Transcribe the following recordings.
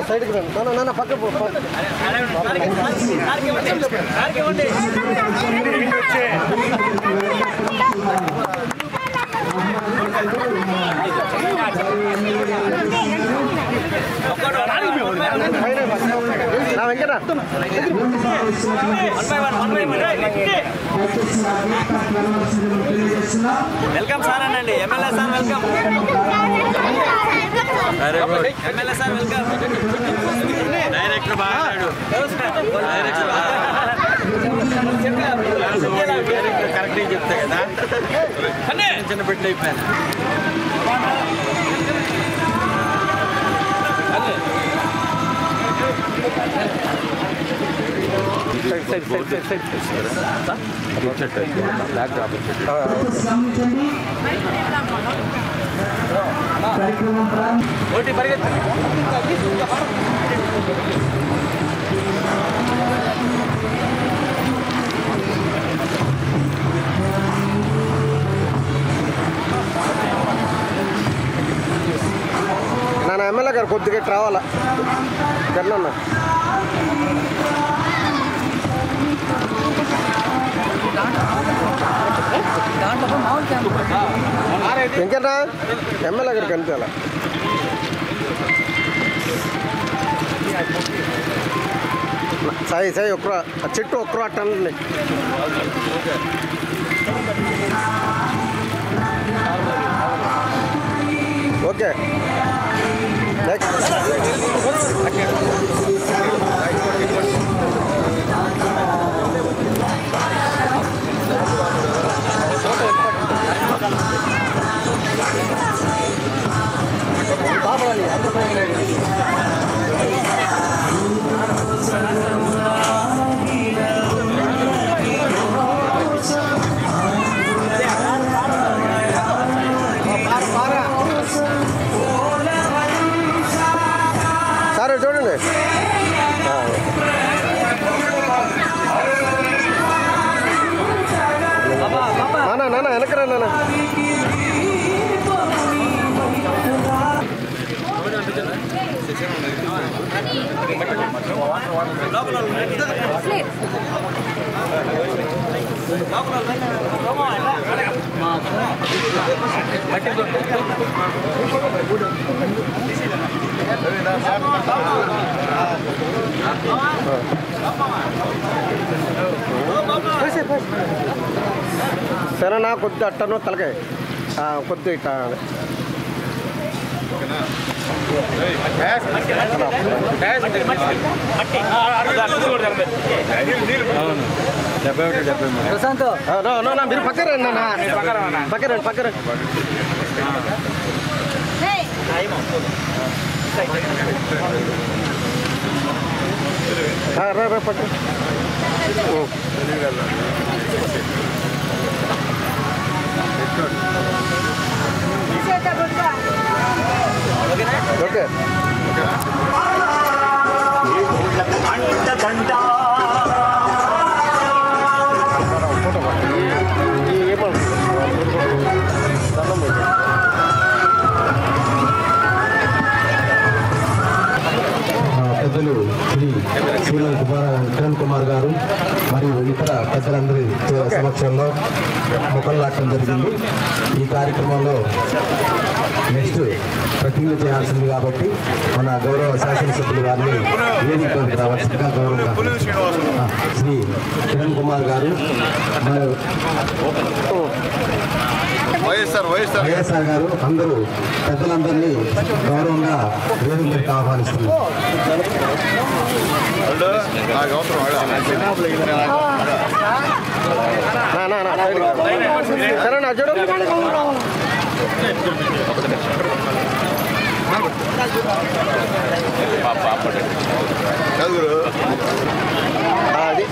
సైడ్కి రండి నాన్న పక్క నా వెంకట వెల్కమ్ సార్ అనండి MLA sir welcome MLA sir welcome director బాగాడు కరెక్ట్గా చెప్తా కదా చిన్న బిడ్డ అయిపోయాను ఓటి పరిగెత్తి నాన్న ఎమ్మెల్యే గారు కొద్దిగా రావాలా జర్నన్నా ఇంకేనా ఎమ్మెల్యే గారు కనిపించాలా సాయి సాయి ఒక్క చెట్టు ఒక్కరు అట్టండి ఓకే నెక్స్ట్ సార్ చూడండి నాన్న నాన్న వెనకరా నాన్న సరేనా కొద్ది అట్టను తలకాయ కొద్ది ఇట్ట మీరు పక్క రండి పక్క రండి పక్క రండి రా పక్క ఓకే పెద్దలు శ్రీ కిరణ్ కుమార్ గారు మరియు ఇతర పెద్దలందరి సమక్షంలో ముఖంలాటం జరిగింది. ఈ కార్యక్రమంలో నెక్స్ట్ ప్రతిజ్ఞ చేయాల్సింది కాబట్టి మన గౌరవ శాసనసభ్యులు వారిని వేదికలోకి రావాల్సిందిగా గౌరవంగా శ్రీ కిరణ్ కుమార్ గారు వైఎస్ఆర్ గారు అందరూ పెద్దలందరినీ గౌరవంగా వేదికలోకి ఆహ్వానిస్తున్నారు. సరేనా చూడు అది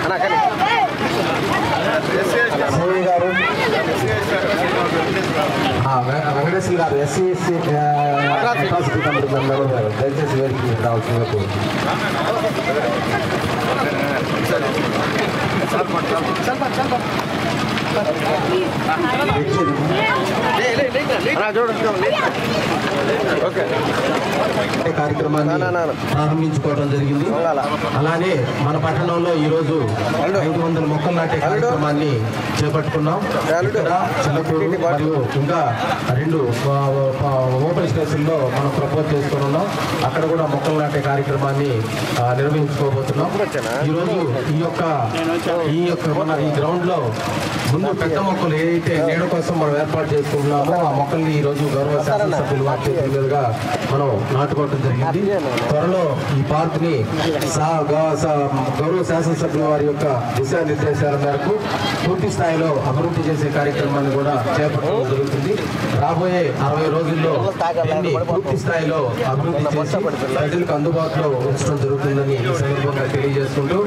అన్నా కానీ గారు వెంకటేశ్వర గారు ఎస్సీ అందరూ దయచేసి వేదికకి రావాల్సిందిగా ఓకే కార్యక్రమాన్ని ప్రారంభించుకోవడం జరిగింది. అలానే మన పట్టణంలో ఈరోజు 500 మొక్కలు నాటే కార్యక్రమాన్ని చేపట్టుకున్నాం. ఇక్కడ చిన్నపూరు మరియు ఇంకా 2 ఓపెన్ స్పేస్లో మనం ప్రపోజ్ చేసుకుని ఉన్నాం. అక్కడ కూడా మొక్కలు నాటే కార్యక్రమాన్ని నిర్వహించుకోబోతున్నాం. ఈరోజు ఈ యొక్క మన ఈ గ్రౌండ్ లో ముందు పెద్ద మొక్కలు ఏదైతే నీడ కోసం మనం ఏర్పాటు చేసుకుంటున్నామో ఆ మొక్కల్ని ఈ రోజు గౌరవ శాసనసభ్యులు వారి చేతుల మీదుగా మనం నాటుకోవడం జరిగింది. త్వరలో ఈ పార్క్ ని గౌరవ శాసనసభ్యుల వారి యొక్క దిశానిర్దేశాల మేరకు పూర్తి స్థాయిలో అభివృద్ధి చేసే కార్యక్రమాన్ని కూడా చేపట్టడం జరుగుతుంది. రాబోయే 60 రోజుల్లో దీన్ని పూర్తి స్థాయిలో అభివృద్ధి చేసి ప్రజలకు అందుబాటులో ఉంచడం జరుగుతుందని ఈ సందర్భంగా తెలియజేసుకుంటూ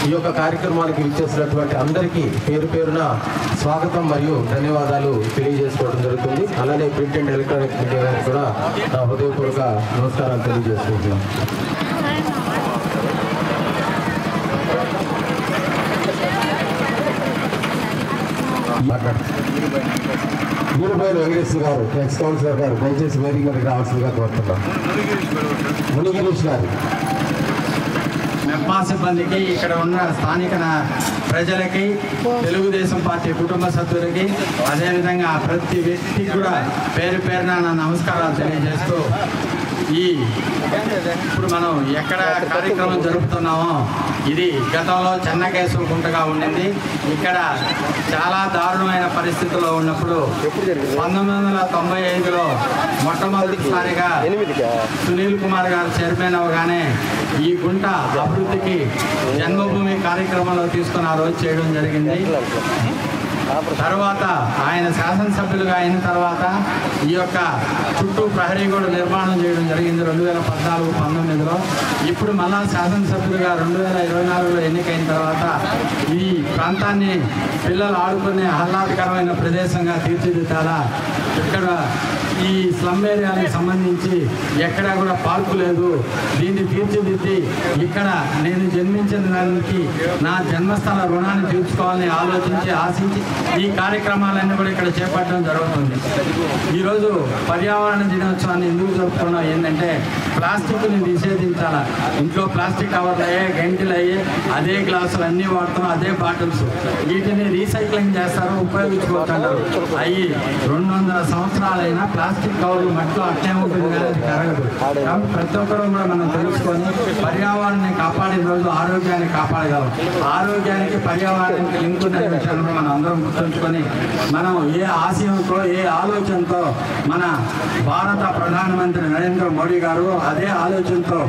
ఈ యొక్క కార్యక్రమానికి విచ్చేసినటువంటి అందరికీ పేరు పేరున స్వాగతం మరియు ధన్యవాదాలు తెలియజేసుకోవడం జరుగుతుంది. అలానే ప్రింట్ అండ్ ఎలక్ట్రానిక్ మీడియా గారికి కూడా నా హృదయపూర్వక నమస్కారాలు తెలియజేసుకుంటున్నాం. వీరభైరు వెంకటేశ్వర గారు ఎక్స్ కౌన్సిలర్ గారు దయచేసి వేదిక మీదకి రావాల్సిందిగా కోరుతున్నాం. మునిగిరీష్ గారు మెప్మా సిబ్బందికి, ఇక్కడ ఉన్న స్థానిక ప్రజలకి, తెలుగుదేశం పార్టీ కుటుంబ సభ్యులకి, అదేవిధంగా ప్రతి వ్యక్తికి కూడా పేరు పేరున నా నమస్కారాలు తెలియజేస్తూ ఇప్పుడు మనం ఎక్కడ కార్యక్రమం జరుపుతున్నామో ఇది గతంలో చెన్నకేశవ కుంటగా ఉండింది. ఇక్కడ చాలా దారుణమైన పరిస్థితుల్లో ఉన్నప్పుడు 1995లో మొట్టమొదటిసారిగా సునీల్ కుమార్ గారు చైర్మన్ అవగానే ఈ గుంట అభివృద్ధికి జన్మభూమి కార్యక్రమంలో తీసుకుని ఆ రోజు చేయడం జరిగింది. తర్వాత ఆయన శాసనసభ్యులుగా అయిన తర్వాత ఈ యొక్క చుట్టూ ప్రహరీ గోడ నిర్మాణం చేయడం జరిగింది 2014-19లో. ఇప్పుడు మళ్ళా శాసనసభ్యులుగా 2024లో ఎన్నికైన తర్వాత ఈ ప్రాంతాన్ని పిల్లలు ఆడుకునే ఆహ్లాదకరమైన ప్రదేశంగా తీర్చిదిద్దాలా. ఇక్కడ ఈ స్లమ్ ఏరియాకి సంబంధించి ఎక్కడా కూడా పార్కు లేదు. దీన్ని తీర్చిదిద్ది ఇక్కడ నేను జన్మించిన దానికి నా జన్మస్థల రుణాన్ని తీర్చుకోవాలని ఆలోచించి ఆశించి ఈ కార్యక్రమాలన్నీ కూడా ఇక్కడ చేపట్టడం జరుగుతుంది. ఈరోజు పర్యావరణ దినోత్సవాన్ని ఎందుకు జరుపుకున్నాం ఏంటంటే ప్లాస్టిక్ని నిషేధించాలా. ఇంట్లో ప్లాస్టిక్ కవర్లు అయ్యే, గంటలు అయ్యే, అదే గ్లాసులు అన్నీ వాడుతున్నాం, అదే బాటిల్స్. వీటిని రీసైక్లింగ్ చేస్తారు, ఉపయోగించుకోకుంటారు. అవి 200 సంవత్సరాలైనా ప్లాస్టిక్ కవర్లు మట్టిలో అట్టే ఉంటుంది కానీ అది కరగదు. కాబట్టి ప్రతి ఒక్కరూ కూడా మనం తెలుసుకొని పర్యావరణాన్ని కాపాడిన రోజు ఆరోగ్యాన్ని కాపాడగలం. ఆరోగ్యానికి పర్యావరణానికి లింక్ ఉన్న విషయాన్ని మనం అందరం గుర్తుంచుకొని మనం ఏ ఆశయంతో, ఏ ఆలోచనతో మన భారత ప్రధానమంత్రి నరేంద్ర మోడీ గారు అదే ఆలోచనతో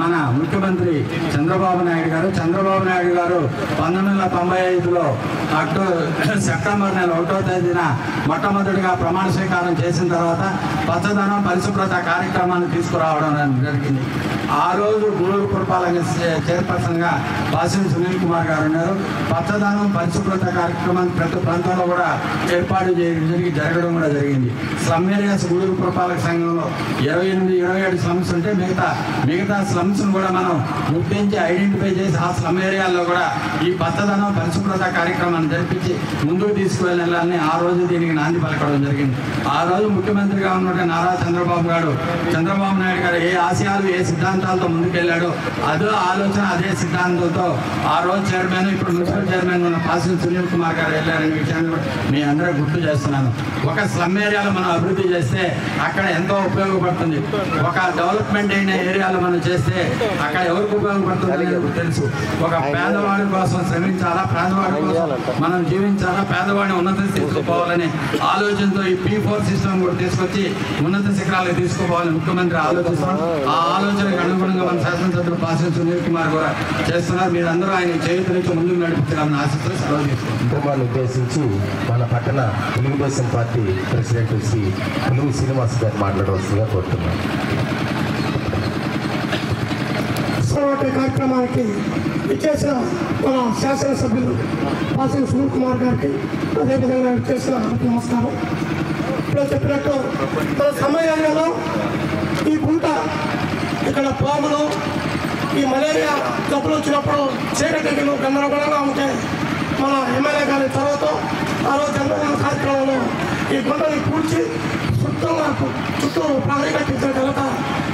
మన ముఖ్యమంత్రి చంద్రబాబు నాయుడు గారు 1995లో సెప్టెంబర్ నెల 1వ తేదీన మొట్టమొదటిగా ప్రమాణ స్వీకారం చేసిన తర్వాత పచ్చదనం పరిశుభ్రత కార్యక్రమాన్ని తీసుకురావడం జరిగింది. ఆ రోజు గూడూరు పురపాలక చైర్పర్సన్గా బాసిం సునీల్ కుమార్ గారు ఉన్నారు. పచ్చదనం పరిశుభ్రత కార్యక్రమాన్ని ప్రతి ప్రాంతంలో కూడా ఏర్పాటు జరగడం కూడా జరిగింది. స్లమ్ ఏరియాస్ గూడూరు పురపాలక సంఘంలో 28-27 స్లమ్స్ ఉంటే మిగతా స్లమ్స్ను కూడా మనం గుర్తించి ఐడెంటిఫై చేసి ఆ స్లమ్ ఏరియాల్లో కూడా ఈ పచ్చదనం పరిశుభ్రత కార్యక్రమాన్ని జరిపించి ముందుకు తీసుకువెళ్ళాలని ఆ రోజు దీనికి నాంది పలకడం జరిగింది. ఆ రోజు ముఖ్యమంత్రిగా ఉన్నటువంటి నారా చంద్రబాబు నాయుడు గారు ఏ ఆశయాలు, ఏ సిద్ధాంతాలతో ముందుకెళ్ళాడో అదే ఆలోచన, అదే సిద్ధాంతంతో ఆ రోజు చైర్మన్, ఇప్పుడు మున్సిపల్ చైర్మన్ ఉన్న బాసిం సునీల్ కుమార్ గారు వెళ్ళారనే విషయాన్ని మీ అందరూ గుర్తు చేస్తున్నాను. ఒక స్లమ్ ఏరియాలో మనం అభివృద్ధి చేస్తే అక్కడ ఎంతో ఉపయోగపడుతుంది. ఒక డెవలప్మెంట్ అయిన ఏరియాలో మనం చేస్తే అక్కడ ఎవరికి ఉపయోగపడుతుంది అనేది తెలుసు. ఒక పేదవాడి కోసం శ్రమించాలా, పేదవాడి కోసం మనం జీవించాలా, పేదవాడిని ఉన్నత తీసుకుపోవాలనే ఆలోచనతో ఈ P4 సిస్టమ్ కూడా తీసుకొచ్చి ఉన్నత శిఖరాలకు తీసుకుపోవాలని ముఖ్యమంత్రి ఆలోచిస్తున్నాం. ఆ ఆలోచనకు అనుగుణంగా మన శాసనసభ్యులు బాసిం సునీల్ కుమార్ కూడా చేస్తున్నారు. మీరందరూ ఆయన చేతి నుంచి ముందుకు నడిపించాలని ఆశిస్తూ సెలవు తీసుకుంటున్నాం. ఉద్దేశించి మన పట్టణ తెలుగుదేశం పార్టీ ప్రెసిడెంట్ శ్రీ పులుగు శ్రీనివాస్ గారు మాట్లాడవలసిందిగా కోరుతున్నాం. కార్యక్రమానికి ఇచ్చేసిన మన శాసనసభ్యులు బాసిం సునీల్ కుమార్ గారికి, అదేవిధంగా ఇచ్చేసిన నమస్కారం. ఇప్పుడు చెప్పినట్టు మన సమయంలో ఈ గుంట ఇక్కడ పాములు, ఈ మలేరియా జబ్బులు వచ్చినప్పుడు చీకటిలో గందరగోళంగా ఉంటే మన ఎమ్మెల్యే గారి చొరవతో ఆ రోజు జన్మదిన కార్యక్రమంలో ఈ గుంటని పూడ్చి పార్కు చుట్టూ ప్రహరీ కట్టించిన ఘనత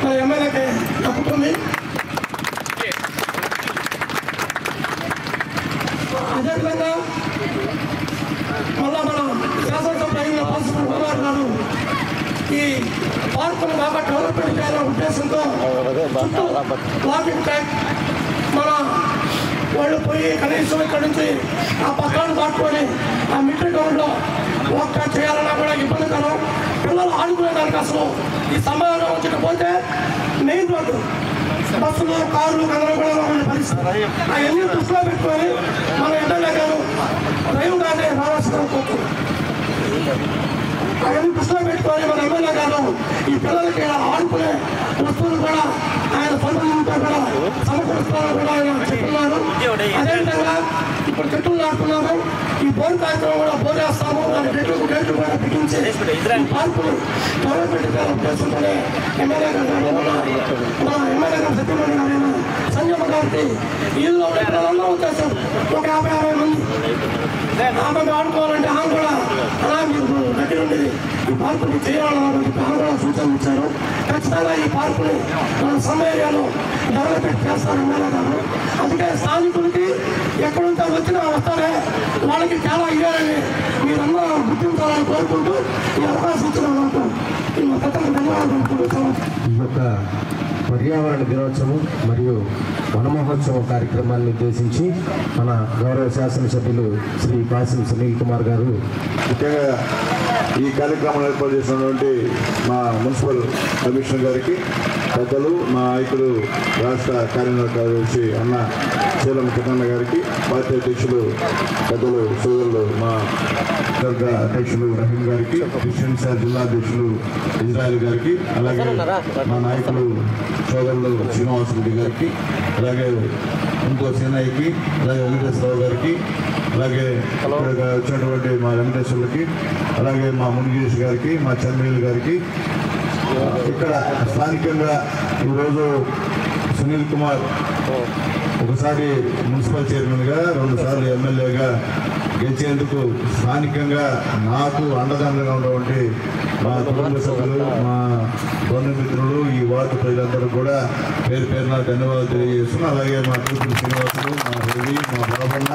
మన ఎమ్మెల్యేకి దక్కుతుంది. అదేవిధంగా మళ్ళా మన శాసనసభ అయిన పాల్గొన్న కుమార్ గారు ఈ పార్కును బాగా డెవలప్మెంట్ చేయాలనే ఉద్దేశంతో చుట్టూ వాకింగ్ ట్రాక్ మన వాళ్ళు పోయి కనీసం ఇక్కడ నుంచి ఆ పక్కన దాటుకొని ఆ మిట్రీ గ్రౌండ్లో వాక్ ట్రాక్ చేయాలన్నా కూడా ఇబ్బందికరం. పిల్లలు ఆడుకునేదానికి అసలు ఈ సమయంలో వచ్చకపోతే మెయిన్ రోడ్డు బస్సులు కార్లు గందరగోళంగా ఉండే పరిస్థితి. అవన్నీ దృష్టిలో పెట్టుకొని మన ఎమ్మెల్యే గారు డ్రైవ్ గానే రావాల్సిన కోరుతున్నాం. అవన్నీ దృష్టిలో పెట్టుకొని మన ఎమ్మెల్యే గారు ఈ పిల్లలకి ఆడుకునే వస్తువులు కూడా ఆయన సొంతంతో కూడా సమకూరుస్తారని కూడా ఆయన చెప్తున్నారు. అదేవిధంగా ఇప్పుడు చెట్టులు నాటుతున్నాము. ఈ బోర్ కార్యక్రమం కూడా బోర్ వేస్తాము. దాని గేట్లు కూడా బిగించి ఈ పార్కులు డెవలప్మెంట్ చేయాలనే ఉద్దేశంతోనే ఎమ్మెల్యే గారు మన ఎమ్మెల్యే గారు సత్యమణి గారైన సంజయమ్మ గారికి ఇల్లు పిల్లలలో వచ్చేసాం ఒక 50-60 మంది. ఆమె ఆడుకోవాలంటే ఆమె కూడా అలా మీరు దగ్గర ఉండేది ఈ పార్కుని చేయాలని చెప్పి ఆమె కూడా సూచనలు ఇచ్చారు. ఖచ్చితంగా ఈ పార్కుని మన సమ్మె ఏరియాలో డెవలప్మెంట్ చేస్తారు ఎమ్మెల్యే గారు. అందుకే స్థానికులకి ఎక్కడుంటే వచ్చినా వస్తారే వాళ్ళకి చాలా ఇవ్వాలని మీరందరూ గుర్తించాలని కోరుకుంటూ ఈ అవకాశం ఇచ్చినందుకు ప్రతి ధన్యవాదాలు. ఈ యొక్క పర్యావరణ దినోత్సవం మరియు వన మహోత్సవం కార్యక్రమాన్ని ఉద్దేశించి మన గౌరవ శాసనసభ్యులు శ్రీ కాసిం సునీల్ కుమార్ గారు ముఖ్యంగా ఈ కార్యక్రమాన్ని ఏర్పాటు చేసినటువంటి మా మున్సిపల్ కమిషనర్ గారికి, పెద్దలు, మా నాయకులు, రాష్ట్ర కార్యనిర్వాహక కార్యదర్శి అన్న శీలం కిరణ్ గారికి, పార్టీ అధ్యక్షులు పెద్దలు సోదరులు మా వర్గ అధ్యక్షులు రహీం గారికి, క్రిస్టియన్ సార్ జిల్లా అధ్యక్షులు ఇజ్రాయిల్ గారికి, అలాగే మా నాయకులు సోదరులు శ్రీనివాసరెడ్డి గారికి, అలాగే ఇంకో సేనాయికి, అలాగే వెంకటేశ్వరరావు గారికి, అలాగే వచ్చినటువంటి మా వెంకటేశ్వర్లకి, అలాగే మా మునిగేష్ గారికి, మా చంద్రవేల్ గారికి, ఇక్కడ స్థానికంగా ఈరోజు సునీల్ కుమార్ ఒకసారి మున్సిపల్ చైర్మన్గా, 2 సార్లు ఎమ్మెల్యేగా గెలిచేందుకు స్థానికంగా నాకు అండదండగా ఉన్నటువంటి మా కుటుంబ సభ్యులు, మా బంధుమిత్రులు, ఈ వార్డు ప్రజలందరూ కూడా పేరు పేరున ధన్యవాదాలు తెలియజేస్తున్నాం. అలాగే మా కూతురు శ్రీనివాసులు, మా రవి, మా బాబన్న,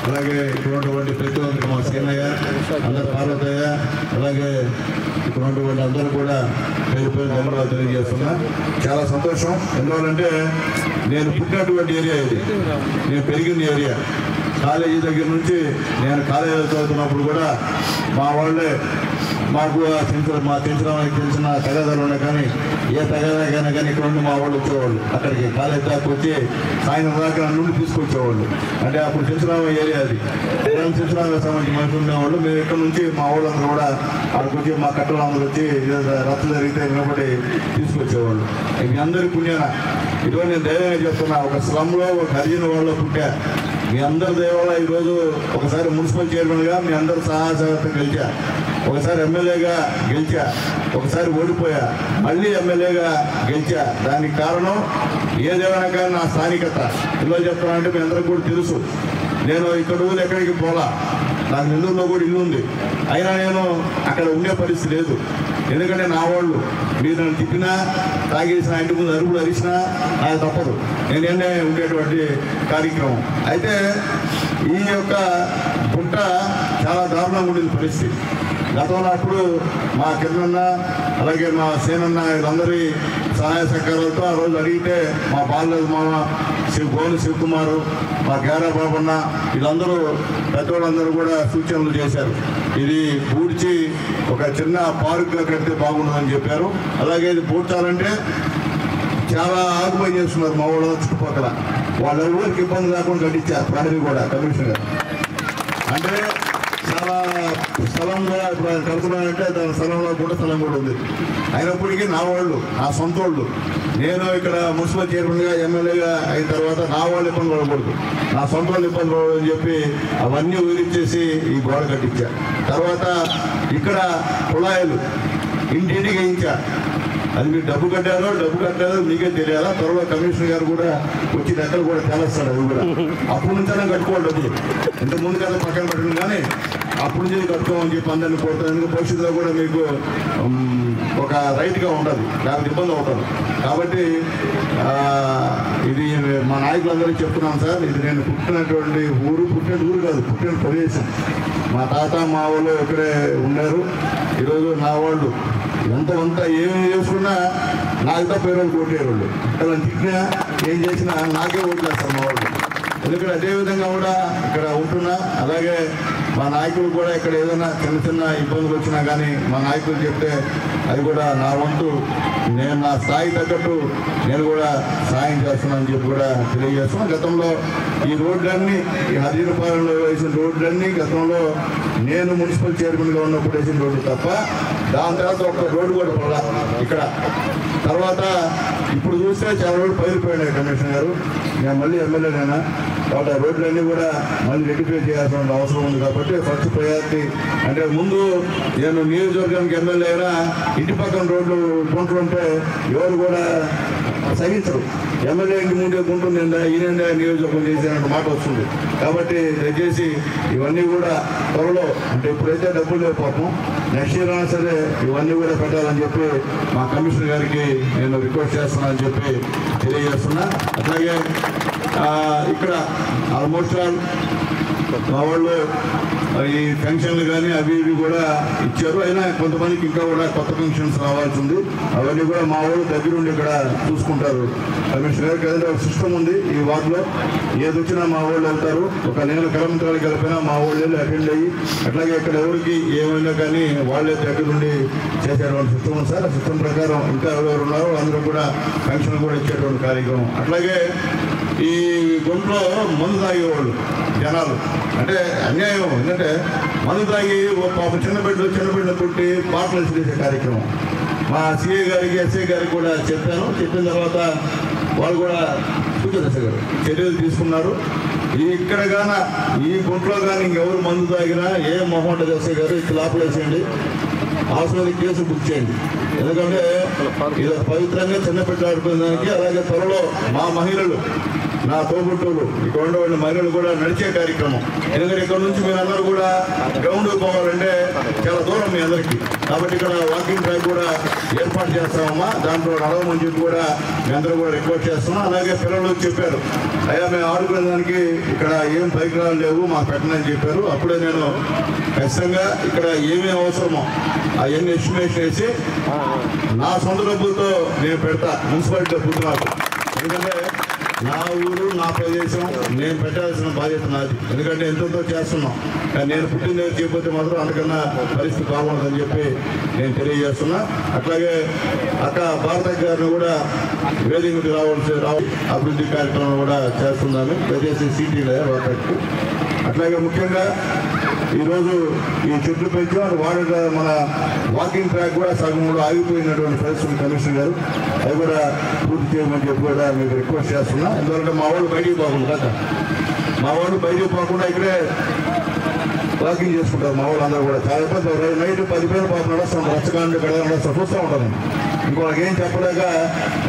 అలాగే ఇక్కడ ఉన్నటువంటి ప్రతి ఒక్కరికి మా సేనయ్య, అందరు పార్వతయ్య, అలాగే ఇక్కడ ఉన్నటువంటి అందరూ కూడా పేరు పేరు ధన్యవాదాలు తెలియజేస్తున్నా. చాలా సంతోషం. ఎందువల్లంటే నేను పుట్టినటువంటి ఏరియా ఇది, నేను పెరిగిన ఏరియా. కాలేజీ దగ్గర నుంచి నేను కాలేజీలో చదువుతున్నప్పుడు కూడా మా వాళ్ళే మాకు మా తెలిసిన తగాదాలు ఉన్నాయి. కానీ ఏ తగాదాకైనా కానీ ఇక్కడ నుండి మా వాళ్ళు వచ్చేవాళ్ళు, అక్కడికి కాలేజీ దాకా వచ్చి సాయంత్రం దాకా నుండి తీసుకొచ్చేవాళ్ళు. అంటే అప్పుడు తెలిసిన ఏరియా అది, తెలిసిన సంబంధించిన మనుషులు ఉండేవాళ్ళు. మేము ఇక్కడ నుంచి మా వాళ్ళందరూ కూడా అక్కడికి వచ్చి మా కట్టలు అందరూ వచ్చి రద్దు జరిగితే నిలబడి తీసుకొచ్చేవాళ్ళు. మీ అందరి పుణ్యాన ఇటువంటి నేను ధైర్యంగా చెప్తున్నా, ఒక స్లమ్లో ఒక హరిజన వాళ్ళు పుట్టా. మీ అందరి దయవల్ల ఈరోజు ఒకసారి మున్సిపల్ చైర్మన్గా మీ అందరూ సహాయసహకారం గెలిచా, ఒకసారి ఎమ్మెల్యేగా గెలిచా, ఒకసారి ఓడిపోయా, మళ్ళీ ఎమ్మెల్యేగా గెలిచా. దానికి కారణం ఏదేమైనా కానీ నా స్థానికత. ఇలా చెప్తానంటే మీ అందరికీ కూడా తెలుసు, నేను ఇక్కడ ఊరు ఎక్కడికి పోలా. నాకు నెల్లూరులో కూడా ఇల్లు ఉంది, అయినా నేను అక్కడ ఉండే పరిస్థితి లేదు. ఎందుకంటే నా వాళ్ళు మీరు నన్ను తిప్పినా, తాగేసిన, ఇంటి ముందు అరుపులు అరిసినా నాకు తప్పదు, నేనే ఉండేటువంటి కార్యక్రమం. అయితే ఈ యొక్క పుట్ట చాలా దారుణంగా ఉండేది పరిస్థితి. గతంలో అప్పుడు మా కిరణన్న, అలాగే మా సేనన్న, వీళ్ళందరి సహాయ సహకారాలతో ఆ రోజు అడిగితే మా బాలరాజు మామ, గోను శివకుమారు, మా గేరా బాబన్న, వీళ్ళందరూ పెద్దవాళ్ళందరూ కూడా సూచనలు చేశారు. ఇది పూడ్చి ఒక చిన్న పార్క్గా కడితే బాగుంటుందని చెప్పారు. అలాగే ఇది పూడ్చాలంటే చాలా ఆకుపై చేస్తున్నారు మా వాళ్ళ చుట్టుపక్కల. వాళ్ళెవరికి ఇబ్బంది లేకుండా కట్టించారు ప్రహరీ కూడా కమిషనర్ గారు. అంటే చాలా స్థలం కూడా ఇప్పుడు ఆయన కడుతున్నానంటే దాని స్థలంలో కూడా స్థలం కూడా ఉంది. అయినప్పటికీ నా వాళ్ళు, నా సొంత వాళ్ళు, నేను ఇక్కడ మున్సిపల్ చైర్మన్గా ఎమ్మెల్యేగా అయిన తర్వాత నా వాళ్ళు ఇబ్బంది పడకూడదు, నా సొంత వాళ్ళు ఇబ్బంది పడకూడదని చెప్పి అవన్నీ వదిలించేసి ఈ గోడ కట్టించా. తర్వాత ఇక్కడ కుళాయిలు ఇంటింటికి వేయించా. అది మీరు డబ్బు కట్టారో మీకే తెలియాలా. త్వరలో కమిషనర్ గారు కూడా వచ్చి ఎక్కడ కూడా తేలుస్తాడు. అది కూడా అప్పుడు నుంచైనా కట్టుకోవాలి డబ్బులు. ఇంత ముందు కదా పక్కన పెట్టడం. కానీ అప్పుడు నుంచి కట్టుకోమని చెప్పి అందరినీ కోరుతాను. ఎందుకంటే భవిష్యత్తులో కూడా మీకు ఒక రైట్గా ఉండదు, లేకపోతే ఇబ్బంది అవుతుంది. కాబట్టి ఇది మా నాయకులందరికీ చెప్తున్నాను సార్, ఇది నేను పుట్టినటువంటి ఊరు కాదు, పుట్టిన ప్రదేశం. మా తాత మా వాళ్ళు ఇక్కడే ఉన్నారు. ఈరోజు నా వాళ్ళు ఎంతమంతా ఏమి చేసుకున్నా నాకు తప్ప పేరు కొట్టేవాళ్ళు. ఇక్కడ తిట్టినా ఏం చేసినా నాకే ఓట్లేస్తారు మా వాళ్ళు. ఎందుకంటే అదేవిధంగా కూడా ఇక్కడ ఉంటున్నా. అలాగే మా నాయకులు కూడా ఇక్కడ ఏదైనా చిన్న ఇబ్బందులు వచ్చినా కానీ మా నాయకులు చెప్తే అది కూడా నా వంతు నేను నా స్థాయి తగ్గట్టు నేను కూడా సాయం చేస్తున్నానని చెప్పి కూడా తెలియజేస్తున్నాను. గతంలో ఈ రోడ్లన్నీ, ఈ హరిజనపాలెంలో వేసిన రోడ్లన్నీ గతంలో నేను మున్సిపల్ చైర్మన్గా ఉన్నప్పుడు వేసిన రోడ్డు తప్ప దాని తర్వాత ఒక్క రోడ్డు కూడా పడలా ఇక్కడ. తర్వాత ఇప్పుడు చూస్తే చాలా రోడ్డు పైరిపోయినాయి కమిషనర్ గారు. నేను మళ్ళీ ఎమ్మెల్యేనైనా కాబట్టి ఆ రోడ్లన్నీ కూడా మళ్ళీ రెక్టిఫై చేయాల్సిన అవసరం ఉంది. కాబట్టి ఫస్ట్ ప్రయారిటీ అంటే ముందు నేను నియోజకవర్గానికి ఎమ్మెల్యే అయినా ఇంటి పక్కన రోడ్లు గుంటుంటే ఎవరు కూడా సహించరు. ఎమ్మెల్యే ఇంటి ముందే గుంటుందా ఈయన నియోజకవర్గం చేసేటువంటి మాట వస్తుంది. కాబట్టి దయచేసి ఇవన్నీ కూడా త్వరలో, అంటే ఇప్పుడైతే డబ్బులు లేవు పాపం, నెక్స్ట్ ఇయర్ అయినా సరే ఇవన్నీ కూడా పెట్టాలని చెప్పి మా కమిషనర్ గారికి నేను రిక్వెస్ట్ చేస్తున్నానని చెప్పి తెలియజేస్తున్నా. అట్లాగే ఇక్కడ ఆల్మోస్ట్ ఆల్ మా వాళ్ళు ఈ పెన్షన్లు కానీ అవి ఇవి కూడా ఇచ్చారు. అయినా కొంతమందికి ఇంకా కూడా కొత్త పెన్షన్స్ రావాల్సి ఉంది. అవన్నీ కూడా మా వాళ్ళు దగ్గరుండి ఇక్కడ చూసుకుంటారు. కమిషనర్ గారికి ఏదైనా ఒక సిస్టమ్ ఉంది ఈ వార్డులో, ఏది వచ్చినా మా వాళ్ళు వెళ్తారు. ఒక నేను కలమంత్రాలు కలిపినా మా వాళ్ళు వెళ్ళి అటెండ్ అయ్యి, అట్లాగే ఇక్కడ ఎవరికి ఏమైనా కానీ వాళ్ళే దగ్గరుండి చేసేటువంటి సిస్టమ్ ఉంది సార్. ఆ సిస్టమ్ ప్రకారం ఇంకా ఎవరెవరు ఉన్నారో అందరూ కూడా పెన్షన్ కూడా ఇచ్చేటువంటి కార్యక్రమం. అట్లాగే ఈ గుంట్లో మందు తాగేవాళ్ళు జనాలు అంటే అన్యాయం. ఎందుకంటే మందు తాగి పాప చిన్నబిడ్డలు కొట్టి బాటలు చేసే కార్యక్రమం మా సిఐ గారికి ఎస్ఐ గారికి కూడా చెప్పాను. చెప్పిన తర్వాత వాళ్ళు కూడా దశ గారు చర్యలు తీసుకున్నారు. ఇక్కడ గాన ఈ గుంట్లో కానీ ఇంకెవరు మందు తాగినా ఏ మొహమ్మద్ ఎస్ఐ గారు ఇక్కడ లోపలేసేయండి, అవసరమైన కేసు బుక్ చేయండి. ఎందుకంటే ఇది పవిత్రంగా చిన్నపిల్ల ఆడుకునే దానికి. అలాగే త్వరలో మా మహిళలు, నా తోబుట్టువులు, ఇక్కడ ఉండేవాళ్ళ మహిళలు కూడా నడిచే కార్యక్రమం. ఎందుకంటే ఇక్కడ నుంచి మీరు అందరూ కూడా గ్రౌండ్ పోవాలంటే చాలా దూరం మీ అందరికీ. కాబట్టి ఇక్కడ వాకింగ్ ట్రాక్ కూడా ఏర్పాటు చేస్తామమ్మా, దాంట్లో నడవమని చెప్పి కూడా మీ అందరూ కూడా రిక్వెస్ట్ చేస్తున్నాం. అలాగే పిల్లలు చెప్పారు, అయ్యా మేము ఆడుకునే దానికి ఇక్కడ ఏం పరికరాలు లేవు మాకు పెట్టనని చెప్పారు. అప్పుడే నేను ఖచ్చితంగా ఇక్కడ ఏమేమి అవసరమో అవన్నీ ఎస్టిమేషన్ వేసి నా సొంత డబ్బులతో నేను పెడతా, మున్సిపాలిటీ డబ్బులు నాకు. ఎందుకంటే నా ఊరు నా ప్రదేశం, నేను పెట్టాల్సిన బాధ్యత నాది. ఎందుకంటే ఎంతో చేస్తున్నాం, కానీ నేను పుట్టిన చేయకపోతే మాత్రం అందుకన్నా పరిస్థితి బాగుంటుందని చెప్పి నేను తెలియజేస్తున్నా. అట్లాగే అక్క భారత గారిని కూడా వేదికకి అభివృద్ధి కార్యక్రమం కూడా చేస్తున్నాను, దయచేసి సిటీలో వాటికి. అట్లాగే ముఖ్యంగా ఈరోజు ఈ చెట్లు పెంచాం, వాడ మన వాకింగ్ ట్రాక్ కూడా సగంలో ఆగిపోయినటువంటి పరిస్థితి కమిషనర్ గారు, అది కూడా పూర్తి చేయమని చెప్పి కూడా మీకు రిక్వెస్ట్ చేస్తున్నా. ఎందుకంటే మా వాళ్ళు బయటికి పోకుండా మా వాళ్ళు బయటికి పోకుండా ఇక్కడే వాకింగ్ చేసుకుంటారు మా వాళ్ళు అందరూ కూడా. చాలా ఇబ్బంది, నైట్ 10 పేరు పాపం నడుస్తాం, రచ్చకాండ ఇక్కడ నడుస్తాం, చూస్తూ ఉంటాను. ఇంకోళ్ళకి ఏం చెప్పలేక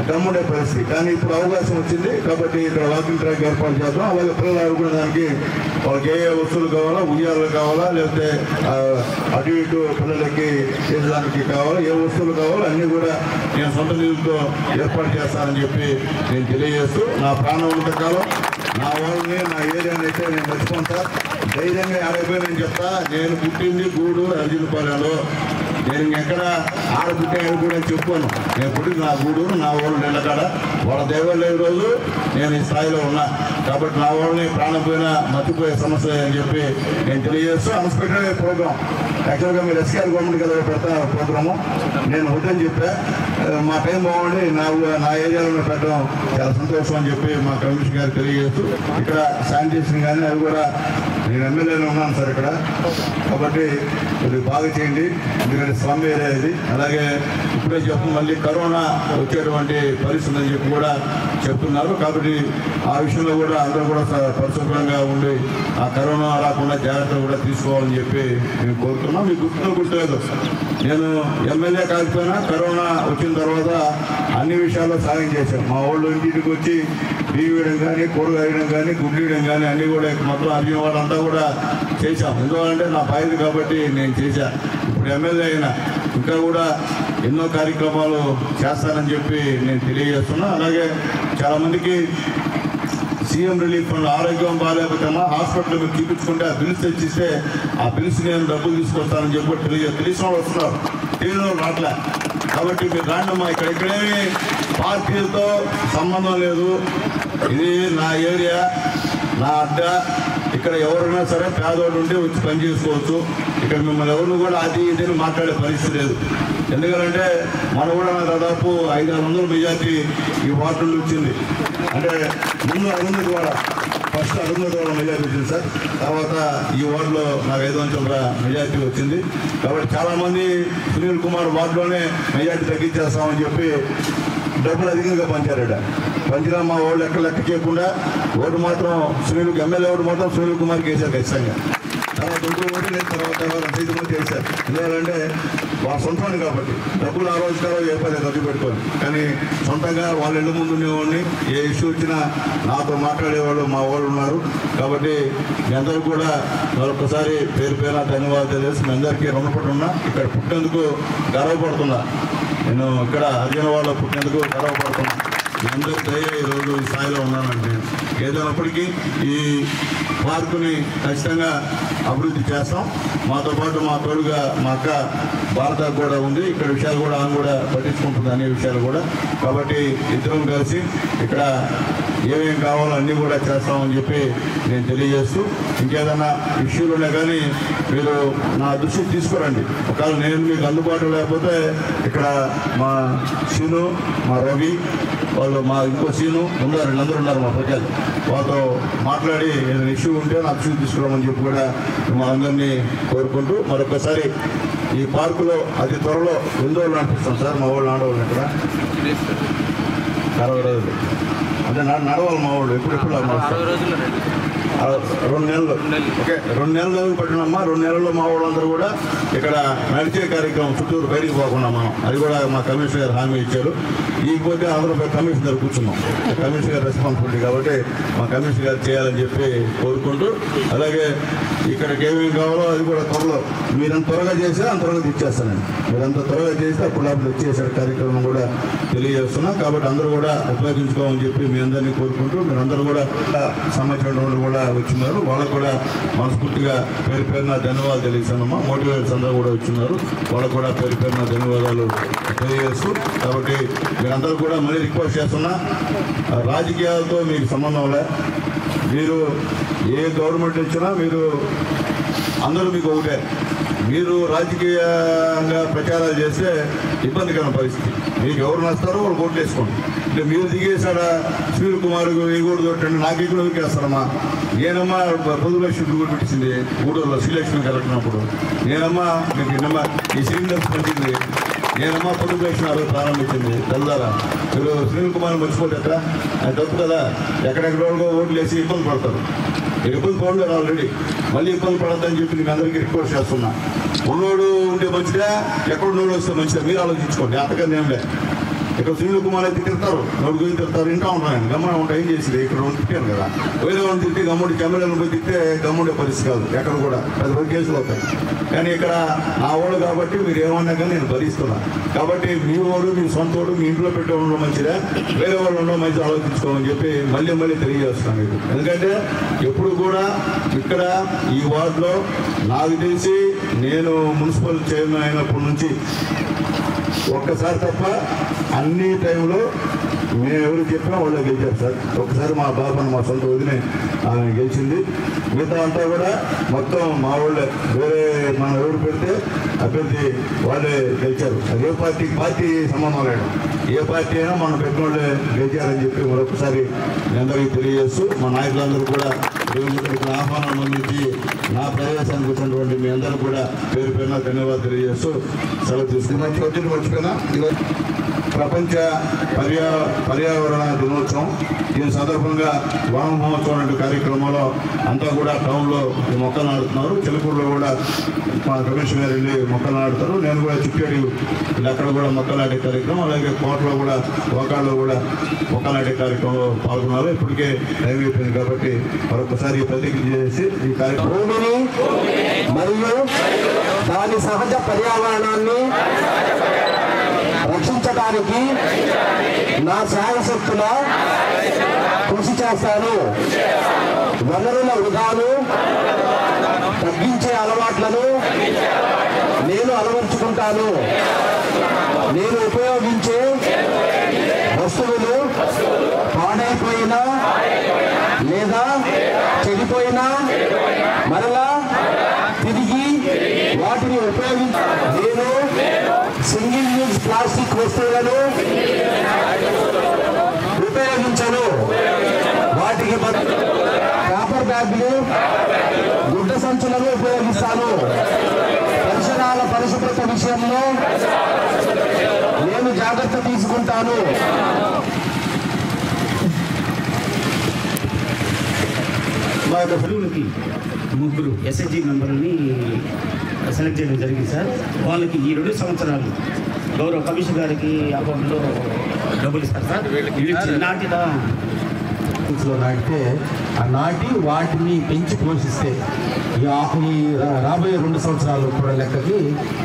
దమ్ముండే పరిస్థితి. కానీ ఇప్పుడు అవకాశం వచ్చింది కాబట్టి ఇక్కడ వాకింగ్ ట్రాక్ ఏర్పాటు చేద్దాం. అలాగే పిల్లలు ఆడుకునేదానికి వాళ్ళకి ఏ వస్తువులు కావాలా, ఉయ్యాలు కావాలా, లేకపోతే అటు ఇటు పిల్లలకి చేసేదానికి కావాలా, ఏ వస్తువులు కావాలో అన్నీ కూడా నేను సొంత నిధులతో ఏర్పాటు చేస్తానని చెప్పి నేను తెలియజేస్తూ, నా ప్రాణం ఉన్నంత కాలం నా వాళ్ళని నా ఏరియాని అయితే నేను మర్చిపోను సార్. ధైర్యంగా 50 నేను చెప్తా, నేను పుట్టింది గూడు హరిజనపాలెంలో. నేను ఎక్కడ ఆడపుట్టాడు కూడా చెప్పాను. నేను పుట్టింది నా గూడు, నా వాళ్ళు నిలకడ, వాళ్ళ దైవం లేని రోజు నేను ఈ స్థాయిలో ఉన్నా. కాబట్టి నా వాళ్ళని ప్రాణం పోయినా మర్చిపోయే సమస్య అని చెప్పి నేను తెలియజేస్తూ, అన్స్పెక్టెడ్ ప్రోగ్రామ్ యాక్చువల్గా మీరు ఎస్కేఆర్ గవర్నమెంట్ కదా పెడతా ప్రోగ్రాము, నేను వద్దని చెప్పా. మా టైం బాగుండి నా ఏరియాలో పెట్టడం చాలా సంతోషం అని చెప్పి మా కమిషనర్ గారు తెలియజేస్తూ, ఇక్కడ శానిటేషన్ కానీ అవి కూడా నేను ఎమ్మెల్యేలో ఉన్నాను సార్ ఇక్కడ. కాబట్టి ఇది బాగా చేయండి, ఎందుకంటే స్లమ్ ఏరియా ఇది. అలాగే ఇప్పుడే చెప్పు మళ్ళీ కరోనా వచ్చేటువంటి పరిస్థితి అని చెప్పి కూడా చెప్తున్నారు. కాబట్టి ఆ విషయంలో కూడా అందరూ కూడా పరిశుభ్రంగా ఉండి ఆ కరోనా రాకుండా జాగ్రత్తలు కూడా తీసుకోవాలని చెప్పి నేను కోరుతున్నాను. మీకు గుర్తులేదు, నేను ఎమ్మెల్యే కాకపోయినా కరోనా వచ్చిన తర్వాత అన్ని విషయాల్లో సాయం చేశాను. మా వాళ్ళు ఇంటికి వచ్చి బియ్యం వేయడం కానీ, కూరగాయ వేయడం కానీ, గుడ్లు వేయడం కానీ అన్నీ కూడా మొత్తం అభిమానులు అంతా కూడా చేశాం. ఎందుకంటే నా బాధ్యత కాబట్టి నేను చేశాను. ఇప్పుడు ఎమ్మెల్యే అయినా ఇంకా కూడా ఎన్నో కార్యక్రమాలు చేస్తానని చెప్పి నేను తెలియజేస్తున్నా. అలాగే చాలామందికి సీఎం రిలీఫ్ ఫండ్ ఆరోగ్యం బాగాలేకపోతే హాస్పిటల్ మీరు చూపించుకుంటే ఆ బిల్స్ తెచ్చిస్తే ఆ బిల్స్ నేను డబ్బులు తీసుకొస్తానని చెప్పి తెలిసిన వాళ్ళు వస్తున్నారు, తెలియని వాళ్ళు రావట్లే. కాబట్టి మీరు రాండమ్మా, ఇక్కడేమి పార్టీలతో సంబంధం లేదు. ఇది నా ఏరియా, నా అడ్డ. ఇక్కడ ఎవరైనా సరే పేదోడు ఉంటే వచ్చి పని చేసుకోవచ్చు. ఇక్కడ మిమ్మల్ని ఎవరిని కూడా అది ఇదని మాట్లాడే పరిస్థితి లేదు. ఎందుకంటే మనం కూడా దాదాపు 500 మెజార్టీ ఈ వార్డులో వచ్చింది. అంటే ముందు అరుంధతి కూడా ఫస్ట్ అరుంధతి కూడా మెజార్టీ వచ్చింది సార్. తర్వాత ఈ వార్డులో నాకు 500 మెజార్టీ వచ్చింది. కాబట్టి చాలామంది సునీల్ కుమార్ వార్డులోనే మెజార్టీ తగ్గించేస్తామని చెప్పి డబ్బులు అధికంగా పంచారట. పంచినా మా వాళ్ళు లెక్క చేయకుండా ఓటు మాత్రం సునీల్ ఎమ్మెల్యే ఓటు మాత్రం సునీల్ కుమార్కి వేశారు ఖచ్చితంగా. తర్వాత ఇంకో ఓటు లేదు, తర్వాత 5 మంది వేశారు. ఎందుకంటే వాళ్ళ సొంతం కాబట్టి డబ్బులు ఆ రోజు కాదు ఏ పని ఖర్చు పెట్టుకోండి. కానీ సొంతంగా వాళ్ళ ఇళ్ళ ముందు ఉండేవాడిని, ఏ ఇష్యూ వచ్చినా నాతో మాట్లాడేవాళ్ళు మా వాళ్ళు ఉన్నారు. కాబట్టి మీ అందరూ కూడా మరొకసారి పేరు పేరున ధన్యవాదాలు తెలియజేసి మీ అందరికీ రుణపడి ఉన్నా. ఇక్కడ పుట్టినందుకు గర్వపడుతున్నా. నేను ఇక్కడ అర్జునవాడలో పుట్టినందుకు గర్వపడుతున్నా. మీ అందరూ దయ ఈరోజు ఈ స్థాయిలో ఉన్నానండి. ఏదైనప్పటికీ ఈ పార్కుని ఖచ్చితంగా అభివృద్ధి చేస్తాం. మాతో పాటు మా తోడుగా మా అక్క భారత కూడా ఉంది. ఇక్కడ విషయాలు కూడా ఆమె కూడా పట్టించుకుంటుంది, అనే విషయాలు కూడా. కాబట్టి ఇద్దరం కలిసి ఇక్కడ ఏమేం కావాలో అన్నీ కూడా చేస్తామని చెప్పి నేను తెలియజేస్తూ, ఇంకేదైనా ఇష్యూలు ఉన్నా కానీ మీరు నా దృష్టికి తీసుకురండి. ఒకవేళ నేను మీకు అందుబాటులో లేకపోతే ఇక్కడ మా సీను, మా రవి వాళ్ళు, మా ఇంకో సీను ఉన్నారు, వీళ్ళందరూ ఉన్నారు మా ప్రజలు. వాళ్ళతో మాట్లాడి ఏదైనా ఇష్యూ ఉంటే నా దృష్టికి తీసుకురామని చెప్పి కూడా మా అందరినీ కోరుకుంటూ మరొకసారి ఈ పార్కులో అతి త్వరలో 8 రోజులు నడిపిస్తాం సార్. మా వాళ్ళు ఆడవాళ్ళు ఇక్కడ 60 రోజులు అంటే నడవాలి మా వాళ్ళు. ఎప్పుడెప్పుడు 2 నెలలు ఓకే, 2 నెలలు పట్టినమ్మా. 2 నెలల్లో మా వాళ్ళందరూ కూడా ఇక్కడ నడిచే కార్యక్రమం చుట్టూరు బయటికి పోకుండా మనం, అది కూడా మా కమిషనర్ గారు హామీ ఇచ్చారు. ఈకపోతే అందరూ కమిషనర్ గారు కూర్చున్నాం. కమిషనర్ గారు రెస్పాన్సిబిలిటీ కాబట్టి మా కమిషనర్ గారు చేయాలని చెప్పి కోరుకుంటూ, అలాగే ఇక్కడికి ఏమేమి కావాలో అది కూడా త్వరలో మీరంత త్వరగా చేస్తే అంత త్వరగా తెచ్చేస్తానండి. మీరంత త్వరగా చేస్తే అప్పుడు వచ్చేసే కార్యక్రమం కూడా తెలియజేస్తున్నాం. కాబట్టి అందరూ కూడా ఉపయోగించుకోమని చెప్పి మీ అందరినీ కోరుకుంటూ, మీరందరూ కూడా సంబంధించిన వాళ్ళు కూడా వచ్చినారు. వాళ్ళకు కూడా మనస్ఫూర్తిగా పేరు పేరున ధన్యవాదాలు తెలియజేస్తున్నామా. మోటివేటర్స్ అందరూ కూడా వచ్చినారు, వాళ్ళకు కూడా పేరు పేరున ధన్యవాదాలు తెలియజేస్తూ. కాబట్టి మీరందరూ కూడా మళ్ళీ రిక్వెస్ట్ చేస్తున్నా, రాజకీయాలతో మీకు సంబంధం లే. మీరు ఏ గవర్నమెంట్ వచ్చినా మీరు అందరూ మీకు ఒకటే. మీరు రాజకీయంగా ప్రచారాలు చేస్తే ఇబ్బందికరమైన పరిస్థితి. మీకు ఎవరు నస్తారో వాళ్ళు ఓట్లు వేసుకోండి. అంటే మీరు దిగేసాడా సునీల్ కుమార్ వేయకూడదు అంటే నాకు ఇక్కడ వేస్తారమ్మా. నేనమ్మా పొదులక్ష్మి కూడా పెట్టింది గూడూరులో శ్రీలక్ష్మి కలెక్టినప్పుడు. నేనమ్మా మీకు నిన్నమ్మా ఈ సిలిండర్స్ పెట్టింది. నేనమ్మా పొదులక్ష్మి ఆ రోజు ప్రారంభించింది. తెల్లారా మీరు సునీల్ కుమార్ మర్చిపోతే అది తప్పు కదా. ఎక్కడెక్కడ ఓట్లు వేసి ఇబ్బంది పడతారు. ఇబ్బంది పడలేదు ఆల్రెడీ, మళ్ళీ ఇబ్బంది పడద్దని చెప్పి మీకు అందరికీ రిక్వెస్ట్ చేస్తున్నా. ఉన్నోడు ఉంటే మంచిదా, ఎక్కడున్నోడు వస్తే మంచిదా మీరు ఆలోచించుకోండి. అంతకన్నా ఏం లేదు. ఇక్కడ సునీల్ కుమార్ అయితే తిడతారు, నోడు గురించి తిడతారు, ఇంటా ఉంటాను. గమ్మన ఉంటా ఏం చేసింది, ఇక్కడ ఉండి తిట్టాను కదా. వేరే వాళ్ళు తిట్టి గమ్ముడి కెమెరాలను పోయి తిట్టే గమ్ముండే పరిస్థితి కాదు. ఎక్కడ కూడా 10 కేసులు అవుతాయి. కానీ ఇక్కడ నా వాడు కాబట్టి మీరు ఏమన్నా కానీ నేను భరిస్తున్నా. కాబట్టి మీ వాడు, మీ సొంత వాడు, మీ ఇంట్లో పెట్టే ఉండడం మంచిదే, వేరే వాళ్ళు ఉండడం మంచిది ఆలోచించుకోమని చెప్పి మళ్ళీ తెలియజేస్తున్నాను మీకు. ఎందుకంటే ఎప్పుడు కూడా ఇక్కడ ఈ వార్డులో నాకు తెలిసి నేను మున్సిపల్ చైర్మన్ అయినప్పటి నుంచి ఒక్కసారి తప్ప అన్ని టైంలో మేము ఎవరు చెప్పినా వాళ్ళు గెలిచారు సార్. ఒకసారి మా బాబాను, మా సొంత వదిన ఆమె గెలిచింది. మిగతా అంతా కూడా మొత్తం మా వాళ్ళే. వేరే మనం ఎవరు పెడితే అభ్యర్థి వాళ్ళే గెలిచారు. అదే పార్టీ సంబంధం లేదు. ఏ పార్టీ అయినా మనం పెట్టిన వాళ్ళే గెలిచారని చెప్పి మరొకసారి మీ అందరికీ తెలియజేస్తూ, మా నాయకులందరూ కూడా ఇక్కడ ఆహ్వానం అందించి నా ప్రవేశానికి వచ్చినటువంటి మీ అందరూ కూడా పేరు పేరున ధన్యవాదాలు తెలియజేస్తూ సెలవు తీసుకున్నాను. మర్చిపోయినా ప్రపంచ పర్యావరణ దినోత్సవం. దీని సందర్భంగా వన మహోత్సవం అనే కార్యక్రమంలో అంతా కూడా టౌన్లో మొక్కలు నాడుతున్నారు. చిలుకూరులో కూడా మా రమేష్ గారు వెళ్ళి మొక్కలు నాడుతారు. నేను కూడా చిట్టేడు అక్కడ కూడా మొక్కలు నాటే కార్యక్రమం, అలాగే కోటలో కూడా ఒకళ్ళు కూడా మొక్కలు నాటే కార్యక్రమంలో పాల్గొన్నారు. ఇప్పటికే టైం అయిపోయింది కాబట్టి మరొకసారి ప్రతిజ్ఞ చేసి ఈ కార్యక్రమం మరియు దాని సహజ పర్యావరణాన్ని రక్షించడానికి నా శాయశక్తుల కృషి చేస్తాను. వనరుల వృధాను తగ్గించే అలవాట్లను నేను అలవర్చుకుంటాను. నేను ఉపయోగించే వస్తువులు పాడైపోయినా లేదా చెడిపోయినా మరలా తిరిగి వాటిని నేను సింగిల్ యూజ్ ప్లాస్టిక్ వస్తువులను ఉపయోగించను. వాటికి పేపర్ బ్యాగులు, గుడ్డ సంచులను ఉపయోగిస్తాను. పరిసరాల పరిశుభ్రత విషయంలో నేను జాగ్రత్త తీసుకుంటాను. మా యొక్క పిల్లలకి 3 ఎస్ఎస్జి మెంబర్ని సెలెక్ట్ చేయడం జరిగింది సార్. వాళ్ళకి ఈ 2 సంవత్సరాలు గౌరవ కమిషనర్ గారికి అకౌంట్లో డబ్బులు ఇస్తారు సార్. నాటిదా నాటితే ఆ నాటి వాటిని పెంచి పోషిస్తే ఈ రాబోయే 2 సంవత్సరాలు కూడా లెక్కకి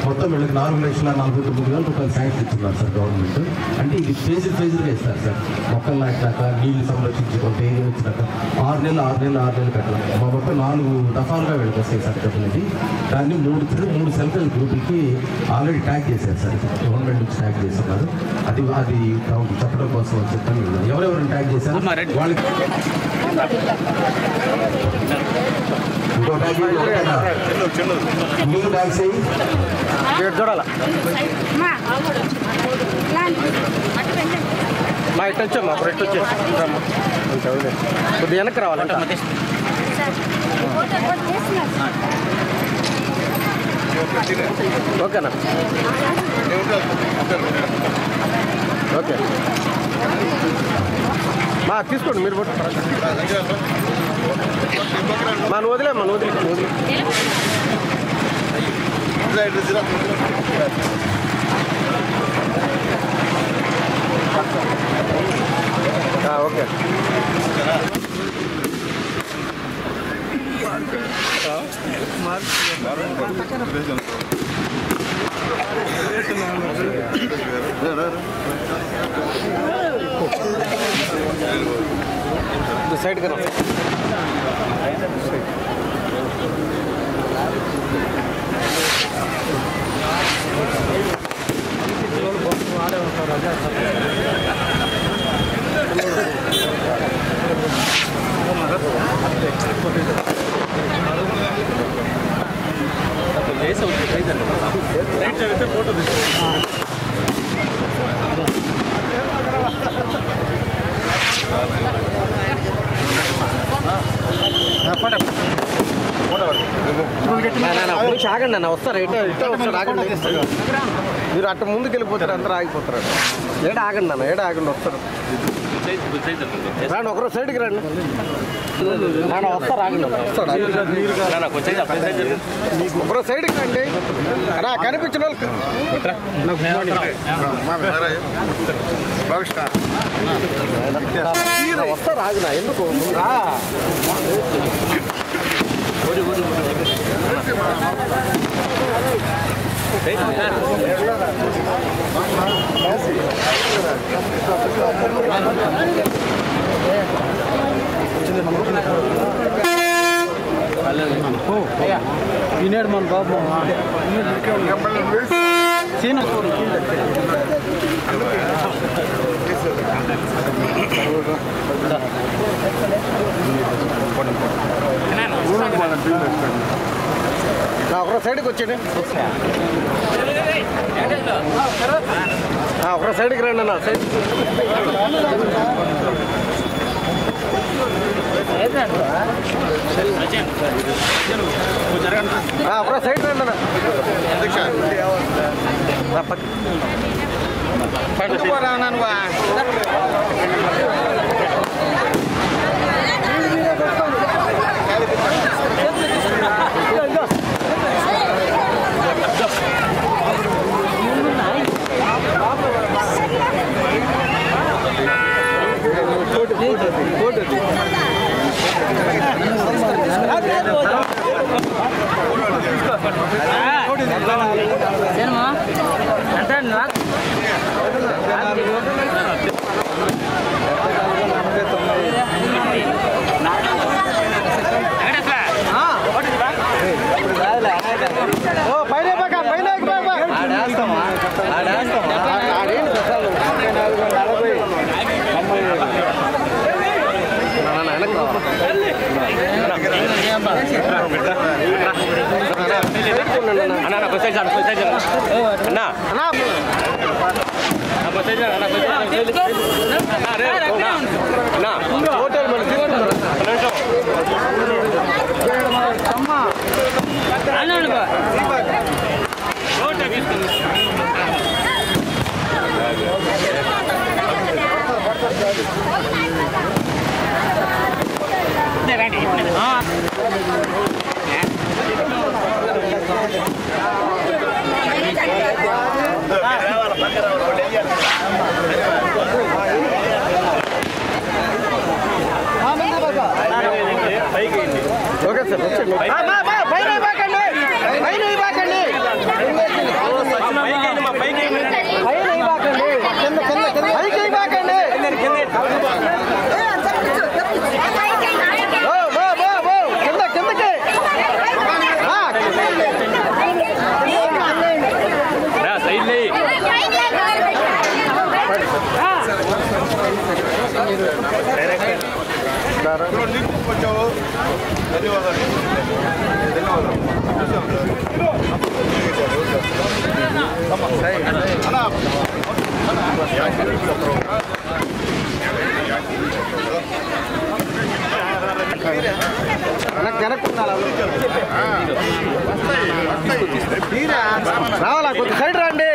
మొత్తం వీళ్ళకి 4,49,000 రూపాయలు శాంక్షన్ ఇస్తున్నారు సార్ గవర్నమెంట్. అంటే ఇది ఫేజ్గా ఇస్తారు సార్. మొక్కలు నాటినాక నీళ్లు సంరక్షించుకుంటే వచ్చినాక 6 నెలలు కట్టాలి. మొత్తం 4 దఫాలుగా వీళ్ళకి వస్తాయి సార్ డబ్బులు. దాన్ని 3 సెల్ఫ్ హెల్ప్ గ్రూపులకి ఆల్రెడీ ట్యాగ్ చేశారు సార్. గవర్నమెంట్ నుంచి ట్యాగ్ చేస్తున్నారు. అది చెప్పడం కోసం చెప్పండి. ఎవరెవరిని ట్యాగ్ చేశారు వాళ్ళకి ఇంకో ట్యాగ్ మీరు ట్యాగ్ చేయి చూడాల మా ఇటు వచ్చాము అప్పుడు ఇటు వచ్చేసి కొద్దిగా వెనక్కి రావాలంట. ఓకేనా? ఓకే మా తీసుకోండి మీరు మన వదిలే ఓకే साइड करो फोटो ఆగండి అన్న వస్తారు ఇటే వస్తారు ఆగండి మీరు అటు ముందుకు వెళ్ళిపోతారు అందరూ ఆగిపోతారు ఏడ ఆగండి అన్న ఏడ ఆగండి వస్తారు రాండి ఒకరో సైడ్కి రండి వస్తారు ఆగండి వస్తాడు ఒకరో సైడ్కి రండి అలా కనిపించిన వాళ్ళు వస్తారు ఆగినా ఎందుకు తినేడు మన బాబు ఒకరో సైడ్కి వచ్చేయండి ఒకరో సైడ్కి రండి అన్న సైడ్ అప్పుడు సైడ్ రండి అన్న పట్టుకోరా నువ్వు ఓకే సార్ రావాలా కొంచెం సైడ్ రండి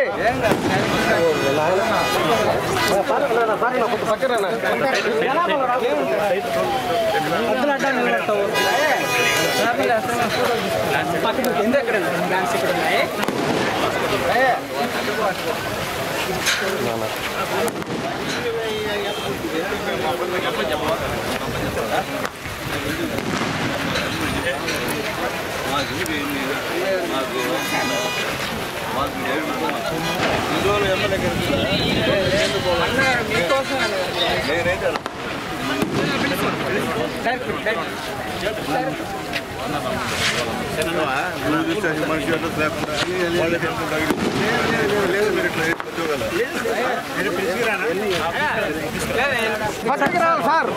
పక్కన సార్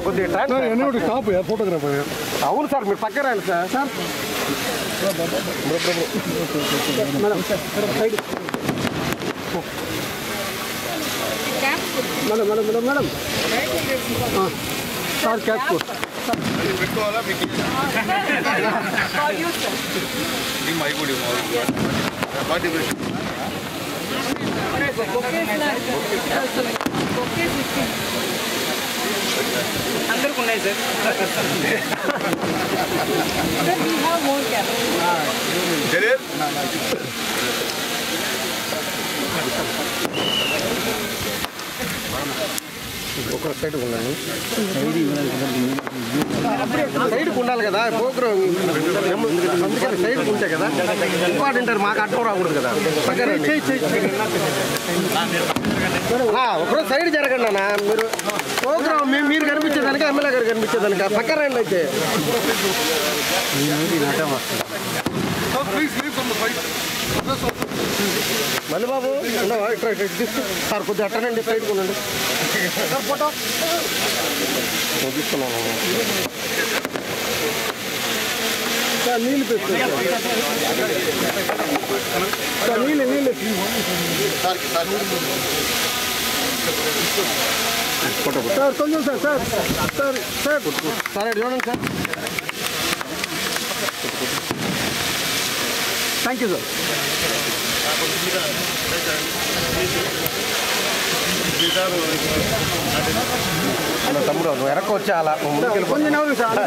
కొద్దిగా ఫోటోగ్రాఫర్ అవును సార్ మీరు పక్కన రండి sir sir madam madam madam madam sir cap పెట్టుకోవాలా అందరికి ఉన్నాయి సార్ ఒక సైడ్ ఉండాలి సైడ్కి ఉండాలి కదా ప్రోగ్రామ్ అందుకని సైడ్కి ఉంటే కదా ఇంపార్టెంట్ మాకు అడ్డం రాకూడదు కదా ఒకరోజు సైడ్ జరగండి అన్న మీరు ప్రోగ్రామ్ మీరు కనిపించేదానికి ఎమ్మెల్యే గారు కనిపించేదానికి పక్కన రండి అయితే మళ్ళీ బాబు సార్ కొద్దిగా అట్టనండి సైడ్ కొనండి ఫోటో తీసుకున్నాను నీళ్ళు పెట్టుకోండి నీళ్ళు సార్ కొంచెం sir sir sir sir sir చూడండి సార్ థ్యాంక్ యూ సార్ తమ్ముడు నువ్వు వెనక్కి వచ్చా అలా కొంచెం సార్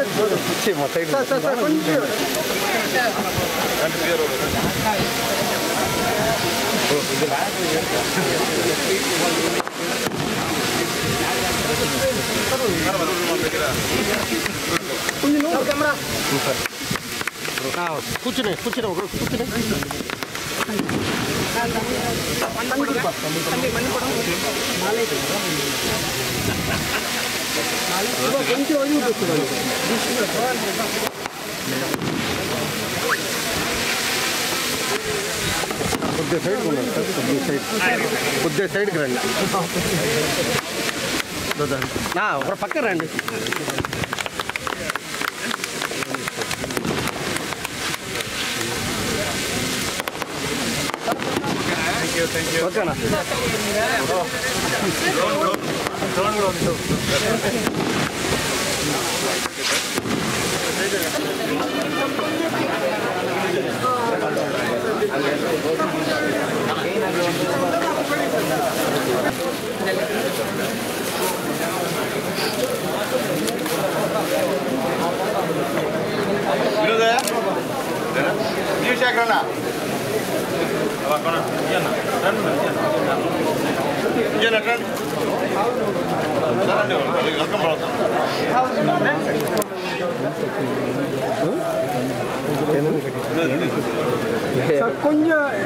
కొంచెం కెమెరా కూర్చునే కొద్దిగా సైడ్కి రండి ఒక పక్క రండి ఓకేనా న్యూస్ ఎక్కడన్నా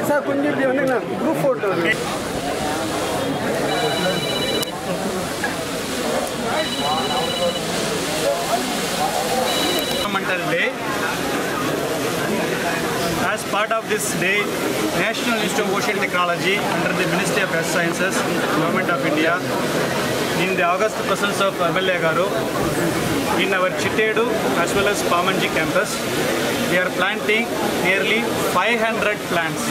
సార్ కొంచెం group photo Day. As part of this day, National Institute of Ocean Technology under the Ministry of Earth Sciences, Government of India, in the August presence of MLA Garu, in our Chittedu as well as Pamanji campus, we are planting nearly 500 plants.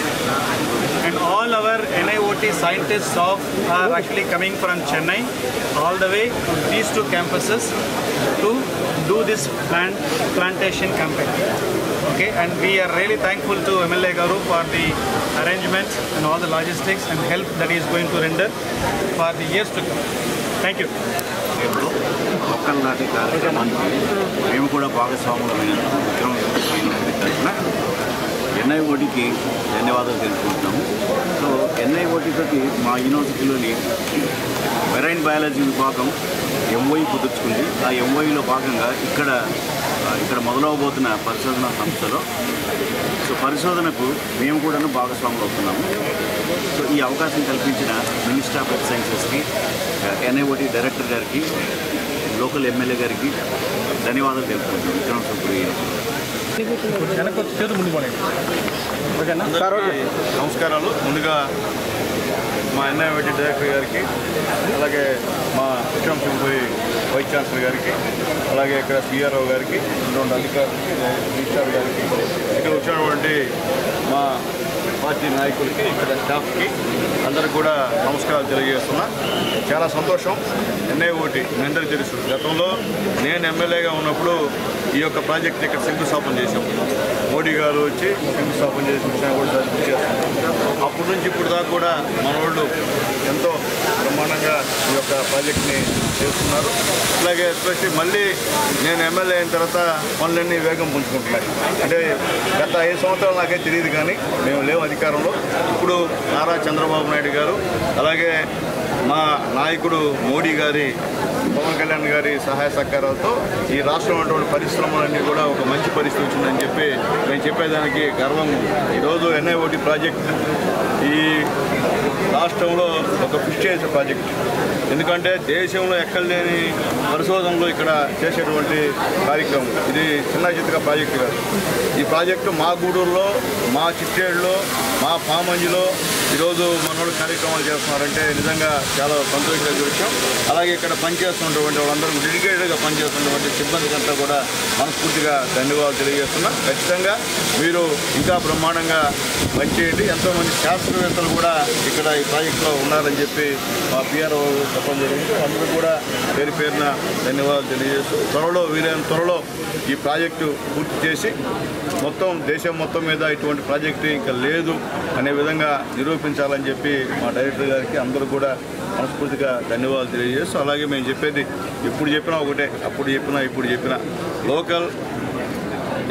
And all our NIOT scientists are actually coming from Chennai all the way to these two campuses to do this plantation campaign. Okay, and we are really thankful to MLA Garu for the arrangements and all the logistics and help that he is going to render for the years to come. Thank you. మొక్కలు నాటే కార్యక్రమానికి మేము కూడా భాగస్వాములమైనందుకు తరఫున ఎన్ఐఓటికి ధన్యవాదాలు తెలుసుకుంటున్నాము. So NIOT తోటి మా యూనివర్సిటీలోని marine biology విభాగం ఎంఓఈ కుదుర్చుకుంది. ఆ ఎంఓఈలో భాగంగా ఇక్కడ మొదలవబోతున్న పరిశోధనా సంస్థలో సో పరిశోధనకు మేము కూడా భాగస్వాములు అవుతున్నాము. సో ఈ అవకాశం కల్పించిన మినిస్టర్ ఆఫ్ ఎర్త్ సైన్సెస్కి, ఎన్ఐఓటి డైరెక్టర్ గారికి, లోకల్ ఎమ్మెల్యే గారికి ధన్యవాదాలు తెలుపుకుంటున్నాం. నమస్కారాలు. ముందుగా మా ఎన్ఐఓటి డైరెక్టర్ గారికి, అలాగే మా విశ్వంసింపోయి వైస్ ఛాన్సలర్ గారికి, అలాగే ఇక్కడ సిఆర్ఓ గారికి, రెండు అధికారులకి, రిజిస్ట్రార్ గారికి, ఇక్కడ వచ్చినటువంటి మా పార్టీ నాయకులకి, ఇక్కడ స్టాఫ్కి అందరికి కూడా నమస్కారాలు తెలియజేస్తున్నా. చాలా సంతోషం. ఎన్ఐఓటి మీ అందరికీ తెలుసు, గతంలో నేను ఎమ్మెల్యేగా ఉన్నప్పుడు ఈ యొక్క ప్రాజెక్ట్ ఇక్కడ శంకుస్థాపన చేశాం. మోడీ గారు వచ్చి శంకుస్థాపన చేసిన విషయాన్ని కూడా చేస్తున్నాం. అప్పటి నుంచి ఇప్పుడు దాకా కూడా మన వాళ్ళు ఎంతో బ్రహ్మాండంగా ఈ యొక్క ప్రాజెక్ట్ని చేస్తున్నారు. అలాగే ఎస్పెషల్లీ మళ్ళీ నేను ఎమ్మెల్యే అయిన తర్వాత పనులన్నీ వేగం పుంజుకుంటున్నాయి. అంటే గత 5 సంవత్సరాలు నాకే తెలియదు, కానీ మేము లేవు అధికారంలో. ఇప్పుడు నారా చంద్రబాబు నాయుడు గారు, అలాగే మా నాయకుడు మోడీ గారి, పవన్ కళ్యాణ్ గారి సహాయ సహకారాలతో ఈ రాష్ట్రంలో ఉన్నటువంటి పరిశ్రమలన్నీ కూడా ఒక మంచి పరిస్థితి వచ్చిందని చెప్పి నేను చెప్పేదానికి గర్వం. ఈరోజు ఎన్ఐఓటి ప్రాజెక్ట్ ఈ రాష్ట్రంలో ఒక ప్రెస్టీజియస్ ప్రాజెక్ట్. ఎందుకంటే దేశంలో ఎక్కడ లేని పరిశోధనలు ఇక్కడ చేసేటువంటి కార్యక్రమం. ఇది చిన్న చిత్తగా ప్రాజెక్టు కాదు. ఈ ప్రాజెక్టు మా గూడూరులో, మా చిట్టేడులో, మా పామంజిలో ఈరోజు మన మనోళ్ళు కార్యక్రమాలు చేస్తున్నారంటే నిజంగా చాలా సంతోషించే విషయం. అలాగే ఇక్కడ పనిచేస్తున్నటువంటి వాళ్ళందరూ డెడికేటెడ్గా పనిచేస్తున్నటువంటి సిబ్బందికంతా కూడా మనస్ఫూర్తిగా ధన్యవాదాలు తెలియజేస్తున్నాం. ఖచ్చితంగా మీరు ఇంకా బ్రహ్మాండంగా పనిచేయండి. ఎంతోమంది శాస్త్రవేత్తలు కూడా ఇక్కడ ఈ ప్రాజెక్టులో ఉన్నారని చెప్పి మా పిఆర్ఓ చెప్పడం జరిగింది. అందరూ కూడా పేరు పేరున ధన్యవాదాలు తెలియజేస్తూ వీలైన త్వరలో ఈ ప్రాజెక్టు పూర్తి చేసి మొత్తం దేశం మొత్తం మీద ఇటువంటి ప్రాజెక్టు ఇంకా లేదు అనే విధంగా నిరూపించాలని చెప్పి మా డైరెక్టర్ గారికి అందరూ కూడా మనస్ఫూర్తిగా ధన్యవాదాలు తెలియజేస్తూ, అలాగే మేము చెప్పేది ఎప్పుడు చెప్పినా ఒకటే, అప్పుడు చెప్పినా ఇప్పుడు చెప్పినా లోకల్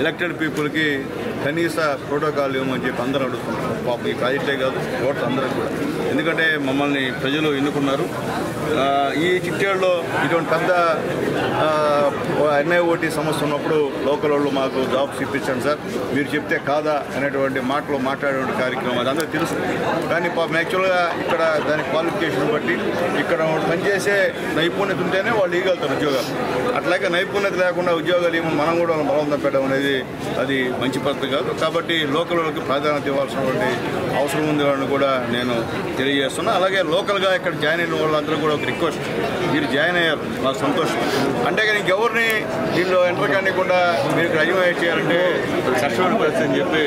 ఎలక్టెడ్ పీపుల్కి కనీస ప్రోటోకాల్ ఇవ్వమని చెప్పి అందరూ అడుగుతున్నారు. పాప ఈ ప్రాజెక్టే కాదు, ఓట్స్ అందరూ కూడా. ఎందుకంటే మమ్మల్ని ప్రజలు ఎన్నుకున్నారు. ఈ చిట్యాలలో ఇటువంటి పెద్ద NIOT సమస్య ఉన్నప్పుడు లోకల్ వాళ్ళు మాకు జాబ్స్ ఇప్పించండి సార్, మీరు చెప్తే కాదా అనేటువంటి మాటలు మాట్లాడే కార్యక్రమం అది అందరూ తెలుసు. కానీ పాపం యాక్చువల్గా ఇక్కడ దాని క్వాలిఫికేషన్ బట్టి ఇక్కడ పనిచేసే నైపుణ్యత ఉంటేనే వాళ్ళు ఇవ్వగలుగుతారు ఉద్యోగాలు. అట్లాగే నైపుణ్యత లేకుండా ఉద్యోగాలు ఇవ్వమని మనం కూడా వాళ్ళని బలవంతం పెట్టడం అనేది అది మంచి పద్ధతి కాదు. కాబట్టి లోకల్ వాళ్ళకి ప్రాధాన్యత ఇవ్వాల్సినటువంటి అవసరం ఉంది అని కూడా నేను తెలియజేస్తున్నా. అలాగే లోకల్గా ఇక్కడ జాయిన్ అయిన వాళ్ళందరూ కూడా ఒక రిక్వెస్ట్, మీరు జాయిన్ అయ్యారు నాకు సంతోషం. అంటే ఇంకెవరిని దీనిలో ఎంటర్ కానికుండా మీరు ఇక్కడ అడ్మిట్ చేయాలంటే కష్టమైన పరిస్థితి అని చెప్పి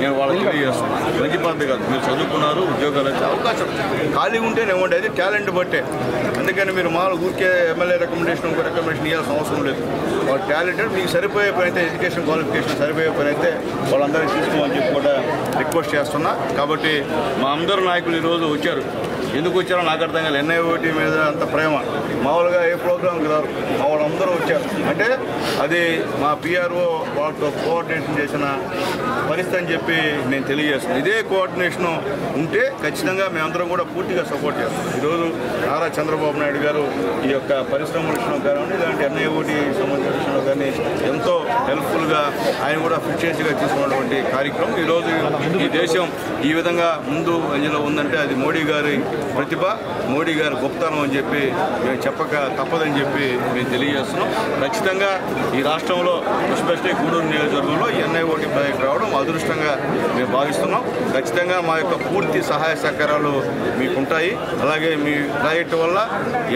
నేను వాళ్ళకి తెలియజేస్తున్నాను. మంచి పద్ధతి కాదు. మీరు చదువుకున్నారు, ఉద్యోగాలు వచ్చే అవకాశం ఖాళీ ఉంటేనే ఇవ్వండి, అది టాలెంట్ బట్టే. అందుకని మీరు మామూలు ఊరికే ఎమ్మెల్యే రికమెండేషన్ ఇవ్వాల్సిన అవసరం లేదు. వాళ్ళ టాలెంటెడ్ మీకు సరిపోయే పని అయితే, ఎడ్యుకేషన్ క్వాలిఫికేషన్ సరిపోయే పని అయితే వాళ్ళందరినీ తీసుకోమని చెప్పి కూడా రిక్వెస్ట్ చేస్తున్నా. కాబట్టి మా అందరు నాయకులు ఈరోజు వచ్చారు. ఎందుకు వచ్చారో నాకు అర్థం కాదు. NIOT మీద అంత ప్రేమ, మామూలుగా ఏ ప్రోగ్రాంకి రారు, మా వాళ్ళందరూ వచ్చారు. అంటే అది మా PRO వాళ్ళతో కోఆర్డినేషన్ చేసిన పరిస్థితి అని చెప్పి నేను తెలియజేస్తున్నాను. ఇదే కోఆర్డినేషన్ ఉంటే ఖచ్చితంగా మేమందరం కూడా పూర్తిగా సపోర్ట్ చేస్తాం. ఈరోజు నారా చంద్రబాబు నాయుడు గారు ఈ యొక్క పరిశ్రమల విషయంలో కానివ్వండి, ఇలాంటి NIOT సంబంధించిన విషయంలో కానీ ఎంతో హెల్ప్ఫుల్గా ఆయన కూడా ఫిక్చేసిగా తీసుకున్నటువంటి కార్యక్రమం. ఈరోజు ఈ దేశం ఈ విధంగా ముందు అంజలో ఉందంటే అది మోడీ గారి ప్రతిభ, మోడీ గారి గొప్పతనం అని చెప్పి మేము చెప్పక తప్పదని చెప్పి మేము తెలియజేస్తున్నాం. ఖచ్చితంగా ఈ రాష్ట్రంలో ఎస్పెషల్లీ గూడూరు నియోజకవర్గంలో NIOT ప్రాజెక్ట్ రావడం అదృష్టంగా మేము భావిస్తున్నాం. ఖచ్చితంగా మా యొక్క పూర్తి సహాయ సహకారాలు మీకుంటాయి. అలాగే మీ ప్రాజెక్టు వల్ల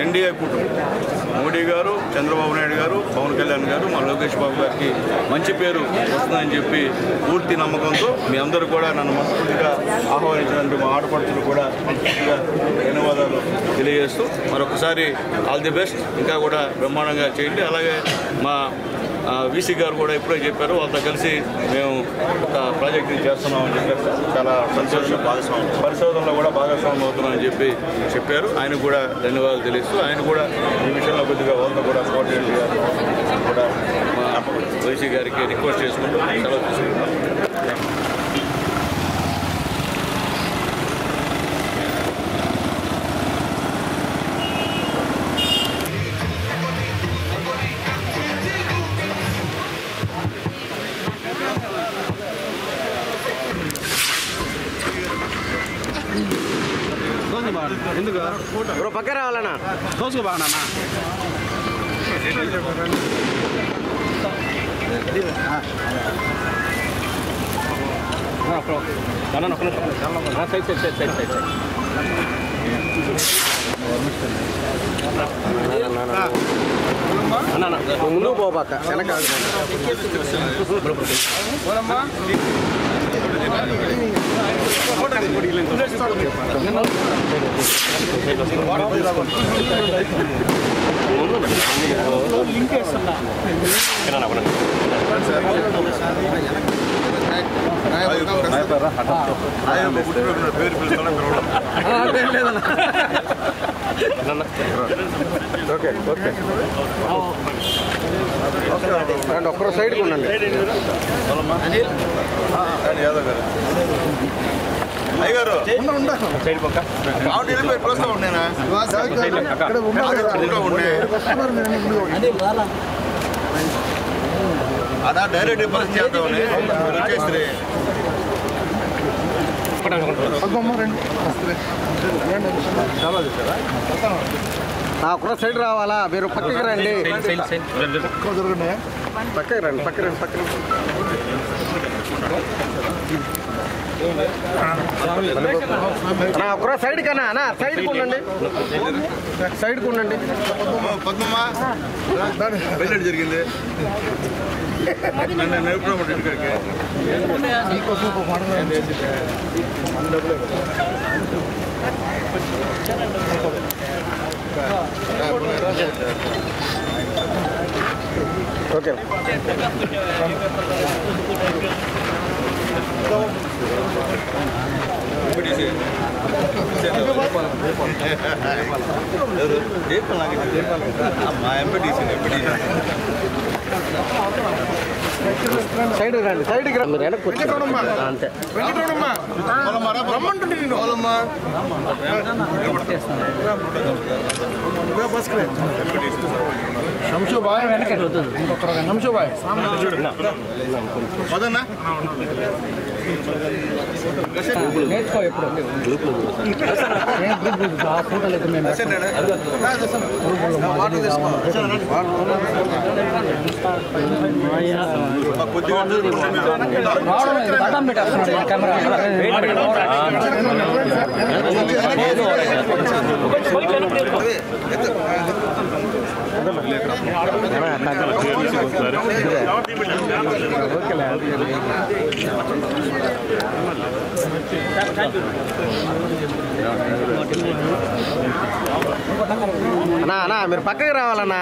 NDA కుటుంబం, మోడీ గారు, చంద్రబాబు నాయుడు గారు, పవన్ కళ్యాణ్ గారు, మా లోకేష్ బాబు గారికి మంచి పేరు వస్తుందని చెప్పి పూర్తి నమ్మకంతో మీ అందరూ కూడా నన్ను మనస్ఫూర్తిగా ఆహ్వానించినందుకు మా ఆడపడుచులు కూడా మనస్ఫూర్తిగా ధన్యవాదాలు తెలియజేస్తూ మరొకసారి ఆల్ ది బెస్ట్. ఇంకా కూడా బ్రహ్మాండంగా చేయండి. అలాగే మా VC గారు కూడా ఎప్పుడో చెప్పారు, వాళ్ళతో కలిసి మేము ఒక ప్రాజెక్ట్ని చేస్తున్నామని చెప్పారు. చాలా సంతోషం. పరిశోధనలో కూడా భాగస్వామ్యం అవుతున్నామని చెప్పి చెప్పారు. ఆయన కూడా ధన్యవాదాలు తెలియస్తూ ఆయన కూడా ఈ విషయంలో కొద్దిగా వాళ్ళతో కూడా కోఆర్డినేట్ చేయాలి కూడా మా VC గారికి రిక్వెస్ట్ చేసుకుంటూ సెలవు తీసుకుంటాం. ఎందుకు బ్రో పక్క రావాలన్నా కోసుకు బాగున్నా ముందుకు పోబాక వెనక పేరు పిలుస్తాను. ఓకే ఓకే ఒక్కరో సైడ్కి ఉండండి. యాదవ్ గారు అయ్యగారు సైడ్ పక్క పిలుస్తా ఉండేనా అదా డైరెక్ట్ రిపర్స్ చేద్దామని వచ్చేసి ఒక్కరో సైడ్ రావాలా, మీరు పక్కకి రండి. పక్కకి రండి. ఒకరో సైడ్ కన్నా అన్నా సైడ్కి ఉండండి, సైడ్కి ఉండండి. పద్మమ్మ పెళ్ళి జరిగింది నన్ను నడుపుకోమంటే ఇంటికాడికి ఓకే. మా ఎంపీటీసీ సైడ్ రండి, సైడ్కి రండి, మీరు వెనక్కి వచ్చి అంతే. నేర్చుకో ఎప్పుడు ఫోటోలు ఎప్పుడు మేము బటన్ పెట్టేస్తున్నాడు కెమెరా. అన్నా అన్నా మీరు పక్కకి రావాలన్నా.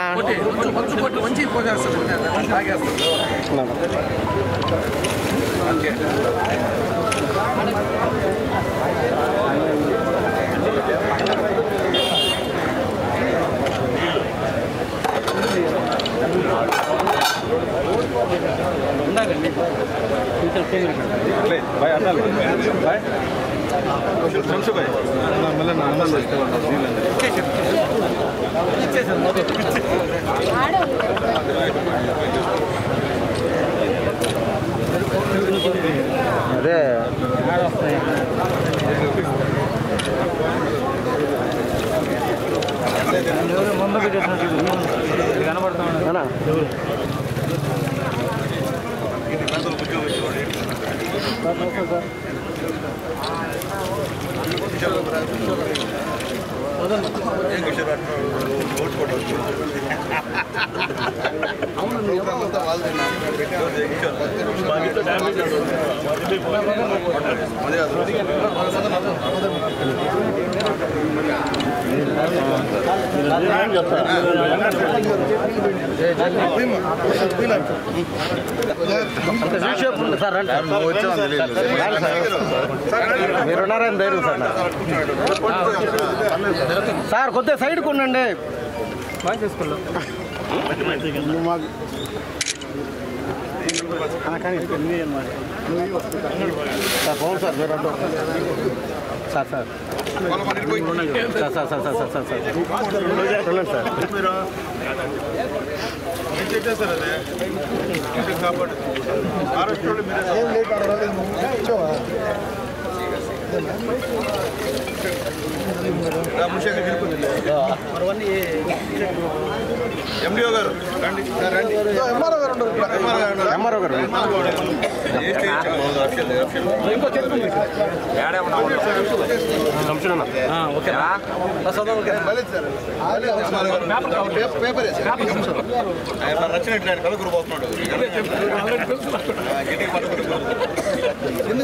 అదే ముందు కనబడుతున్నా మీరున్నారని ధైర్యం సార్ కొద్దిగా సైడ్కి ఉండండి. బాగా చేసుకున్నాం సార్ బాగుంది సార్ మీరు అంటూ sir sir sir sir sir sir sir sir చూడండి సార్ కాపాడు ఎండిఓ గారు రండి రండి. ఎంఆర్ఓ గారు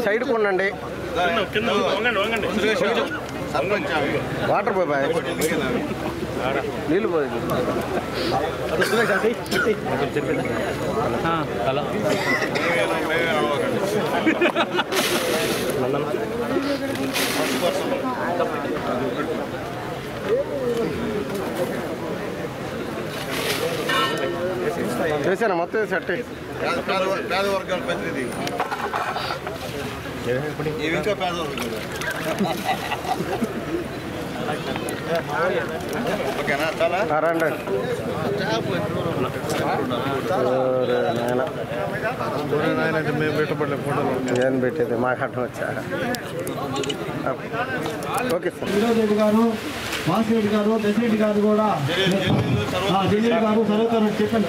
సైడ్కి ఉండండి. వాటర్ పోయి నీళ్ళు పోయి హలో చేశాను మొత్తం సెట్. పేద వర్గాల ప్రతినిధి ఇంకా పేద వర్గాలు ఓకేనా చాలా రండి. ఏం పెట్టేది మాకు అర్థం వచ్చా. Okay sir. గారు భాస్కర్ రెడ్డి గారు, ప్రెసిడెంట్ గారు కూడా జలీల్ గారు, సరోజర్ రెడ్డి చెప్పండి,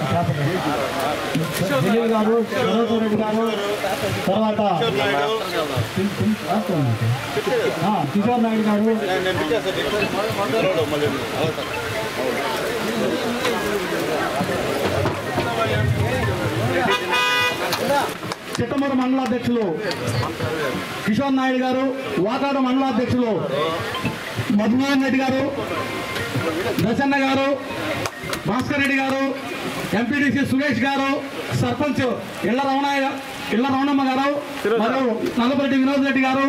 జలీల్ గారు, సరోజర్ రెడ్డి గారు, తర్వాత కిషోర్ నాయుడు గారు, చిట్టమూరు మండలాధ్యక్షులు కిషోర్ నాయుడు గారు, వాకాడు మండలాధ్యక్షులు మధుమోహన్ రెడ్డి గారు, దశన్న గారు, భాస్కర్ రెడ్డి గారు, ఎంపీడీసీ సురేష్ గారు, సర్పంచ్ ఇళ్ల రమణమ్మ గారు, మరియు నల్లపరెడ్డి వినోద్ రెడ్డి గారు,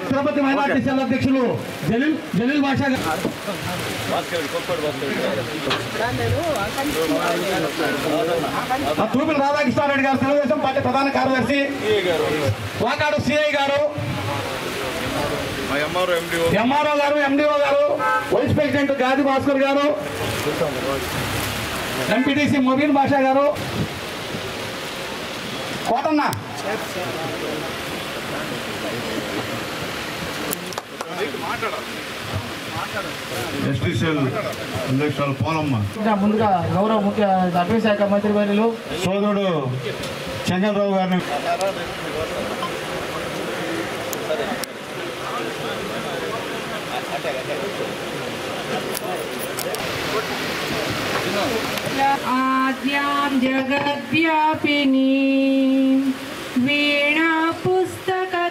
తిరుపతి మైనార్టీ సెల్ అధ్యక్షులు జలీల్ బాషా గారు, తూపిల రాధాకృష్ణారెడ్డి గారు, తెలుగుదేశం పార్టీ ప్రధాన కార్యదర్శి, వాకాడు సిఐ గారు, ఎంఆర్ఓ గారు, ఎండిఓ గారు, వైస్ ప్రెసిడెంట్ గాది భాస్కర్ గారు, ఎంపీటీసీ మొబీన్ బాషా గారు, కోటన్న ఎస్టీసీఎల్ అధ్యక్షులు పోలమ్మ, ముందుగా గౌరవ ముఖ్య అటవీ శాఖ మంత్రి వర్యులు సోదరుడు చంద్రరావు గారిని आद्यां जगद्व्यापिनी वीणा पुस्तकधारिणीमभयदां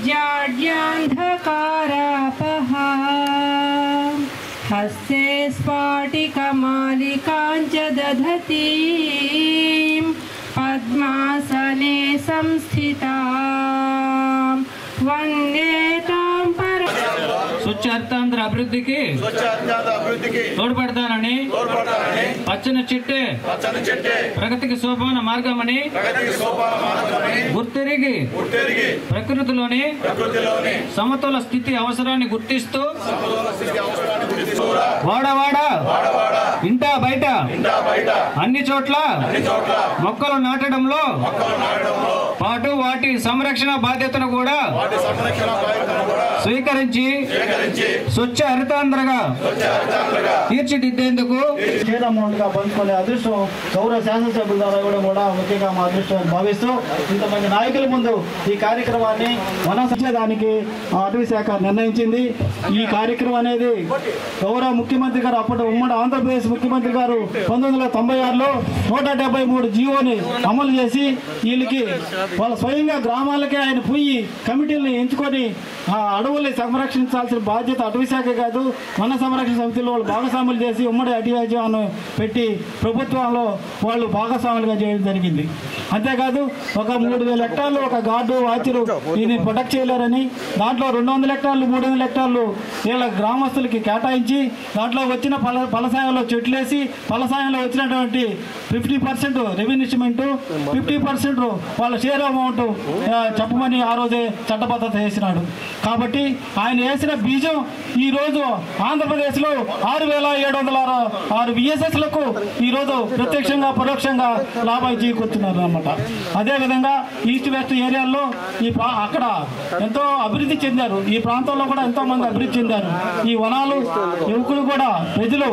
जाड्यान्धकारापहा हस्ते स्फाटिकमालिकाञ्च दधतीं पद्मासने संस्थितां वन्दे तां స్వచ్ఛాంధ్ర అభివృద్ధికి తోడ్పడతానని పచ్చని చెట్టే ప్రగతికి సోపాన మార్గమని గుర్తిరిగి ప్రకృతిలోని సమతుల స్థితి అవసరాన్ని గుర్తిస్తూ వాడవాడ ఇంటా బయట అన్ని చోట్ల మొక్కలు నాటడంలో పాటు వాటి సంరక్షణ బాధ్యతను కూడా స్వీకరించి స్వచ్ఛ హరితాంధ్రగా తీర్చిదిద్దేందుకు అమౌంట్ గా పంచుకునే అదృష్టం గౌరవ శాసనసభ్యుల ద్వారా కూడా ముఖ్యంగా మా అదృష్టం భావిస్తూ ఇంతమంది నాయకుల ముందు ఈ కార్యక్రమాన్ని మనసంచేదానికి అటవీ శాఖ నిర్ణయించింది. ఈ కార్యక్రమం అనేది గౌరవ ముఖ్యమంత్రి గారు, అప్పటి ఉమ్మడి ఆంధ్రప్రదేశ్ ముఖ్యమంత్రి గారు 1996లో 173 జీవోని అమలు చేసి వీళ్ళకి వాళ్ళ స్వయంగా గ్రామాలకే ఆయన పోయి కమిటీలను ఎంచుకొని ఆ అడవుల్ని సంరక్షించాల్సిన బాధ్యత అటవీ శాఖ కాదు, వన సంరక్షణ సమితిలో వాళ్ళు భాగస్వాములు చేసి ఉమ్మడి అటవీజీవాన్ని పెట్టి ప్రభుత్వంలో వాళ్ళు భాగస్వాములుగా చేయడం జరిగింది. అంతేకాదు ఒక 3000 హెక్టార్లు ఒక గార్డు వాచరు దీన్ని ప్రొటెక్ట్ చేయలేరని దాంట్లో 200 హెక్టార్లు 300 హెక్టార్లు వీళ్ళ గ్రామస్తులకి కేటాయించి దాంట్లో వచ్చిన ఫలసాయంలో చెట్లేసి ఫలసాయంలో వచ్చినటువంటి 50% రెవెన్యూమెంట్ 50% వాళ్ళ షేర్ అమౌంట్ చెప్పమని ఆ రోజే చట్టబద్ధత చేసినాడు. కాబట్టి ఆయన వేసిన బీజం ఈరోజు ఆంధ్రప్రదేశ్లో 6706 విఎస్ఎస్లకు ఈరోజు ప్రత్యక్షంగా పరోక్షంగా లాభాలు చేకూరుతున్నారు అన్నమాట. అదేవిధంగా ఈస్ట్ వెస్ట్ ఏరియాల్లో అక్కడ ఎంతో అభివృద్ధి చెందారు, ఈ ప్రాంతంలో కూడా ఎంతో మంది అభివృద్ధి చెందారు. ఈ వనాలు యువకులు కూడా ప్రజలు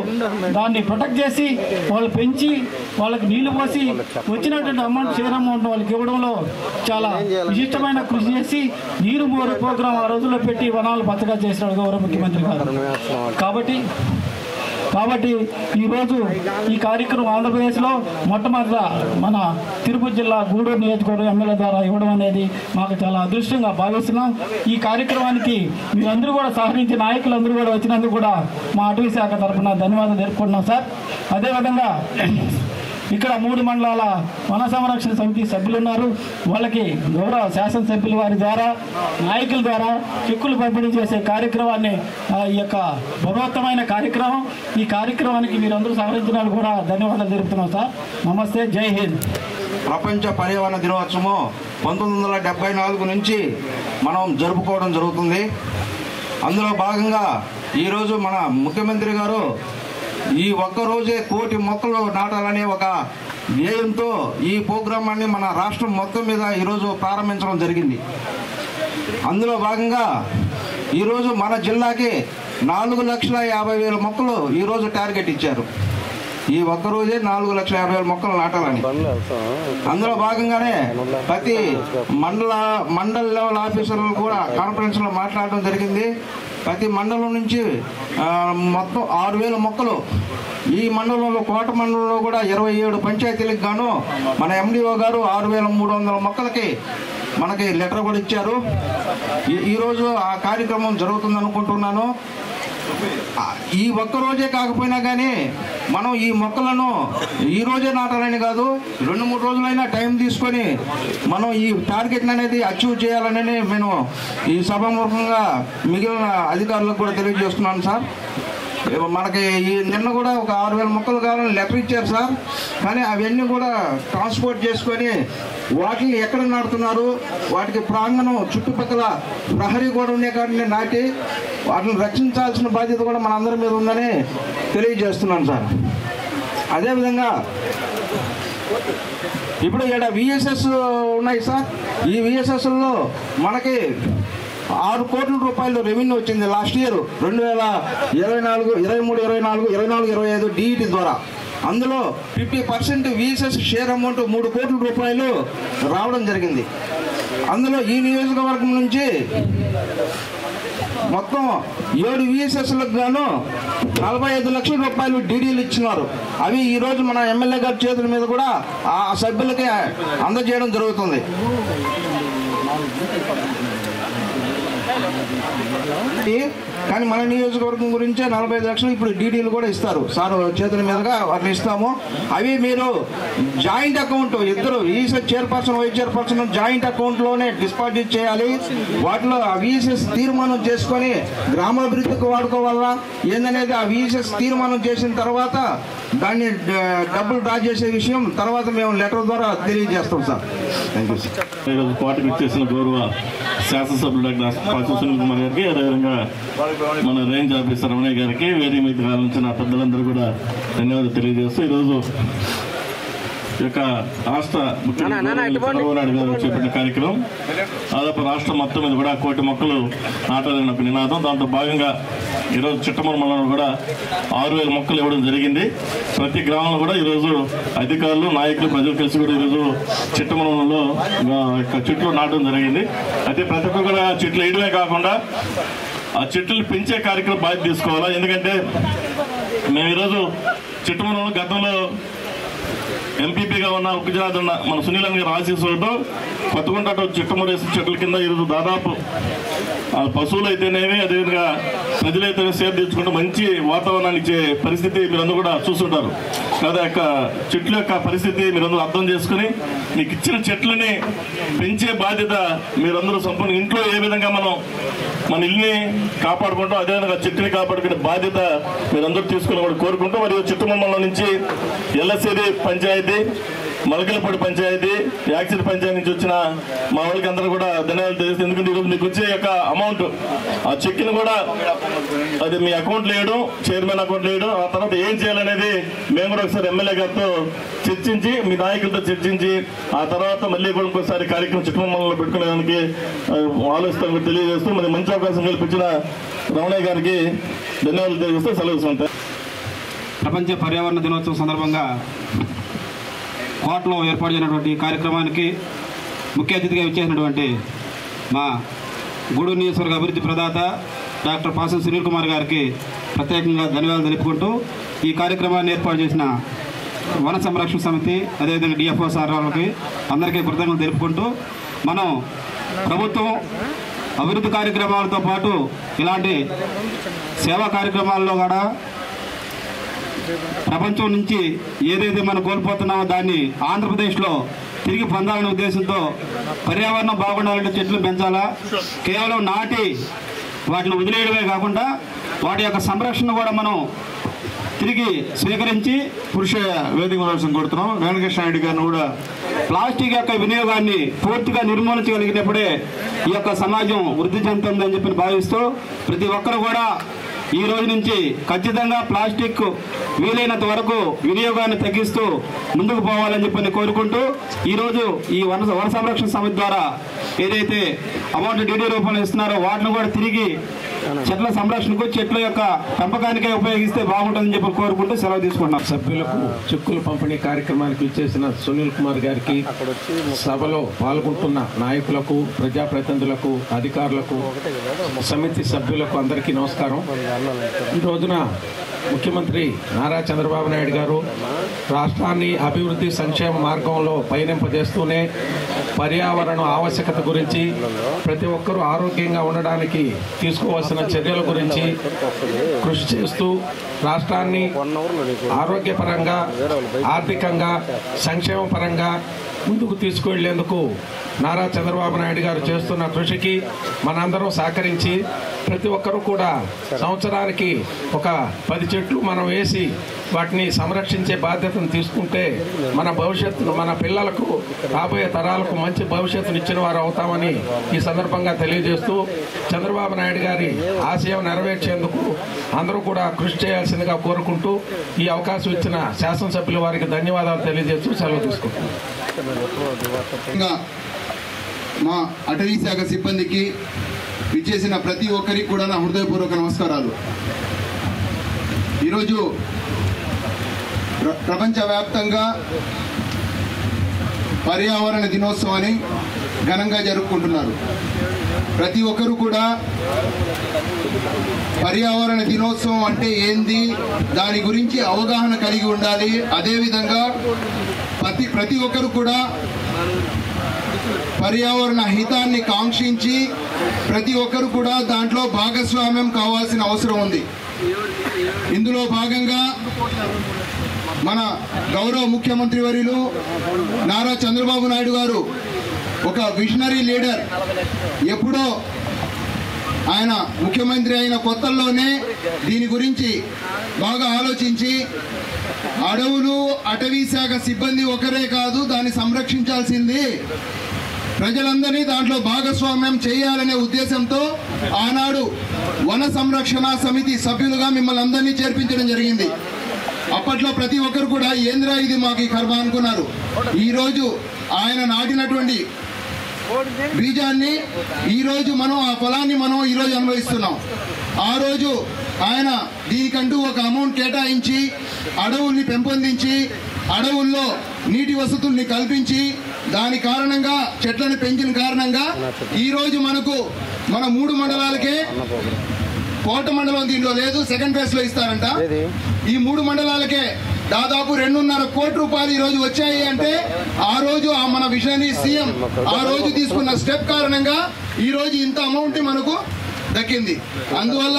దాన్ని ప్రొటెక్ట్ చేసి వాళ్ళు పెంచి వాళ్ళకి నీళ్లు పోసి వచ్చినటువంటి అమౌంట్ షేర్ అమౌంట్ వాళ్ళకి ఇవ్వడంలో చాలా విశిష్టమైన కృషి చేసి నీరు మోరు ప్రోగ్రాం ఆ రోజుల్లో పెట్టి వనాలు పచ్చగా చేసినాడు గౌరవ ముఖ్యమంత్రి గారు. కాబట్టి ఈరోజు ఈ కార్యక్రమం ఆంధ్రప్రదేశ్లో మొట్టమొదట మన తిరుపతి జిల్లా గూడూరు నియోజకవర్గం ఎమ్మెల్యే ద్వారా ఇవ్వడం అనేది మాకు చాలా అదృష్టంగా భావిస్తున్నాం. ఈ కార్యక్రమానికి మీరందరూ కూడా సహకరించి నాయకులందరూ కూడా వచ్చినందుకు కూడా మా అటవీ శాఖ తరఫున ధన్యవాదాలు తెలుపుకుంటున్నాం సార్. అదేవిధంగా ఇక్కడ 3 మండలాల వన సంరక్షణ సమితి సభ్యులు ఉన్నారు. వాళ్ళకి గౌరవ శాసనసభ్యుల వారి ద్వారా నాయకుల ద్వారా చెక్కులు పంపిణీ చేసే కార్యక్రమాన్ని ఈ యొక్క బృహత్తమైన కార్యక్రమం, ఈ కార్యక్రమానికి మీరందరూ సహకరించినందుకు కూడా ధన్యవాదాలు తెలుపుతున్నాం సార్. నమస్తే, జై హింద్. ప్రపంచ పర్యావరణ దినోత్సవం 1974 నుంచి మనం జరుపుకోవడం జరుగుతుంది. అందులో భాగంగా ఈరోజు మన ముఖ్యమంత్రి గారు ఈ ఒక్కరోజే 1 కోటి మొక్కలు నాటాలనే ఒక ధ్యేయంతో ఈ ప్రోగ్రామాన్ని మన రాష్ట్రం మొత్తం మీద ఈరోజు ప్రారంభించడం జరిగింది. అందులో భాగంగా ఈరోజు మన జిల్లాకి 4,50,000 మొక్కలు ఈరోజు టార్గెట్ ఇచ్చారు. ఈ ఒక్కరోజే 4,50,000 మొక్కలు నాటాలని. అందులో భాగంగానే ప్రతి మండల లెవెల్ ఆఫీసర్లు కూడా కాన్ఫరెన్స్లో మాట్లాడడం జరిగింది. ప్రతి మండలం నుంచి మొత్తం 6,000 మొక్కలు. ఈ మండలంలో కోట మండలంలో కూడా 27 పంచాయతీలకు గాను మన ఎండిఓ గారు 6,300 మొక్కలకి మనకి లెటర్ కూడా ఇచ్చారు. ఈరోజు ఆ కార్యక్రమం జరుగుతుంది అనుకుంటున్నాను. ఈ ఒక్కరోజే కాకపోయినా కానీ మనం ఈ మొక్కలను ఈరోజే నాటాలని కాదు, 2-3 రోజులైనా టైం తీసుకొని మనం ఈ టార్గెట్ అనేది అచీవ్ చేయాలని నేను ఈ సభాముఖంగా మిగిలిన అధికారులకు కూడా తెలియజేస్తున్నాను సార్. మనకి ఈ నిన్న కూడా ఒక 6,000 మొక్కలు కావాలని లెటర్ ఇచ్చారు సార్. కానీ అవన్నీ కూడా ట్రాన్స్పోర్ట్ చేసుకొని వాటిని ఎక్కడ నాటుతున్నారు, వాటికి ప్రాంగణం చుట్టుపక్కల ప్రహరీ కూడా ఉండే కాడిని నాటి వాటిని రక్షించాల్సిన బాధ్యత కూడా మనందరి మీద ఉందని తెలియజేస్తున్నాను సార్. అదేవిధంగా ఇప్పుడు ఇక్కడ విఎస్ఎస్ ఉన్నాయి సార్. ఈ విఎస్ఎస్లో మనకి 6 కోట్ల రూపాయలు రెవెన్యూ వచ్చింది లాస్ట్ ఇయర్ 2024, 23, 24, 25 డిఈటి ద్వారా. అందులో 50% విఎస్ఎస్ షేర్ అమౌంట్ 3 కోట్ల రూపాయలు రావడం జరిగింది. అందులో ఈ నియోజకవర్గం నుంచి మొత్తం 7 విఎస్ఎస్లకు గాను 45 లక్షల రూపాయలు డీడీలు ఇచ్చినారు. అవి ఈరోజు మన ఎమ్మెల్యే గారి చేతుల మీద కూడా ఆ సభ్యులకి అందజేయడం జరుగుతుంది. కానీ మన నియోజకవర్గం గురించే 45 లక్షలు ఇప్పుడు డీడీలు కూడా ఇస్తారు సార్ చేతుల మీదుగా వాటిని ఇస్తాము. అవి మీరు జాయింట్ అకౌంట్ ఇద్దరు VSS chairperson vice chairperson joint అకౌంట్లోనే డిపాజిట్ చేయాలి. వాటిలో ఆ విఎస్ఎస్ తీర్మానం చేసుకొని గ్రామాభివృద్ధికి వాడుకోవాలా ఏందనేది ఆ విఎస్ఎస్ తీర్మానం చేసిన తర్వాత దాన్ని డబ్బులు డ్రా చేసే విషయం తర్వాత మేము లెటర్ ద్వారా తెలియజేస్తాం సార్. Thank you sir. ఈరోజు పార్టీకి ఇచ్చేసిన గౌరవ శాసనసభ్యులు డాక్టర్ సునీల్ కుమార్ గారికి, అదేవిధంగా మన రేంజ్ ఆఫీసర్ రమణయ్య గారికి, వేరే మీద కావాల్సిన పెద్దలందరూ కూడా ధన్యవాదాలు తెలియజేస్తూ ఈరోజు ఈ యొక్క రాష్ట్ర ముఖ్యమంత్రి చంద్రబాబు నాయుడు గారు చేపట్టిన కార్యక్రమం దాదాపు రాష్ట్రం మొత్తం మీద కూడా 1 కోటి మొక్కలు నాటాలని ఒక నినాదం. దాంతో భాగంగా ఈరోజు చిట్టమూరు మండలంలో కూడా 6,000 మొక్కలు ఇవ్వడం జరిగింది. ప్రతి గ్రామంలో కూడా ఈరోజు అధికారులు, నాయకులు, ప్రజలు కలిసి కూడా ఈరోజు చిట్టమూరులో చెట్లు నాటడం జరిగింది. అయితే ప్రతి ఒక్కరు కూడా చెట్లు వేయడమే కాకుండా ఆ చెట్లు పెంచే కార్యక్రమం బాధ్యత తీసుకోవాలా. ఎందుకంటే మేము ఈరోజు చిట్టమూరులో గతంలో ఎంపీపీగా ఉన్న ఉపజనాథ్ మన సునీల్ గారి ఆశీస్సులతో కొత్తగుంట చిట్టమూరు చెట్ల కింద ఈరోజు దాదాపు పశువులు అయితేనేమి, అదేవిధంగా ప్రజలైతే సేవ తీర్చుకుంటూ మంచి వాతావరణాన్ని ఇచ్చే పరిస్థితి మీరందరూ కూడా చూస్తుంటారు కదా. యొక్క చెట్ల యొక్క పరిస్థితి మీరందరూ అర్థం చేసుకుని మీకు ఇచ్చిన చెట్లని పెంచే బాధ్యత మీరందరూ సంపూర్ణ ఇంట్లో ఏ విధంగా మనం మన ఇల్లుని కాపాడుకుంటాం అదేవిధంగా చెట్టుని కాపాడుకునే బాధ్యత మీరందరూ తీసుకుని కూడా కోరుకుంటూ మరియు చిట్టమండలం నుంచి ఎల్లసేరి పంచాయతీ, మలకలపూడి పంచాయతీ, యాక్సిడ్ పంచాయతీ నుంచి వచ్చిన మా వాళ్ళకి అందరూ కూడా ధన్యవాదాలు తెలియజేస్తాను. ఎందుకంటే ఈరోజు మీకు వచ్చే యొక్క అమౌంట్ ఆ చెక్ని కూడా అది మీ అకౌంట్లో వేయడం, చైర్మన్ అకౌంట్లో వేయడం, ఆ తర్వాత ఏం చేయాలనేది మేము కూడా ఒకసారి ఎమ్మెల్యే గారితో చర్చించి, మీ నాయకులతో చర్చించి ఆ తర్వాత మళ్ళీ కూడా ఇంకోసారి కార్యక్రమం చిట్టమండలంలో పెట్టుకునేదానికి ఆలోచిస్తాను తెలియజేస్తూ మరి మంచి అవకాశం కల్పించిన రమణయ్య గారికి ధన్యవాదాలు తెలియజేస్తూ సెలవు ఉంటాయి. ప్రపంచ పర్యావరణ దినోత్సవం సందర్భంగా కోటలో ఏర్పాటు చేసినటువంటి కార్యక్రమానికి ముఖ్య అతిథిగా ఇచ్చేసినటువంటి మా గూడూరు నియోజకవర్గ అభివృద్ధి ప్రదాత డాక్టర్ పాసం సునీల్ కుమార్ గారికి ప్రత్యేకంగా ధన్యవాదాలు తెలుపుకుంటూ ఈ కార్యక్రమాన్ని ఏర్పాటు చేసిన వన సంరక్షణ సమితి అదేవిధంగా డిఎఫ్ఓ సార్ వాళ్ళకి అందరికీ కృతజ్ఞతలు తెలుపుకుంటూ మనం ప్రభుత్వం అభివృద్ధి కార్యక్రమాలతో పాటు ఇలాంటి సేవా కార్యక్రమాల్లో కూడా ప్రపంచం నుంచి ఏదైతే మనం కోల్పోతున్నామో దాన్ని ఆంధ్రప్రదేశ్లో తిరిగి పొందాలనే ఉద్దేశంతో పర్యావరణం బాగుండాలంటే చెట్లు పెంచాలా, కేవలం నాటి వాటిని వదిలేయడమే కాకుండా వాటి యొక్క సంరక్షణ కూడా మనం తిరిగి స్వీకరించి పురుష వేదిక కొడుతున్నాం. వెంకటకృష్ణ రెడ్డి గారిని కూడా ప్లాస్టిక్ యొక్క వినియోగాన్ని పూర్తిగా నిర్మూలించగలిగినప్పుడే ఈ యొక్క సమాజం వృద్ధి చెందుతుందని చెప్పి భావిస్తూ ప్రతి ఒక్కరు కూడా ఈ రోజు నుంచి ఖచ్చితంగా ప్లాస్టిక్ వీలైనంత వరకు వినియోగాన్ని తగ్గిస్తూ ముందుకు పోవాలని చెప్పని కోరుకుంటూ ఈరోజు ఈ వన సంరక్షణ సమితి ద్వారా ఏదైతే అమౌంట్ డీడీ రూపంలో ఇస్తున్నారో వాటిని కూడా తిరిగి చెట్ల సంరక్షణకు చెట్ల యొక్క పెంపకానికే ఉపయోగిస్తే బాగుంటుందని చెప్పి కోరుకుంటూ సెలవు తీసుకుంటున్నాం. సభ్యులకు చెక్కుల పంపిణీ కార్యక్రమానికి ఇచ్చేసిన సునీల్ కుమార్ గారికి, సభలో పాల్గొంటున్న నాయకులకు, ప్రజాప్రతినిధులకు, అధికారులకు, సమితి సభ్యులకు అందరికీ నమస్కారం. ఈ రోజున ముఖ్యమంత్రి నారా చంద్రబాబు నాయుడు గారు రాష్ట్రాన్ని అభివృద్ధి సంక్షేమ మార్గంలో పయనింపజేస్తూనే పర్యావరణ ఆవశ్యకత గురించి, ప్రతి ఒక్కరూ ఆరోగ్యంగా ఉండడానికి తీసుకోవాల్సిన చర్యల గురించి కృషి చేస్తూ రాష్ట్రాన్ని ఆరోగ్యపరంగా, ఆర్థికంగా, సంక్షేమ పరంగా ముందుకు తీసుకువెళ్లేందుకు నారా చంద్రబాబు నాయుడు గారు చేస్తున్న కృషికి మనందరం సహకరించి ప్రతి ఒక్కరూ కూడా సంవత్సరానికి ఒక 10 చెట్లు మనం వేసి వాటిని సంరక్షించే బాధ్యతను తీసుకుంటే మన భవిష్యత్తు, మన పిల్లలకు, రాబోయే తరాలకు మంచి భవిష్యత్తును ఇచ్చిన వారు అవుతామని ఈ సందర్భంగా తెలియజేస్తూ చంద్రబాబు నాయుడు గారి ఆశయం నెరవేర్చేందుకు అందరూ కూడా కృషి చేయాల్సిందిగా కోరుకుంటూ ఈ అవకాశం ఇచ్చిన శాసనసభ్యుల వారికి ధన్యవాదాలు తెలియజేస్తూ సెలవు తీసుకుంటున్నాను. మా అటవీ శాఖ సిబ్బందికి విచ్చేసిన ప్రతి ఒక్కరికి కూడా నా హృదయపూర్వక నమస్కారాలు. ఈరోజు ప్రపంచవ్యాప్తంగా పర్యావరణ దినోత్సవాన్ని ఘనంగా జరుపుకుంటున్నారు. ప్రతి ఒక్కరు కూడా పర్యావరణ దినోత్సవం అంటే ఏంది, దాని గురించి అవగాహన కలిగి ఉండాలి. అదేవిధంగా ప్రతి ఒక్కరు కూడా పర్యావరణ హితాన్ని కాంక్షించి ప్రతి ఒక్కరు కూడా దాంట్లో భాగస్వామ్యం కావాల్సిన అవసరం ఉంది. ఇందులో భాగంగా మన గౌరవ ముఖ్యమంత్రి వర్యులు నారా చంద్రబాబు నాయుడు గారు ఒక విజనరీ లీడర్. ఎప్పుడో ఆయన ముఖ్యమంత్రి అయిన కొత్తల్లోనే దీని గురించి బాగా ఆలోచించి అడవులు, అటవీ శాఖ సిబ్బంది ఒకరే కాదు, దాన్ని సంరక్షించాల్సింది ప్రజలందరినీ దాంట్లో భాగస్వామ్యం చేయాలనే ఉద్దేశంతో ఆనాడు వన సంరక్షణ సమితి సభ్యులుగా మిమ్మల్ని అందరినీ చేర్పించడం జరిగింది. అప్పట్లో ప్రతి ఒక్కరు కూడా ఏంద్రా ఇది మాకు ఈ కర్మ అనుకున్నారు. ఈరోజు ఆయన నాటినటువంటి బీజాన్ని ఈరోజు మనం, ఆ ఫలాన్ని మనం ఈరోజు అనుభవిస్తున్నాం. ఆ రోజు ఆయన దీనికంటూ ఒక అమౌంట్ కేటాయించి అడవుల్ని పెంపొందించి అడవుల్లో నీటి వసతుల్ని కల్పించి దాని కారణంగా చెట్లను పెంచిన కారణంగా ఈరోజు మనకు మన 3 మండలాలకే, కోట మండలం దీంట్లో లేదు, సెకండ్ ఫేజ్ లో ఇస్తారంట. ఈ 3 మండలాలకే దాదాపు 2.5 కోట్ల రూపాయలు ఈరోజు వచ్చాయి. అంటే ఆ రోజు మన విషయాన్ని సీఎం ఆ రోజు తీసుకున్న స్టెప్ కారణంగా ఈరోజు ఇంత అమౌంట్ మనకు దక్కింది. అందువల్ల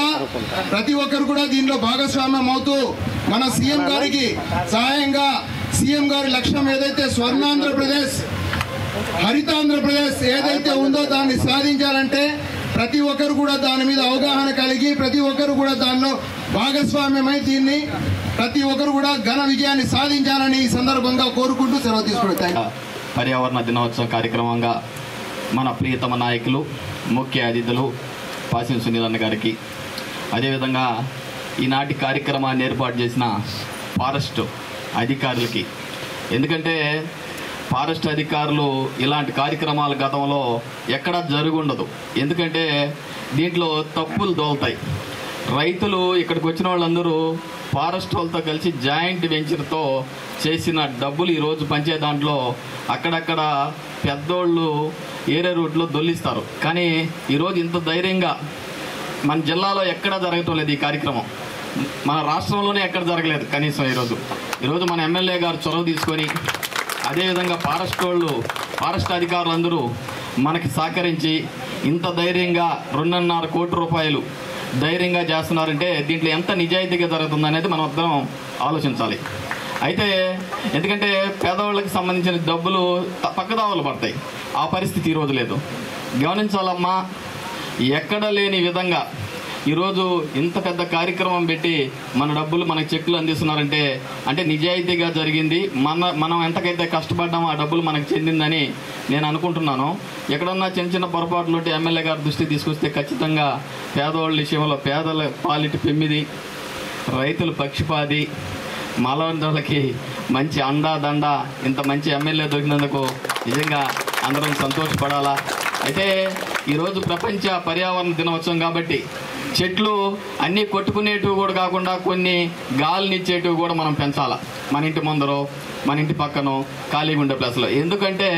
ప్రతి ఒక్కరు కూడా దీనిలో భాగస్వామ్యం అవుతూ మన సీఎం గారికి సహాయంగా, సీఎం గారి లక్ష్యం ఏదైతే స్వర్ణాంధ్రప్రదేశ్, హరితాంధ్రప్రదేశ్ ఏదైతే ఉందో దాన్ని సాధించాలంటే ప్రతి ఒక్కరు కూడా దాని మీద అవగాహన కలిగి ప్రతి ఒక్కరు కూడా దానిలో భాగస్వామ్యమై దీన్ని ప్రతి ఒక్కరు కూడా ఘన విజయాన్ని సాధించాలని ఈ సందర్భంగా కోరుకుంటూ సెలవు తీసుకుంటాను. పర్యావరణ దినోత్సవం కార్యక్రమంగా మన ప్రియతమ నాయకులు, ముఖ్య అతిథులు పాసిం సునీల్ అన్న గారికి, అదేవిధంగా ఈనాటి కార్యక్రమాన్ని ఏర్పాటు చేసిన ఫారెస్ట్ అధికారులకి, ఎందుకంటే ఫారెస్ట్ అధికారులు ఇలాంటి కార్యక్రమాలు గతంలో ఎక్కడా జరుగుండదు. ఎందుకంటే దీంట్లో తప్పులు దోలుతాయి. రైతులు ఇక్కడికి వచ్చిన వాళ్ళందరూ ఫారెస్ట్ వాళ్ళతో కలిసి జాయింట్ వెంచర్తో చేసిన డబ్బులు ఈరోజు పంచే దాంట్లో అక్కడక్కడ పెద్దోళ్ళు ఏరే రూట్లో దొల్లిస్తారు. కానీ ఈరోజు ఇంత ధైర్యంగా మన జిల్లాలో ఎక్కడా జరగటం లేదు ఈ కార్యక్రమం. మన రాష్ట్రంలోనే ఎక్కడ జరగలేదు కనీసం. ఈరోజు మన ఎమ్మెల్యే గారు చొరవ తీసుకొని, అదేవిధంగా ఫారెస్ట్ అధికారులందరూ మనకి సహకరించి ఇంత ధైర్యంగా 2.5 కోట్ల రూపాయలు ధైర్యంగా చేస్తున్నారంటే దీంట్లో ఎంత నిజాయితీగా జరుగుతుంది అనేది మనం అందరం ఆలోచించాలి. అయితే ఎందుకంటే పేదవాళ్ళకి సంబంధించిన డబ్బులు పక్కదావలు పడతాయి. ఆ పరిస్థితి ఈరోజు లేదు. గమనించాలమ్మా, ఎక్కడ లేని విధంగా ఈరోజు ఇంత పెద్ద కార్యక్రమం పెట్టి మన డబ్బులు మనకి చెక్కులు అందిస్తున్నారంటే అంటే నిజాయితీగా జరిగింది. మనం ఎంతకైతే కష్టపడ్డామో ఆ డబ్బులు మనకు చెందిందని నేను అనుకుంటున్నాను. ఎక్కడన్నా చిన్న చిన్న పొరపాట్లు ఉంటే ఎమ్మెల్యే గారి దృష్టికి తీసుకొస్తే ఖచ్చితంగా పేదవాళ్ళ విషయంలో పేదల పాలిటి పెమ్మిది, రైతులు పక్షపాది, మాలవంతులకి మంచి అండా ఇంత మంచి ఎమ్మెల్యే దొరికినందుకు నిజంగా అందరం సంతోషపడాలా. అయితే ఈరోజు ప్రపంచ పర్యావరణ దినోత్సవం కాబట్టి చెట్లు అన్నీ కొట్టుకునేటివి కూడా కాకుండా కొన్ని గాలినిచ్చేటివి కూడా మనం పెంచాలా. మన ఇంటి ముందరో మన ఇంటి పక్కనో ఖాళీగా ఉండే ప్లేస్లో. ఎందుకంటే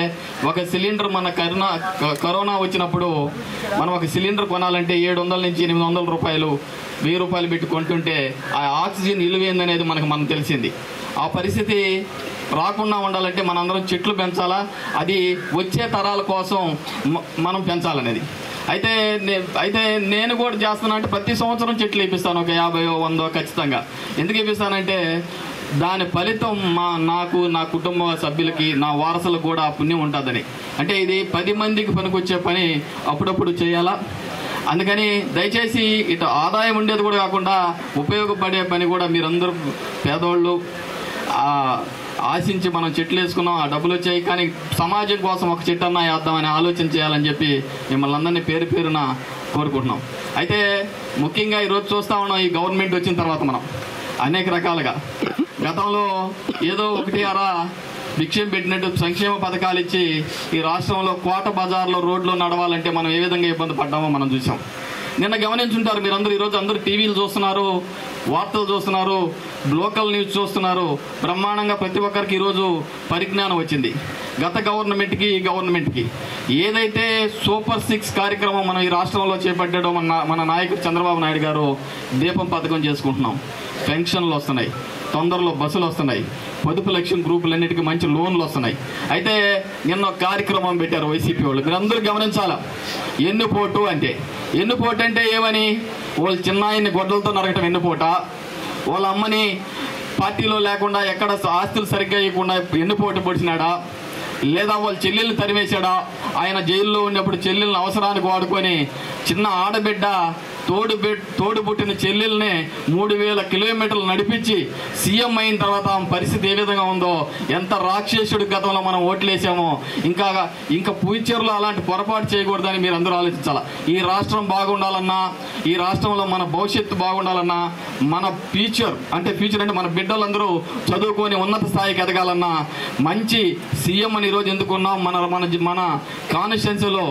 ఒక సిలిండర్ మన కరోనా వచ్చినప్పుడు మనం ఒక సిలిండర్ కొనాలంటే 700 నుంచి 800 రూపాయలు 1000 రూపాయలు పెట్టి కొంటుంటే ఆ ఆక్సిజన్ విలువేందనేది మనం తెలిసింది. ఆ పరిస్థితి రాకుండా ఉండాలంటే మనందరం చెట్లు పెంచాలా. అది వచ్చే తరాల కోసం మనం పెంచాలనేది. అయితే నేను కూడా చేస్తున్నా అంటే ప్రతి సంవత్సరం చెట్లు వేపిస్తాను, ఒక 50-100 ఖచ్చితంగా. ఎందుకు వేపిస్తానంటే దాని ఫలితం నాకు, నా కుటుంబ సభ్యులకి, నా వారసులకు కూడా పుణ్యం ఉంటుందని. అంటే ఇది 10 మందికి పనికొచ్చే పని అప్పుడప్పుడు చేయాలా. అందుకని దయచేసి ఇటు ఆదాయం ఉండేది కూడా కాకుండా ఉపయోగపడే పని కూడా మీరందరూ పేదవాళ్ళు ఆశించి మనం చెట్లు వేసుకున్నాం, ఆ డబ్బులు వచ్చాయి, కానీ సమాజం కోసం ఒక చెట్టు అన్నా వేద్దామని ఆలోచన చేయాలని చెప్పి మిమ్మల్ని అందరినీ పేరున కోరుకుంటున్నాం. అయితే ముఖ్యంగా ఈరోజు చూస్తూ ఉన్నాం, ఈ గవర్నమెంట్ వచ్చిన తర్వాత మనం అనేక రకాలుగా గతంలో ఏదో ఒకటి అరా భిక్షం పెట్టినట్టు సంక్షేమ పథకాలు ఇచ్చి ఈ రాష్ట్రంలో కోట బజార్లో రోడ్లో నడవాలంటే మనం ఏ విధంగా ఇబ్బంది పడ్డామో మనం చూసాం. నిన్న గమనించుంటారు మీరందరూ, ఈరోజు అందరూ టీవీలు చూస్తున్నారు, వార్తలు చూస్తున్నారు, లోకల్ న్యూస్ చూస్తున్నారు. బ్రహ్మాండంగా ప్రతి ఒక్కరికి ఈరోజు పరిజ్ఞానం వచ్చింది. గత గవర్నమెంట్కి ఈ గవర్నమెంట్కి ఏదైతే సూపర్ 6 కార్యక్రమం మనం ఈ రాష్ట్రంలో చేపట్టాడో మన నాయకుడు చంద్రబాబు నాయుడు గారు దీపం పథకం చేసుకుంటున్నాం. పెన్షన్లు వస్తున్నాయి, తొందరలో బస్సులు వస్తున్నాయి, పొదుపు లక్ష్యం గ్రూపులన్నిటికీ మంచి లోన్లు వస్తున్నాయి. అయితే నిన్న కార్యక్రమం పెట్టారు వైసీపీ వాళ్ళు. మీరందరూ గమనించాలా, ఎన్నుపోటు అంటే ఏమని? వాళ్ళు చిన్నాయన్ని గొడ్డలతో నరకటం ఎన్నుపోట, వాళ్ళ అమ్మని పార్టీలో లేకుండా ఎక్కడ ఆస్తులు సరిగ్గా ఇవ్వకుండా ఎన్నుపోటు పొడిచినాడా, లేదా వాళ్ళ చెల్లెల్ని తరిమేశాడా? ఆయన జైల్లో ఉన్నప్పుడు చెల్లెల్ని అవసరానికి వాడుకొని చిన్న ఆడబిడ్డ తోడు పుట్టిన చెల్లెల్ని 3000 కిలోమీటర్లు నడిపించి సీఎం అయిన తర్వాత ఆమె పరిస్థితి ఏ విధంగా ఉందో, ఎంత రాక్షసుడి గతంలో మనం ఓట్లేసామో, ఇంకా ఫ్యూచర్లో అలాంటి పొరపాటు చేయకూడదని మీరు అందరూ ఆలోచించాలి. ఈ రాష్ట్రం బాగుండాలన్నా, ఈ రాష్ట్రంలో మన భవిష్యత్తు బాగుండాలన్నా, మన ఫ్యూచర్ అంటే మన బిడ్డలందరూ చదువుకొని ఉన్నత స్థాయికి ఎదగాలన్నా మంచి సీఎం అని ఈరోజు ఎందుకున్నాం. మన కాన్స్టిట్యున్సీలో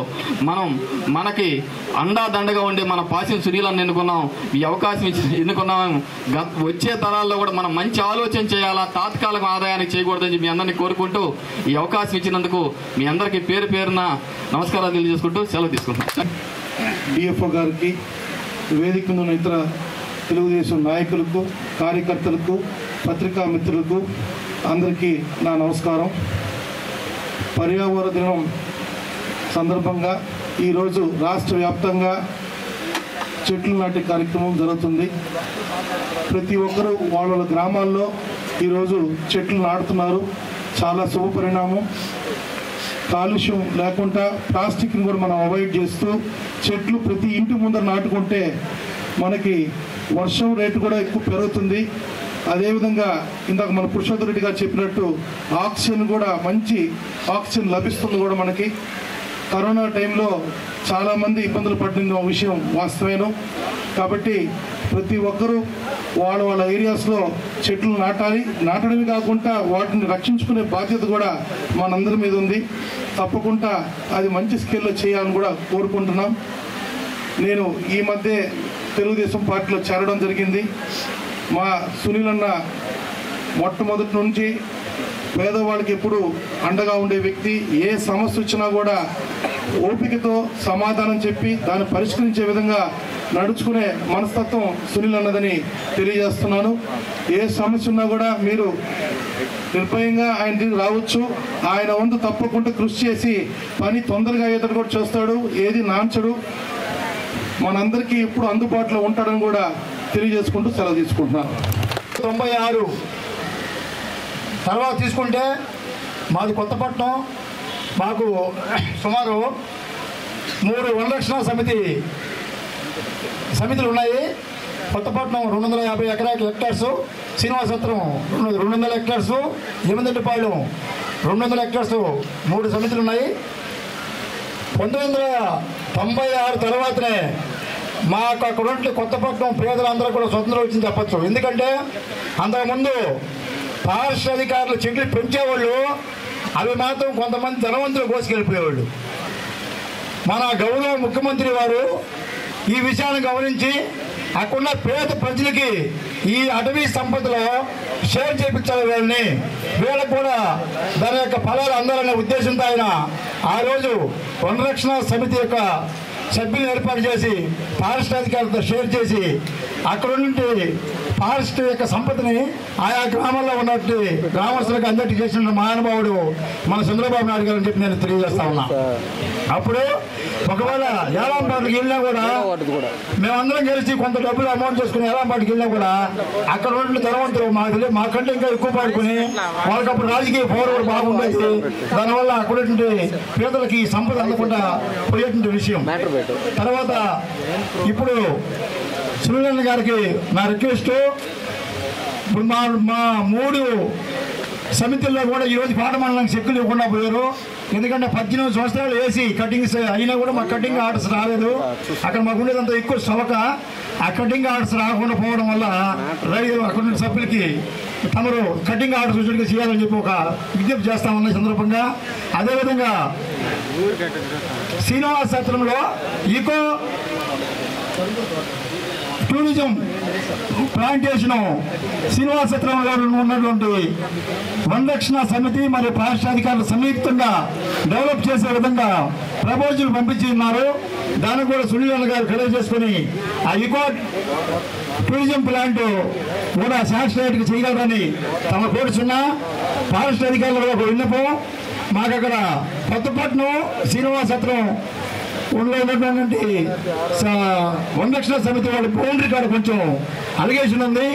మనకి అండాదండగా ఉండే మన పాసిన్ సునీలను ఎన్నుకున్నాం. ఈ అవకాశం ఎన్నుకున్నాం. వచ్చే తరాల్లో కూడా మనం మంచి ఆలోచన చేయాలా, తాత్కాలిక ఆదాయానికి చేయకూడదని మీ అందరినీ కోరుకుంటూ ఈ అవకాశం ఇచ్చినందుకు మీ అందరికీ పేరున నమస్కారాలు తెలియజేసుకుంటూ సెలవు తీసుకుంటాం. డిఎఫ్ఓ గారికి, వేదిక మీద ఉన్న ఇతర తెలుగుదేశం నాయకులకు, కార్యకర్తలకు, పత్రికా మిత్రులకు అందరికీ నా నమస్కారం. పర్యావరణ దినం సందర్భంగా ఈరోజు రాష్ట్ర వ్యాప్తంగా చెట్లు నాటే కార్యక్రమం జరుగుతుంది. ప్రతి ఒక్కరూ వాళ్ళ గ్రామాల్లో ఈరోజు చెట్లు నాటుతున్నారు. చాలా శుభ పరిణామం. కాలుష్యం లేకుండా ప్లాస్టిక్ని కూడా మనం అవాయిడ్ చేస్తూ చెట్లు ప్రతి ఇంటి ముందర నాటుకుంటే మనకి వర్షం రేటు కూడా ఎక్కువ పెరుగుతుంది. అదేవిధంగా ఇందాక మన పురుషోత్తమ రెడ్డి గారు చెప్పినట్టు ఆక్సిజన్ కూడా మంచి ఆక్సిజన్ లభిస్తుంది కూడా మనకి. కరోనా టైంలో చాలామంది ఇబ్బందులు పడిన విషయం వాస్తవేను. కాబట్టి ప్రతి ఒక్కరూ వాళ్ళ ఏరియాస్లో చెట్లు నాటడమే కాకుండా వాటిని రక్షించుకునే బాధ్యత కూడా మనందరి మీద ఉంది. తప్పకుండా అది మంచి స్కేల్లో చేయాలని కూడా కోరుకుంటున్నాం. నేను ఈ మధ్య తెలుగుదేశం పార్టీలో చేరడం జరిగింది. మా సునీల్ అన్న మొట్టమొదటి నుంచి పేదవాళ్ళకి ఎప్పుడు అండగా ఉండే వ్యక్తి. ఏ సమస్య వచ్చినా కూడా ఓపికతో సమాధానం చెప్పి దాన్ని పరిష్కరించే విధంగా నడుచుకునే మనస్తత్వం సునీల్ అన్నదని తెలియజేస్తున్నాను. ఏ సమస్య ఉన్నా కూడా మీరు నిర్భయంగా ఆయన దగ్గర రావచ్చు. ఆయన వంతు తప్పకుండా కృషి చేసి పని తొందరగా అయ్యేటట్టు కూడా చేస్తాడు. ఏది నాంచడు. మనందరికీ ఎప్పుడు అందుబాటులో ఉంటాడని కూడా తెలియజేసుకుంటూ సెలవు తీసుకుంటున్నాను. 96 తర్వాత తీసుకుంటే మాది కొత్తపట్నం. మాకు సుమారు 3 వనరక్షణ సమితి సమితులు ఉన్నాయి. కొత్తపట్నం 250 హెక్టార్స్, శ్రీనివాసత్రం 200 హెక్టార్స్, ఎనిమిదిపాళెం 200 హెక్టార్స్ 3 సమితులు ఉన్నాయి. 1996 తర్వాతనే మాకు అక్కడ ఉంటే కొత్తపట్నం పేదలందరూ కూడా స్వతంత్రం వచ్చింది చెప్పచ్చు. ఎందుకంటే అంతకుముందు ఫారెస్ట్ అధికారులు చెట్లు పెంచేవాళ్ళు, అవి మాత్రం కొంతమంది ధనవంతులు కోసుకెళ్ళిపోయేవాళ్ళు. మన గౌరవ ముఖ్యమంత్రి వారు ఈ విషయాన్ని గమనించి అక్కడున్న పేద ప్రజలకి ఈ అటవీ సంపదలో షేర్ చేయించాలి వీళ్ళని, వీళ్ళకు కూడా దాని యొక్క ఫలాలు అందాలనే ఉద్దేశంతో ఆయన ఆ రోజు వనరక్షణ సమితి యొక్క సభ్యులను ఏర్పాటు చేసి ఫారెస్ట్ అధికారులతో షేర్ చేసి అక్కడ నుండి ఫారెస్ట్ యొక్క సంపదని ఆయా గ్రామాల్లో ఉన్నట్టు గ్రామస్తులకు అందరికీ చేసిన మహానుభావుడు మన చంద్రబాబు నాయుడు గారు అని చెప్పి నేను తెలియజేస్తా ఉన్నా. అప్పుడు ఒకవేళ ఏలాంపాటికి వెళ్ళినా కూడా మేమందరం కలిసి కొంత డబ్బులు అమౌంట్ చేసుకుని ఏలాంపాటికి వెళ్ళినా కూడా అక్కడ ఉన్న ధనవంతులు మాకంటే ఇంకా ఎక్కువ పాడుకుని వాళ్ళకి అప్పుడు రాజకీయ పౌరులు బాగుండేది. దానివల్ల అక్కడ పేదలకి ఈ సంపద అందకుండా పోయేటువంటి విషయం. తర్వాత ఇప్పుడు సునీలన్న గారికి నా రిక్వెస్ట్, ఇప్పుడు మా 3 సమితుల్లో కూడా ఈరోజు పాట మండలానికి చెక్కులు ఇవ్వకుండా పోయారు. ఎందుకంటే 18 సంవత్సరాలు వేసి కటింగ్స్ అయినా కూడా మాకు కటింగ్ ఆర్డర్స్ రాలేదు. అక్కడ మాకు ఉండేదంత ఎక్కువ సవక, ఆ కటింగ్ ఆర్డర్స్ రాకుండా పోవడం వల్ల రైతు అక్కడ ఉన్న సభ్యులకి తమరు కటింగ్ ఆర్డర్స్ ఉచితంగా చేయాలని చెప్పి ఒక విజ్ఞప్తి చేస్తామన్న సందర్భంగా. అదేవిధంగా శ్రీనివాస సత్రంలో ఈకో టూరిజం ప్లాంటేషన్ శ్రీనివాస సత్రంలో ఉన్నటువంటి వనరక్షణ సమితి మరియు ఫారెస్ట్ అధికారులు సంయుక్తంగా డెవలప్ చేసే విధంగా ప్రపోజల్ పంపించి ఉన్నారు. దాన్ని కూడా సునీలన్న గారు ఖరీదు చేసుకుని ఆ ఈకో టూరిజం ప్లాంట్ కూడా శాస్త్రీయతకి చేయగలరని తమ కోరుచున్నా. ఫారెస్ట్ అధికారులు ఒక విన్నపం, మాకు అక్కడ కొత్తపట్నం శ్రీనివాస సత్రం ఉన్నటువంటి వనరక్షణ సమితి వాళ్ళ బౌండరీ కాడ కొంచెం అలిగేషన్ ఉంది.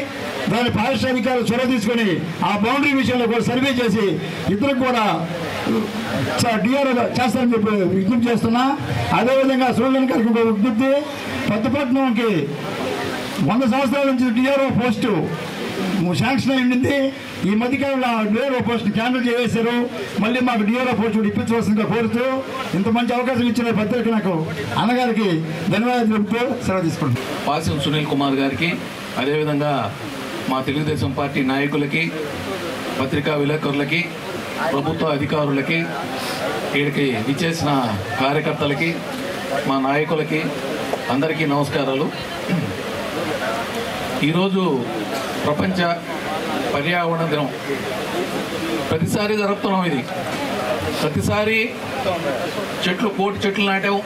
దాని ఫారెస్ట్ అధికారులు చొరవ తీసుకొని ఆ బౌండరీ విషయంలో కూడా సర్వే చేసి ఇద్దరికి కూడా డిఆర్ఓ చేస్తారని చెప్పి విజ్ఞప్తి చేస్తున్నా. అదేవిధంగా సూర్యన్ గారికి ఒక విజ్ఞప్తి, కొత్తపట్నంకి 100 సంవత్సరాల నుంచి డిఆర్ఓ పోస్టు శాంక్షన్ అయి ఉండింది. ఈ మధ్యకాలంలో డిఆర్ఓ పోస్ట్ని క్యాన్సిల్ చేసేశారు. మళ్ళీ మాకు డిఆర్ఓ పోస్ట్ కూడా ఇప్పించవలసిందిగా కోరుతూ ఇంత మంచి అవకాశం ఇచ్చిన పెద్దలకి నాకు అన్నగారికి ధన్యవాదాలు చెబుతూ సెలవు తీసుకుంటాం. పాసిం సునీల్ కుమార్ గారికి, అదేవిధంగా మా తెలుగుదేశం పార్టీ నాయకులకి, పత్రికా విలేకరులకి, ప్రభుత్వ అధికారులకి, వీడికి విచ్చేసిన కార్యకర్తలకి, మా నాయకులకి అందరికీ నమస్కారాలు. ఈరోజు ప్రపంచ పర్యావరణ దినం. ప్రతిసారి జరుపుతున్నాం ఇది. ప్రతిసారి చెట్లు 1 కోటి చెట్లు నాటాం,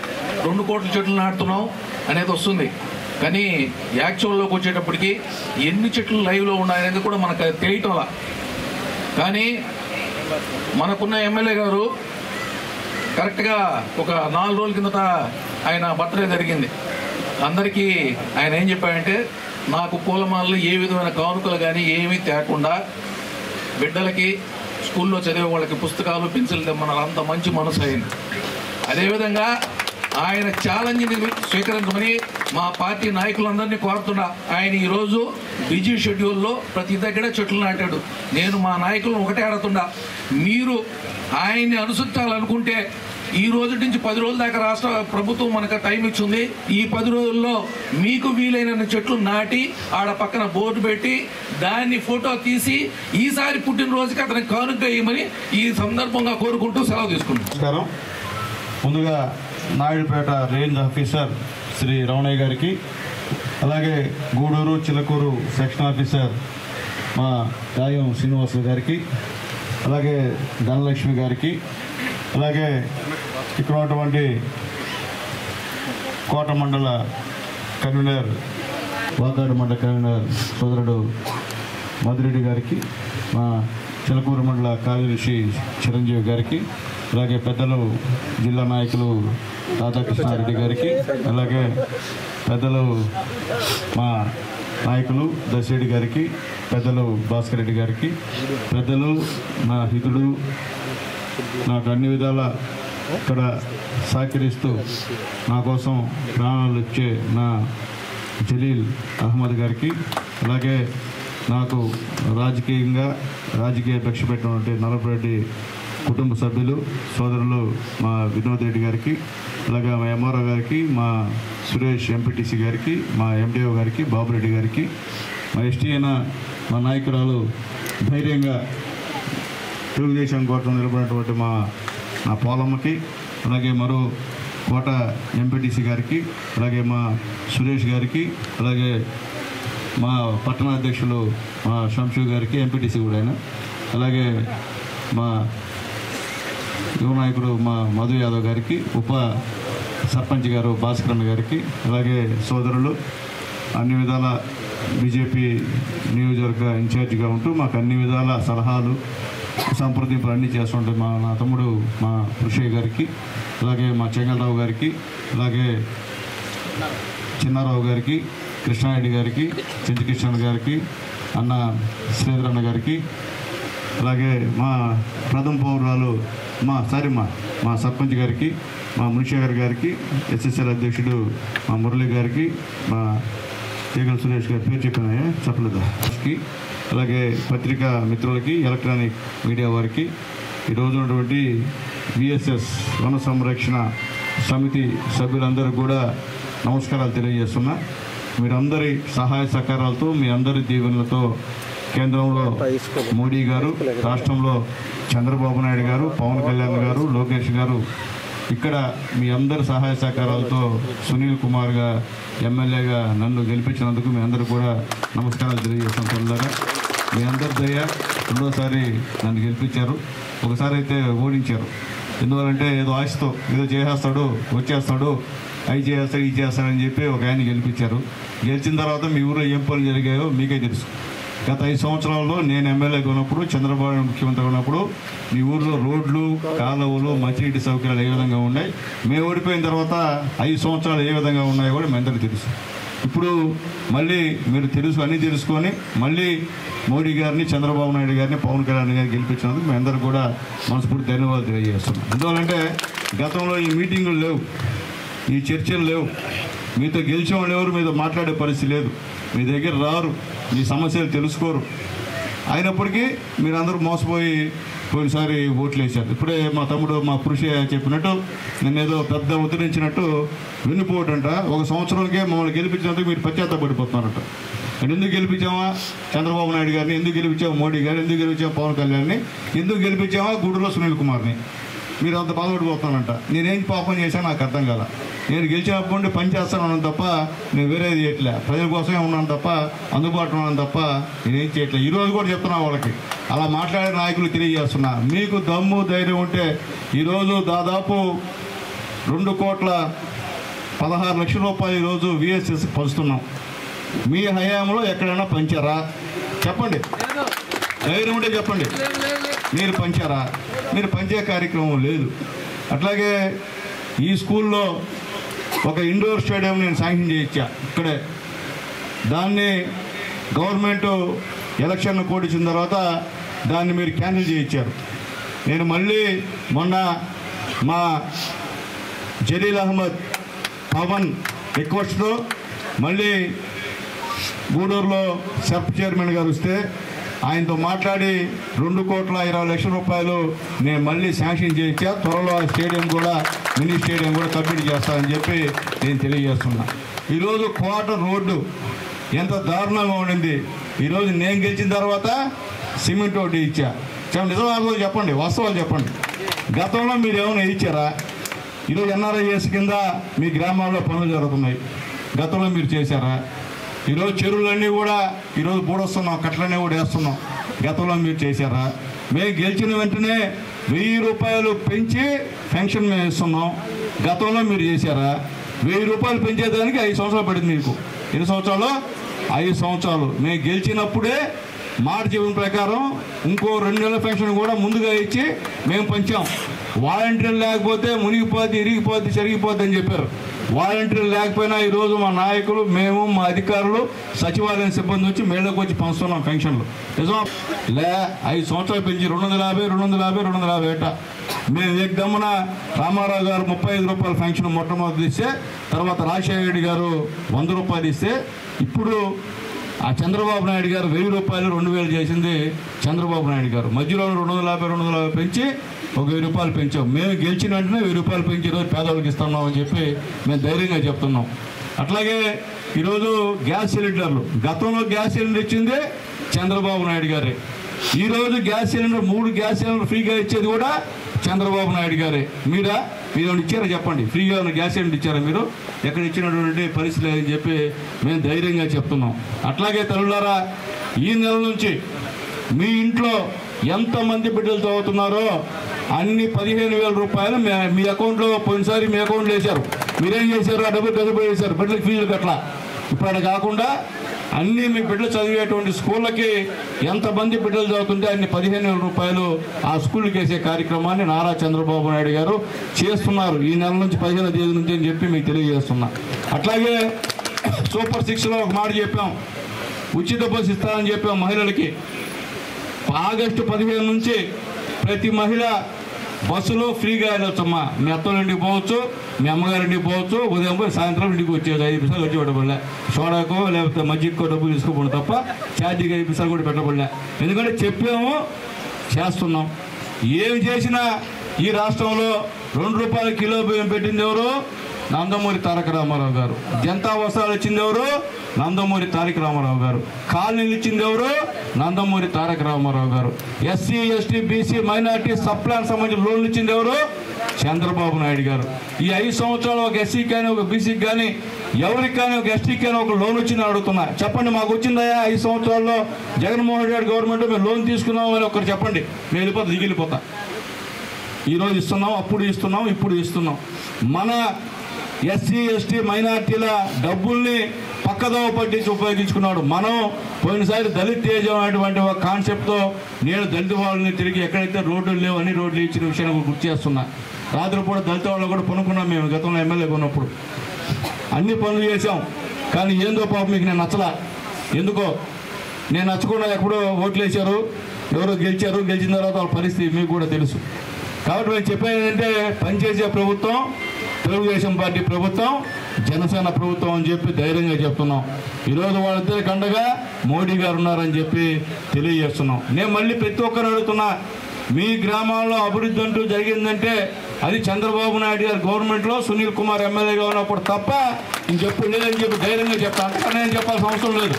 2 కోట్ల చెట్లు నాటుతున్నాం అనేది వస్తుంది. కానీ యాక్చువల్లోకి వచ్చేటప్పటికి ఎన్ని చెట్లు లైవ్లో ఉన్నాయనేది కూడా మనకు తెలియటంలా. కానీ మనకున్న ఎమ్మెల్యే గారు కరెక్ట్గా ఒక 4 రోజుల కిందట ఆయన బర్త్డే జరిగింది. అందరికీ ఆయన ఏం చెప్పాడంటే, నాకు పూలమాలలు ఏ విధమైన కానుకలు కానీ ఏమీ తేకుండా బిడ్డలకి స్కూల్లో చదివే వాళ్ళకి పుస్తకాలు పెన్సిల్ తెమ్మన్నారు. అంత మంచి మనసు అయింది. అదేవిధంగా ఆయన ఛాలెంజ్ని స్వీకరించమని మా పార్టీ నాయకులందరినీ కోరుతున్నా. ఆయన ఈరోజు బిజీ షెడ్యూల్లో ప్రతి దగ్గర చెట్లు నాటాడు. నేను మా నాయకులను ఒకటే అడుగుతున్నా, మీరు ఆయన్ని అనుసరించాలనుకుంటే ఈ రోజు నుంచి 10 రోజుల దాకా రాష్ట్ర ప్రభుత్వం మనకు టైం ఇచ్చింది. ఈ 10 రోజుల్లో మీకు వీలైన చెట్లు నాటి ఆడ పక్కన బోర్డు పెట్టి దాన్ని ఫోటో తీసి ఈసారి పుట్టినరోజుకి అతనికి కానుక వేయమని ఈ సందర్భంగా కోరుకుంటూ సెలవు తీసుకుంటాం. నమస్కారం. ముందుగా నాయుడుపేట రేంజ్ ఆఫీసర్ శ్రీ రమణయ్య గారికి, అలాగే గూడూరు చిలకూరు సెక్షన్ ఆఫీసర్ మా గాయం శ్రీనివాసులు గారికి, అలాగే ధనలక్ష్మి గారికి, అలాగే ఇక్కడ ఉన్నటువంటి కోట మండల కన్వీనర్, వాకాడు మండల కన్వీనర్ సోదరుడు మధురెడ్డి గారికి, మా చిలకూరు మండల కార్యదర్శి చిరంజీవి గారికి, అలాగే పెద్దలు జిల్లా నాయకులు రాధాకృష్ణారెడ్డి గారికి, అలాగే పెద్దలు మా నాయకులు దశరెడ్డి గారికి, పెద్దలు భాస్కర్ రెడ్డి గారికి, పెద్దలు నా హితుడు, నాకు అన్ని విధాల ఇక్కడ సహకరిస్తూ నా కోసం ప్రాణాలు ఇచ్చే నా జలీల్ అహ్మద్ గారికి, అలాగే నాకు రాజకీయ భిక్ష పెట్టినటువంటి నలపరెడ్డి కుటుంబ సభ్యులు సోదరులు మా వినోద్ రెడ్డి గారికి, అలాగే మా ఎంఆర్ఓ గారికి, మా సురేష్ ఎంపీటీసీ గారికి, మా ఎండిఓ గారికి, బాబురెడ్డి గారికి, మా ఎస్టీ అయిన మా నాయకురాలు ధైర్యంగా తెలుగుదేశం కోసం నిలబడినటువంటి నా పోలమ్మకి, అలాగే మరో కోట ఎంపీటీసీ గారికి, అలాగే మా సురేష్ గారికి, అలాగే మా పట్టణ అధ్యక్షులు మా శంషు గారికి, ఎంపీటీసీ కూడా ఆయన, అలాగే మా యువ నాయకుడు మా మధు యాదవ్ గారికి, ఉప సర్పంచ్ గారు భాస్కరన్ గారికి, అలాగే సోదరులు అన్ని విధాల బీజేపీ నియోజకవర్గ ఇన్ఛార్జిగా ఉంటూ మాకు అన్ని విధాల సలహాలు సంప్రదింపులు అన్నీ చేస్తుంటే నా తమ్ముడు మా కృషయ్య గారికి, అలాగే మా చెంగలరావు గారికి, అలాగే చిన్నారావు గారికి, కృష్ణారెడ్డి గారికి, చింతకృష్ణ గారికి, అన్న శ్రీధర్ అన్న గారికి, అలాగే మా ప్రథమ పౌరాలు మా సర్పంచ్ గారికి, మా మునిశేఖర్ గారికి, ఎస్ఎస్ఎల్ అధ్యక్షుడు మా మురళి గారికి, మా తీగల సురేష్ గారి పేరు చెప్పలేదా, అలాగే పత్రికా మిత్రులకి, ఎలక్ట్రానిక్ మీడియా వారికి, ఈరోజు ఉన్నటువంటి విఎస్ఎస్ వన సంరక్షణ సమితి సభ్యులందరూ కూడా నమస్కారాలు తెలియజేస్తున్నా. మీరందరి సహాయ సహకారాలతో, మీ అందరి దీవెనలతో కేంద్రంలో మోడీ గారు, రాష్ట్రంలో చంద్రబాబు నాయుడు గారు, పవన్ కళ్యాణ్ గారు, లోకేష్ గారు, ఇక్కడ మీ అందరి సహాయ సహకారాలతో సునీల్ కుమార్గా ఎమ్మెల్యేగా నన్ను గెలిపించినందుకు మీ అందరూ కూడా నమస్కారాలు తెలియజేస్తాను. తొందరగా మీ అందరి దయ, రెండోసారి నన్ను గెలిపించారు, ఒకసారి అయితే ఓడించారు. ఎందువల్లంటే ఏదో ఆశతో ఏదో చేసేస్తాడు, వచ్చేస్తాడు, అవి చేస్తాడు, ఇది చేస్తాడని చెప్పి ఒక ఆయన గెలిపించారు. గెలిచిన తర్వాత మీ ఊళ్ళో ఏం పనులు జరిగాయో మీకే తెలుసు. గత 5 సంవత్సరాల్లో నేను ఎమ్మెల్యేగా ఉన్నప్పుడు, చంద్రబాబు ముఖ్యమంత్రి ఉన్నప్పుడు మీ ఊళ్ళో రోడ్లు, కాలువలు, మంచినీటి సౌకర్యాలు ఏ విధంగా ఉన్నాయి, మేము ఓడిపోయిన తర్వాత 5 సంవత్సరాలు ఏ విధంగా ఉన్నాయో కూడా మీ అందరికీ తెలుసు. ఇప్పుడు మళ్ళీ మీరు అన్నీ తెలుసుకొని మళ్ళీ మోడీ గారిని, చంద్రబాబు నాయుడు గారిని, పవన్ కళ్యాణ్ గారిని గెలిపించినందుకు మీ అందరూ కూడా మనస్ఫూర్తి ధన్యవాదాలు తెలియజేస్తున్నాం. ఎందువల్లంటే గతంలో ఈ మీటింగులు లేవు, ఈ చర్చలు లేవు, మీతో గెలిచిన వాళ్ళు ఎవరు మీతో మాట్లాడే పరిస్థితి లేదు, మీ దగ్గర రారు, మీ సమస్యలు తెలుసుకోరు. అయినప్పటికీ మీరందరూ మోసపోయి పోయినసారి ఓట్లు వేశారు. ఇప్పుడే మా తమ్ముడు మా పురుష చెప్పినట్టు నేనేదో పెద్ద ఉద్ధరించినట్టు వెన్నుపోటంట. 1 సంవత్సరానికే మమ్మల్ని గెలిపించినందుకు మీరు పశ్చాత్తాపడిపోతున్నారంట. ఎందుకు గెలిపించామా చంద్రబాబు నాయుడు గారిని, ఎందుకు గెలిపించాము మోడీ గారిని, ఎందుకు గెలిపించాము పవన్ కళ్యాణ్ని, ఎందుకు గెలిపించామా గూడూరులో సునీల్ కుమార్ని, మీరు అంత బాధపడిపోతానంట. నేనేం పాపం చేశాను నాకు అర్థం కాల. నేను గెలిచినప్పటి నుండి పని చేస్తాను తప్ప నేను వేరేది చేయట్లే, ప్రజల కోసమే ఉన్నాను తప్ప, అందుబాటులో ఉన్నాను తప్ప నేనేం చేయట్లే. ఈరోజు కూడా చెప్తున్నా వాళ్ళకి, అలా మాట్లాడే నాయకులు తెలియజేస్తున్నా, మీకు దమ్ము ధైర్యం ఉంటే ఈరోజు దాదాపు 2,16,00,000 రూపాయలు ఈరోజు విఎస్ఎస్ పంచుతున్నాం. మీ హయాంలో ఎక్కడైనా పంచారా చెప్పండి, ధైర్యం ఉంటే చెప్పండి. మీరు పంచారా? మీరు పంచే కార్యక్రమం లేదు. అట్లాగే ఈ స్కూల్లో ఒక ఇండోర్ స్టేడియం నేను శాంక్షన్ చేయించా ఇక్కడే. దాన్ని గవర్నమెంట్ ఎలక్షన్ కోడ్ ఇచ్చిన తర్వాత దాన్ని మీరు క్యాన్సిల్ చేయించారు. నేను మళ్ళీ మొన్న మా జలీల్ అహ్మద్ పవన్ రిక్వెస్ట్తో మళ్ళీ గూడూరులో సర్ప్ చైర్మన్ గారు వస్తే ఆయనతో మాట్లాడి 2,20,00,000 రూపాయలు నేను మళ్ళీ శాంక్షన్ చేయించా. త్వరలో స్టేడియం కూడా, మినీ స్టేడియం కూడా కంప్లీట్ చేస్తానని చెప్పి నేను తెలియజేస్తున్నా. ఈరోజు క్వార్టర్ రోడ్డు ఎంత దారుణంగా ఉండింది. ఈరోజు నేను గెలిచిన తర్వాత సిమెంట్ రోడ్డు ఇచ్చా. నిజంగా చెప్పండి, వాస్తవాలు చెప్పండి. గతంలో మీరు ఏమైనా ఇచ్చారా? ఈరోజు ఎన్ఆర్ఐఎస్ కింద మీ గ్రామాల్లో పనులు జరుగుతున్నాయి, గతంలో మీరు చేశారా? ఈరోజు చెరువులన్నీ కూడా ఈరోజు పూడొస్తున్నాం, కట్టలన్నీ కూడా వేస్తున్నాం, గతంలో మీరు చేశారా? మేము గెలిచిన వెంటనే 1000 రూపాయలు పెంచి పెన్షన్ మేము ఇస్తున్నాం, గతంలో మీరు చేశారా? 1000 రూపాయలు పెంచేదానికి 5 సంవత్సరాలు పడింది మీకు. ఎన్ని సంవత్సరాలు? 5 సంవత్సరాలు. మేము గెలిచినప్పుడే మాట చెప్పిన ప్రకారం ఇంకో 2 నెలల పెన్షన్ కూడా ముందుగా ఇచ్చి మేము పంచాం. వాలంటీర్లు లేకపోతే మునిగిపోద్ది, ఇరిగిపోద్ది, చెరిగిపోద్ది అని చెప్పారు. వాలంటీర్లు లేకపోయినా ఈరోజు మా నాయకులు, మేము, మా అధికారులు, సచివాలయం సిబ్బంది వచ్చి మేళ్ళకి వచ్చి పంచుతున్నాం పెన్షన్లు. నిజమా? 5 సంవత్సరాలు పెంచి 250 మేము ఏకదమ్మున రామారావు గారు 35 రూపాయల పెన్షన్ మొట్టమొదటి ఇస్తే, తర్వాత రాజశేఖర రెడ్డి గారు 100 రూపాయలు ఇస్తే, ఇప్పుడు ఆ చంద్రబాబు నాయుడు గారు 1000 రూపాయలు 2000 చేసింది చంద్రబాబు నాయుడు గారు. మధ్యలో 250 పెంచి 1000 రూపాయలు పెంచాం. మేము గెలిచిన వెంటనే 1000 రూపాయలు పెంచి ఈరోజు పేదవాళ్ళకి ఇస్తున్నాం అని చెప్పి మేము ధైర్యంగా చెప్తున్నాం. అట్లాగే ఈరోజు గ్యాస్ సిలిండర్లు, గతంలో గ్యాస్ సిలిండర్ ఇచ్చింది చంద్రబాబు నాయుడు గారే. ఈరోజు గ్యాస్ సిలిండర్ 3 గ్యాస్ సిలిండర్ ఫ్రీగా ఇచ్చేది కూడా చంద్రబాబు నాయుడు గారే. మీరు ఇచ్చారా చెప్పండి? ఫ్రీగా గ్యాస్ సిలిండర్ ఇచ్చారా మీరు? ఎక్కడ ఇచ్చినటువంటి పరిస్థితి లేదని చెప్పి మేము ధైర్యంగా చెప్తున్నాం. అట్లాగే తల్లులారా, ఈ నెల నుంచి మీ ఇంట్లో ఎంతమంది బిడ్డలు చదువుతున్నారో అన్ని 15,000 రూపాయలు మీ అకౌంట్లో, పోయినసారి మీ అకౌంట్లో వేశారు. మీరేం చేశారు? ఆ డబ్బులు వేశారు బిడ్డలకు ఫీజులు కట్లా. ఇప్పుడు అది కాకుండా అన్నీ మీ బిడ్డలు చదివేటువంటి స్కూళ్ళకి ఎంతమంది బిడ్డలు చదువుతుంటే అన్ని 15,000 రూపాయలు ఆ స్కూల్కి వేసే కార్యక్రమాన్ని నారా చంద్రబాబు నాయుడు గారు చేస్తున్నారు. ఈ నెల నుంచి 15వ తేదీ నుంచి అని చెప్పి మీకు తెలియజేస్తున్నా. అట్లాగే సూపర్ 6లో ఒక మాట చెప్పాం, ఉచిత బస్సు ఇస్తానని చెప్పాం మహిళలకి. ఆగస్టు 15 నుంచి ప్రతి మహిళ బస్సులో ఫ్రీగా వెళ్ళొచ్చమ్మా. మీ అత్తల ఇంటికి పోవచ్చు, మీ అమ్మగారింటికి పోవచ్చు, ఉదయం పోయి సాయంత్రం ఇంటికి వచ్చేది. 5 పైసలు వచ్చి పెట్టబడలే. సోడాకో లేకపోతే మజ్జిగకో డబ్బులు తీసుకోబడి తప్ప ఛార్జీకి 5 పైసలు కూడా పెట్టబడలే. ఎందుకంటే చెప్పాము, చేస్తున్నాం. ఏమి చేసినా ఈ రాష్ట్రంలో 2 రూపాయల కిలో బియ్యం పెట్టింది ఎవరు? నందమూరి తారక రామారావు గారు. జనతా వస్త్రాలు ఇచ్చింది ఎవరు? నందమూరి తారక రామారావు గారు. కాలనీలు ఇచ్చింది ఎవరు? నందమూరి తారక రామారావు గారు. SC, ST, BC, minority sub plan సంబంధించిన లోన్లు ఇచ్చింది ఎవరు? చంద్రబాబు నాయుడు గారు. ఈ 5 సంవత్సరాలు ఒక ఎస్సీకి కానీ, ఒక బీసీకి కానీ, ఎవరికి కానీ, ఒక ఎస్టీకి కానీ ఒక లోన్ వచ్చిందని అడుగుతున్నా. చెప్పండి, మాకు వచ్చిందయా 5 సంవత్సరాల్లో జగన్మోహన్ రెడ్డి గవర్నమెంట్ మేము లోన్ తీసుకున్నాం అని ఒకరు చెప్పండి. మేము వెళ్ళిపోతా, దిగిలిపోతా. ఈరోజు ఇస్తున్నాం, అప్పుడు ఇస్తున్నాం, ఇప్పుడు ఇస్తున్నాం. మన ఎస్సీ, ఎస్టీ, మైనార్టీల డబ్బుల్ని పక్కదోవ పట్టించి ఉపయోగించుకున్నాడు. మనం పోయినసారి దళిత్ తేజం అనేటువంటి ఒక కాన్సెప్ట్తో నేను దళిత వాళ్ళని తిరిగి ఎక్కడైతే రోడ్లు లేవు అన్ని రోడ్లు ఇచ్చిన విషయాన్ని గుర్తు చేస్తున్నా. రాత్రిపూట దళిత వాళ్ళు కూడా పనుకున్నాం. మేము గతంలో ఎమ్మెల్యేగా ఉన్నప్పుడు అన్ని పనులు చేసాం. కానీ ఏందో పాపం మీకు నేను నచ్చలా. ఎందుకో నేను నచ్చకుండా ఎప్పుడో ఓట్లు వేశారు, ఎవరో గెలిచారు. గెలిచిన తర్వాత వాళ్ళ పరిస్థితి మీకు కూడా తెలుసు. కాబట్టి మేము చెప్పేది ఏంటంటే, పనిచేసే ప్రభుత్వం తెలుగుదేశం పార్టీ ప్రభుత్వం, జనసేన ప్రభుత్వం అని చెప్పి ధైర్యంగా చెప్తున్నాం. ఈరోజు వాళ్ళిద్దరికి అండగా మోడీ గారు ఉన్నారని చెప్పి తెలియజేస్తున్నాం. నేను మళ్ళీ ప్రతి ఒక్కరు అడుగుతున్నా, మీ గ్రామాల్లో అభివృద్ధి అంటూ జరిగిందంటే అది చంద్రబాబు నాయుడు గారి గవర్నమెంట్లో సునీల్ కుమార్ ఎమ్మెల్యేగా ఉన్నప్పుడు తప్ప ఇంకెప్పుడు లేదని చెప్పి ధైర్యంగా చెప్తాను. అంతకన్నా నేను చెప్పాల్సిన అవసరం లేదు.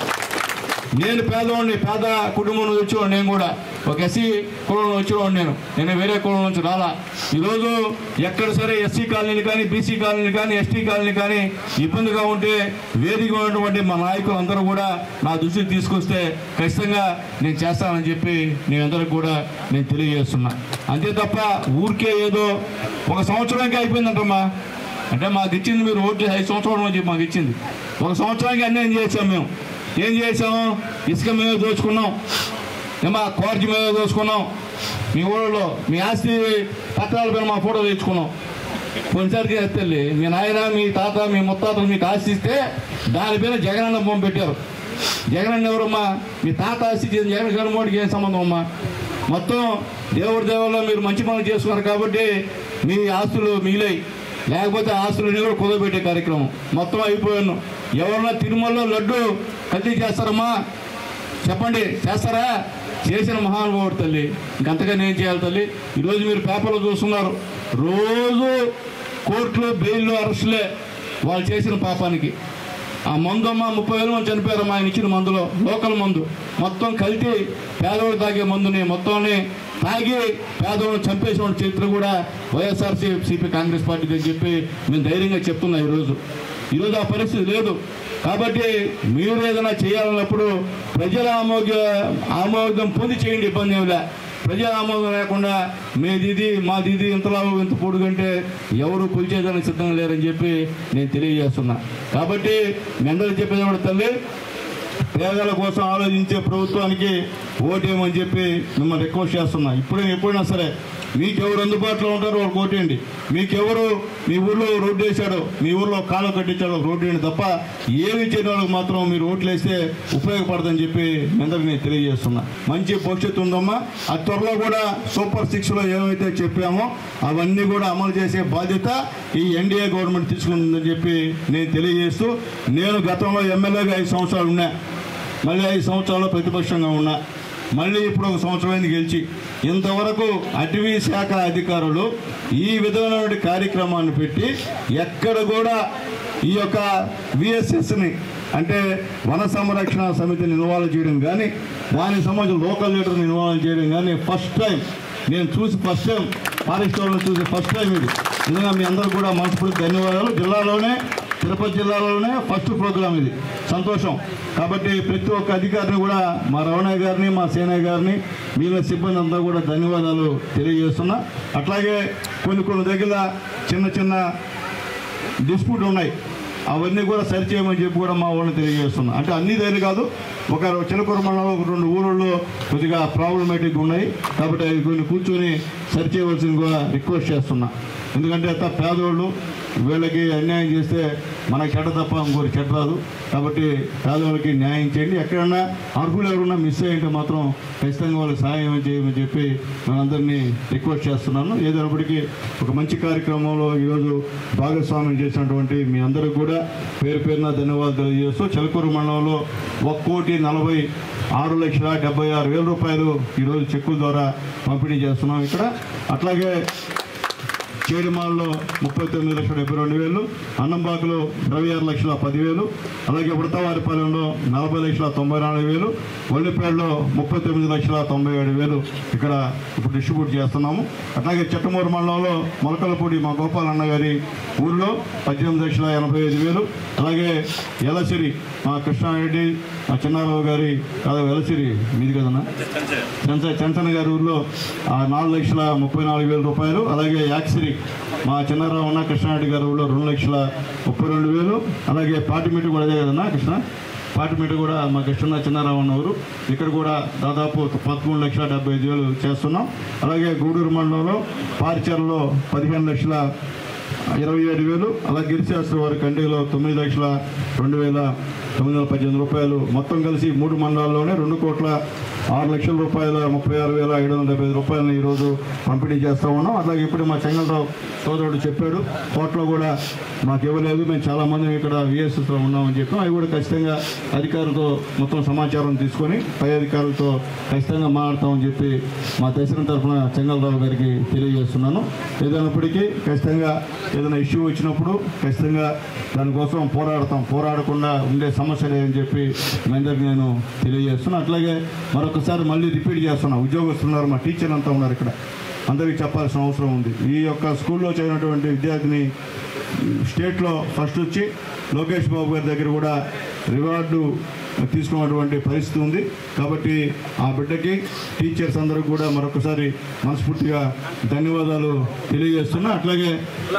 నేను పేదవాడిని, పేద కుటుంబం నుంచి వచ్చేవాడు. నేను కూడా ఒక ఎస్సీ కులంలో వచ్చేవాడు. నేను వేరే కులం నుంచి రాలా. ఈరోజు ఎక్కడ సరే ఎస్సీ కాలనీలు కానీ, బీసీ కాలనీలు కానీ, ఎస్టీ కాలనీ కానీ ఇబ్బందిగా ఉంటే వేదిక ఉన్నటువంటి మా నాయకులు అందరూ కూడా నా దృష్టికి తీసుకొస్తే ఖచ్చితంగా నేను చేస్తానని చెప్పి అందరికి కూడా నేను తెలియజేస్తున్నా. అంతే తప్ప ఊరికే ఏదో 1 సంవత్సరానికి అయిపోయిందంటమ్మా. అంటే మాకు ఇచ్చింది మీరు ఓట్లు 5 సంవత్సరాలు అని చెప్పి మాకు ఇచ్చింది. 1 సంవత్సరానికి అన్యాయం చేసాం. మేము ఏం చేసాము? ఇసుక మేమే దోచుకున్నాం, ఏమా క్వార్జీ మేమే దోచుకున్నాం. మీ ఊళ్ళో మీ ఆస్తి పత్రాల పైన మా ఫోటో తెచ్చుకున్నాం. కొన్నిసారికి తెల్లి మీ నాయన, మీ తాత, మీ ముత్తాతలు మీకు ఆస్తి ఇస్తే దానిపైన జగనన్న బొమ్మ పెట్టారు. జగనన్న ఎవరమ్మా? మీ తాత ఆస్తి చేసిన జగన్మోహన్కి ఏం సంబంధం అమ్మా? మొత్తం దేవుడి దేవాలలో మీరు మంచి పనులు చేసుకున్నారు కాబట్టి మీ ఆస్తులు మిగిలాయి. లేకపోతే ఆస్తులని కూడా కుదరబెట్టే కార్యక్రమం మొత్తం అయిపోయాను. ఎవరన్నా తిరుమలలో లడ్డు కల్తీ చేస్తారమ్మా? చెప్పండి, చేస్తారా? చేసిన మహానుభావుడు తల్లి. ఇంకంతగా నేను చేయాలి తల్లి. ఈరోజు మీరు పేపర్లో చూస్తున్నారు, రోజు కోర్టులో బెయిల్లో అరెస్టులే వాళ్ళు చేసిన పాపానికి. ఆ మందు అమ్మ 30,000 మంది చనిపోయారమ్మా ఆయన ఇచ్చిన మందులో. లోకల్ మందు మొత్తం కల్తీ, పేదవాడు తాగే మందుని మొత్తం తాగి పేదవాళ్ళు చంపేసిన చరిత్ర కూడా వైఎస్ఆర్సీపీ కాంగ్రెస్ పార్టీకి అని చెప్పి మేము ధైర్యంగా చెప్తున్నా. ఈరోజు ఆ పరిస్థితి లేదు. కాబట్టి మీరు ఏదైనా చేయాలన్నప్పుడు ప్రజల ఆమోదం పొంది చేయండి, ఇబ్బంది ఏమిలే. ప్రజల ఆమోదం లేకుండా మీది మాది ఇంతలా ఇంత పొడుగంటే ఎవరు కొలిచేదానికి సిద్ధంగా లేరని చెప్పి నేను తెలియజేస్తున్నా. కాబట్టి మీ అందరూ చెప్పేది కూడా తల్లి, పేదల కోసం ఆలోచించే ప్రభుత్వానికి ఓటేయమని చెప్పి మిమ్మల్ని రిక్వెస్ట్ చేస్తున్నా. ఎప్పుడైనా సరే మీకెవరు అందుబాటులో ఉంటారో వాళ్ళు కోటేయండి. మీకెవరు మీ ఊళ్ళో రోడ్డు వేసాడో, మీ ఊళ్ళో కాలం కట్టించాడో రోడ్డు వేయండి తప్ప ఏమి చేయని వాళ్ళకి మాత్రం మీరు ఓట్లు వేస్తే ఉపయోగపడదని చెప్పి మీ అందరికీ నేను తెలియజేస్తున్నా. మంచి భవిష్యత్తు ఉందమ్మా. ఆ త్వరలో కూడా సూపర్ 6లో ఏమైతే చెప్పామో అవన్నీ కూడా అమలు చేసే బాధ్యత ఈ ఎన్డీఏ గవర్నమెంట్ తీసుకుందని చెప్పి నేను తెలియజేస్తూ, నేను గతంలో ఎమ్మెల్యేగా 5 సంవత్సరాలు ఉన్నా, మళ్ళీ 5 సంవత్సరాలు ప్రతిపక్షంగా ఉన్నా, మళ్ళీ ఇప్పుడు 1 సంవత్సరమైంది గెలిచి, ఇంతవరకు అటవీ శాఖ అధికారులు ఈ విధమైన కార్యక్రమాన్ని పెట్టి ఎక్కడ కూడా ఈ యొక్క విఎస్ఎస్ని అంటే వన సంరక్షణ సమితిని ఇన్వాల్వ్ చేయడం కానీ, దానికి సంబంధించిన లోకల్ లీడర్ని ఇన్వాల్వ్ చేయడం కానీ ఫస్ట్ టైం నేను చూసి, ఫస్ట్ టైం ఫారెస్ట్ వాళ్ళని చూసి ఫస్ట్ టైం ఇది. నిజంగా మీ అందరూ కూడా మనస్ఫూర్తి ధన్యవాదాలు. జిల్లాలోనే, తిరుపతి జిల్లాలోనే ఫస్ట్ ప్రోగ్రాం ఇది, సంతోషం. కాబట్టి ప్రతి ఒక్క అధికారిని కూడా, మా రమణయ్య గారిని, మా సేనయ్య గారిని, మిగిలిన సిబ్బంది అంతా కూడా ధన్యవాదాలు తెలియజేస్తున్నా. అట్లాగే కొన్ని దగ్గర చిన్న డిస్ప్యూట్ ఉన్నాయి, అవన్నీ కూడా సరిచేయమని చెప్పి కూడా మా వాళ్ళని తెలియజేస్తున్నా. అంటే అన్ని దగ్గర కాదు, ఒక చిలకూరు మండలంలో 2 ఊళ్ళల్లో కొద్దిగా ప్రాబ్లమేటిక్ ఉన్నాయి. కాబట్టి అవి కొన్ని కూర్చొని సరిచేయవలసింది కూడా రిక్వెస్ట్ చేస్తున్నా. ఎందుకంటే అంత పేదవాళ్ళు, వీళ్ళకి అన్యాయం చేస్తే మనకి చెడ్డ తప్ప ఇంకోటి చెడ్డ రాదు. కాబట్టి పేదవాళ్ళకి న్యాయం చేయండి. ఎక్కడన్నా అర్హులు ఎవరున్నా మిస్ అయ్యింటే మాత్రం ఖచ్చితంగా వాళ్ళకి సహాయం చేయమని చెప్పి మనందరినీ రిక్వెస్ట్ చేస్తున్నాను. ఏదైనప్పటికీ ఒక మంచి కార్యక్రమంలో ఈరోజు భాగస్వామ్యం చేసినటువంటి మీ అందరికి కూడా పేరు పేరున ధన్యవాదాలు తెలియజేస్తూ, చిలకూరు మండలంలో 1,46,76,000 రూపాయలు ఈరోజు చెక్కుల ద్వారా పంపిణీ చేస్తున్నాం ఇక్కడ. అట్లాగే చేడిమాల్లో 39,72,000, అన్నంబాకులో 26,10,000, అలాగే వృతవారిపాలెంలో 40,94,000, ఒళ్ళిపేటలో 39,97,000 ఇక్కడ ఇప్పుడు డిస్ట్రిబ్యూట్ చేస్తున్నాము. అట్లాగే చిట్టమూరు మండలంలో మొలకలపూడి మా గోపాలన్న గారి ఊళ్ళో 18,85,000, అలాగే ఎలసిరి మా కృష్ణారెడ్డి, మా చిన్నారావు గారి కాదు ఎలసిరి మీది కదన్నా చెంచన్న గారి ఊళ్ళో 4,34,000 రూపాయలు, అలాగే యాక్సిరి మా చిన్నారావు అన్న కృష్ణారెడ్డి గారి ఊళ్ళో 2,32,000, అలాగే పాటిమీట కూడా అదే కదన్నా కృష్ణ, పాటిమీట కూడా మా కృష్ణ చిన్నారావు అన్న ఊరు, ఇక్కడ కూడా దాదాపు 13,75,000 చేస్తున్నాం. అలాగే గూడూరు మండలంలో పారిచర్లో 15,27,000, అలాగే గిరిశాస్త్రి వారి కంటిలో 9,02,918 రూపాయలు, మొత్తం కలిసి 3 మండలాల్లోనే 2,06,00,000 రూపాయల 36,575 రూపాయలను ఈరోజు పంపిణీ చేస్తూ ఉన్నాం. అలాగే ఇప్పుడు మా చెంగలరావు సోదరుడు చెప్పాడు, కోర్టులో కూడా మాకు ఇవ్వలేదు, మేము చాలామంది ఇక్కడ విఎస్ఎస్లో ఉన్నామని చెప్పాం. అవి కూడా ఖచ్చితంగా అధికారులతో మొత్తం సమాచారం తీసుకొని పై అధికారులతో ఖచ్చితంగా మాట్లాడతామని చెప్పి మా దర్శనం తరఫున చెంగలరావు గారికి తెలియజేస్తున్నాను. ఏదైనప్పటికీ ఖచ్చితంగా ఏదైనా ఇష్యూ వచ్చినప్పుడు ఖచ్చితంగా దానికోసం పోరాడకుండా ఉండే సమస్య లేదని చెప్పి మీ అందరికీ నేను తెలియజేస్తున్నాను. అట్లాగే మరొకసారి మళ్ళీ రిపీట్ చేస్తున్నా, ఉద్యోగస్తున్నారు, మా టీచర్ అంతా ఉన్నారు ఇక్కడ, అందరికీ చెప్పాల్సిన అవసరం ఉంది. ఈ యొక్క స్కూల్లో చదివినటువంటి విద్యార్థిని స్టేట్లో ఫస్ట్ వచ్చి లోకేష్ బాబు గారి దగ్గర కూడా రివార్డు తీసుకున్నటువంటి పరిస్థితి ఉంది. కాబట్టి ఆ బిడ్డకి టీచర్స్ అందరికీ కూడా మరొకసారి మనస్ఫూర్తిగా ధన్యవాదాలు తెలియజేస్తున్నా. అట్లాగే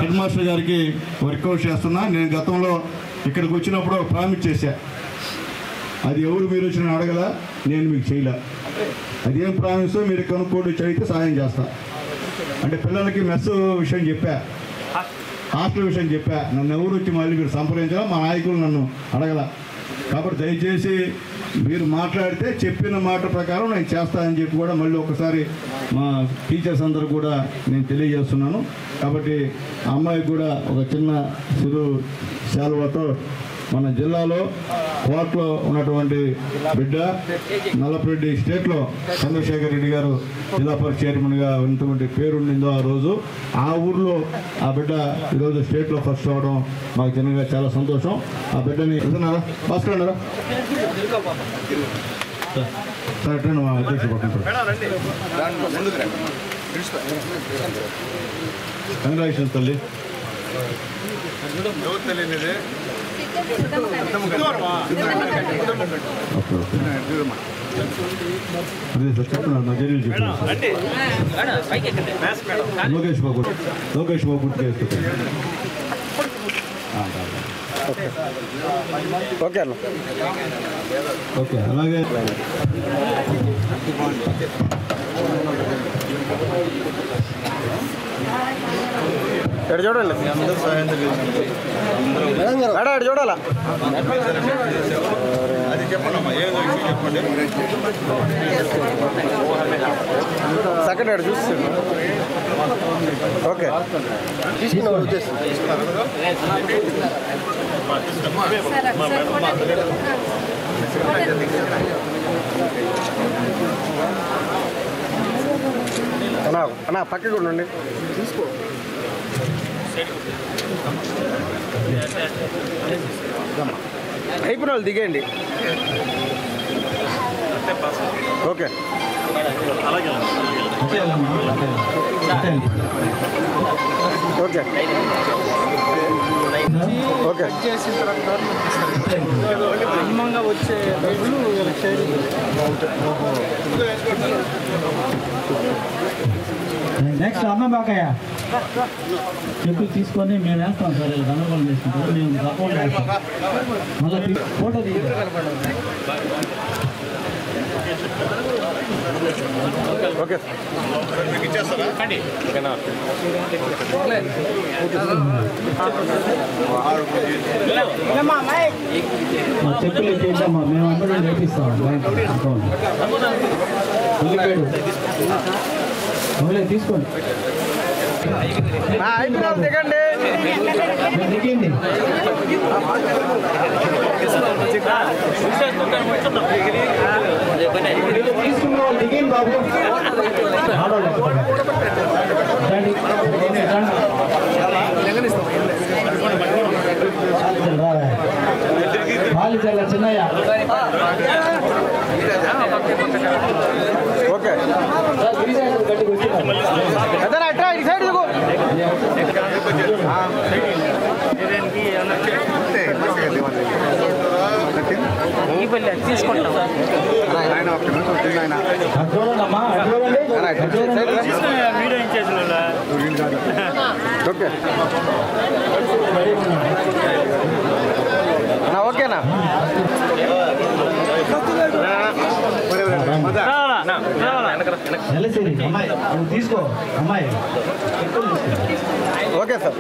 హెడ్ మాస్టర్ గారికి రిక్వెస్ట్ చేస్తున్నా, నేను గతంలో ఇక్కడికి వచ్చినప్పుడు ప్రామిస్ చేశా, అది ఎవరు మీరు వచ్చిన అడగలా, నేను మీకు చేయలే, అదేం ప్రామిస్ మీరు కనుక్కోండి, చదివితే సహాయం చేస్తా అంటే పిల్లలకి మెస్ విషయం చెప్పా, హాస్టల్ విషయం చెప్పా, నన్ను ఎవరు వచ్చి మళ్ళీ మీరు సంప్రదించాలా, మా నాయకులు నన్ను అడగల. కాబట్టి దయచేసి మీరు మాట్లాడితే చెప్పిన మాట ప్రకారం నేను చేస్తానని చెప్పి కూడా మళ్ళీ ఒకసారి మా టీచర్స్ అందరూ కూడా నేను తెలియజేస్తున్నాను. కాబట్టి ఆ అమ్మాయికి కూడా ఒక చిన్న సిరు శాలువతో మన జిల్లాలో కోర్టులో ఉన్నటువంటి బిడ్డ నల్లపరెడ్డి స్టేట్లో చంద్రశేఖర్ రెడ్డి గారు జిల్లా పరిషత్ చైర్మన్గా ఉన్నటువంటి పేరుండిందో ఆ రోజు, ఆ ఊర్లో ఆ బిడ్డ ఈరోజు స్టేట్లో ఫస్ట్ అవడం మాకు జనంగా చాలా సంతోషం. ఆ బిడ్డని భాస్కర్ అన్నారా సార్ మా అధ్యక్షుడు పట్టుకుంటారు. కంగ్రాచులేషన్స్ తల్లి. అదే సార్ చెప్తున్నా, నా జర్నీలు చెప్తున్నా లోకేష్ బాబు గుర్తు చేస్తుంది. ఓకే అన్న, ఓకే. అలాగే ఇక్కడ చూడండి మేడం ఇక్కడ చూడాలా అది చెప్పండి ఏదో చెప్పండి. సెకండ్ ఇక్కడ చూస్తాను. ఓకే తీసుకున్నాను వచ్చేసి అన్నా పక్కకు ఉండండి తీసుకో. అయిపోయిన వాళ్ళు దిగేయండి. ఓకే ఓకే ఓకే చేసిన తర్వాత అందంగా వచ్చే డబ్బులు నెక్స్ట్ అమ్మ బాకయ్య చెక్కులు తీసుకొని మేము వేస్తాం సార్. గందరగోళం చేసుకుంటారు, మేము అకౌంట్ వేస్తాం. మళ్ళీ ఫోటో ఓకే మీకు ఇచ్చేస్తారా? చెక్కులు ఇచ్చేద్దామా, మేము అందరం నేర్పిస్తాం అకౌంట్. తీసుకోండి దిగండి దిగండి. తీసుకున్న వాళ్ళు దిగండి బాబు. వాళ్ళు చాలా చిన్నయ్య. ఓకే అట్రా ఇటు సైడ్ తీసుకుంటాం. ఓకే ఓకేనా తీసుకో అమ్మాయి. Okay sir.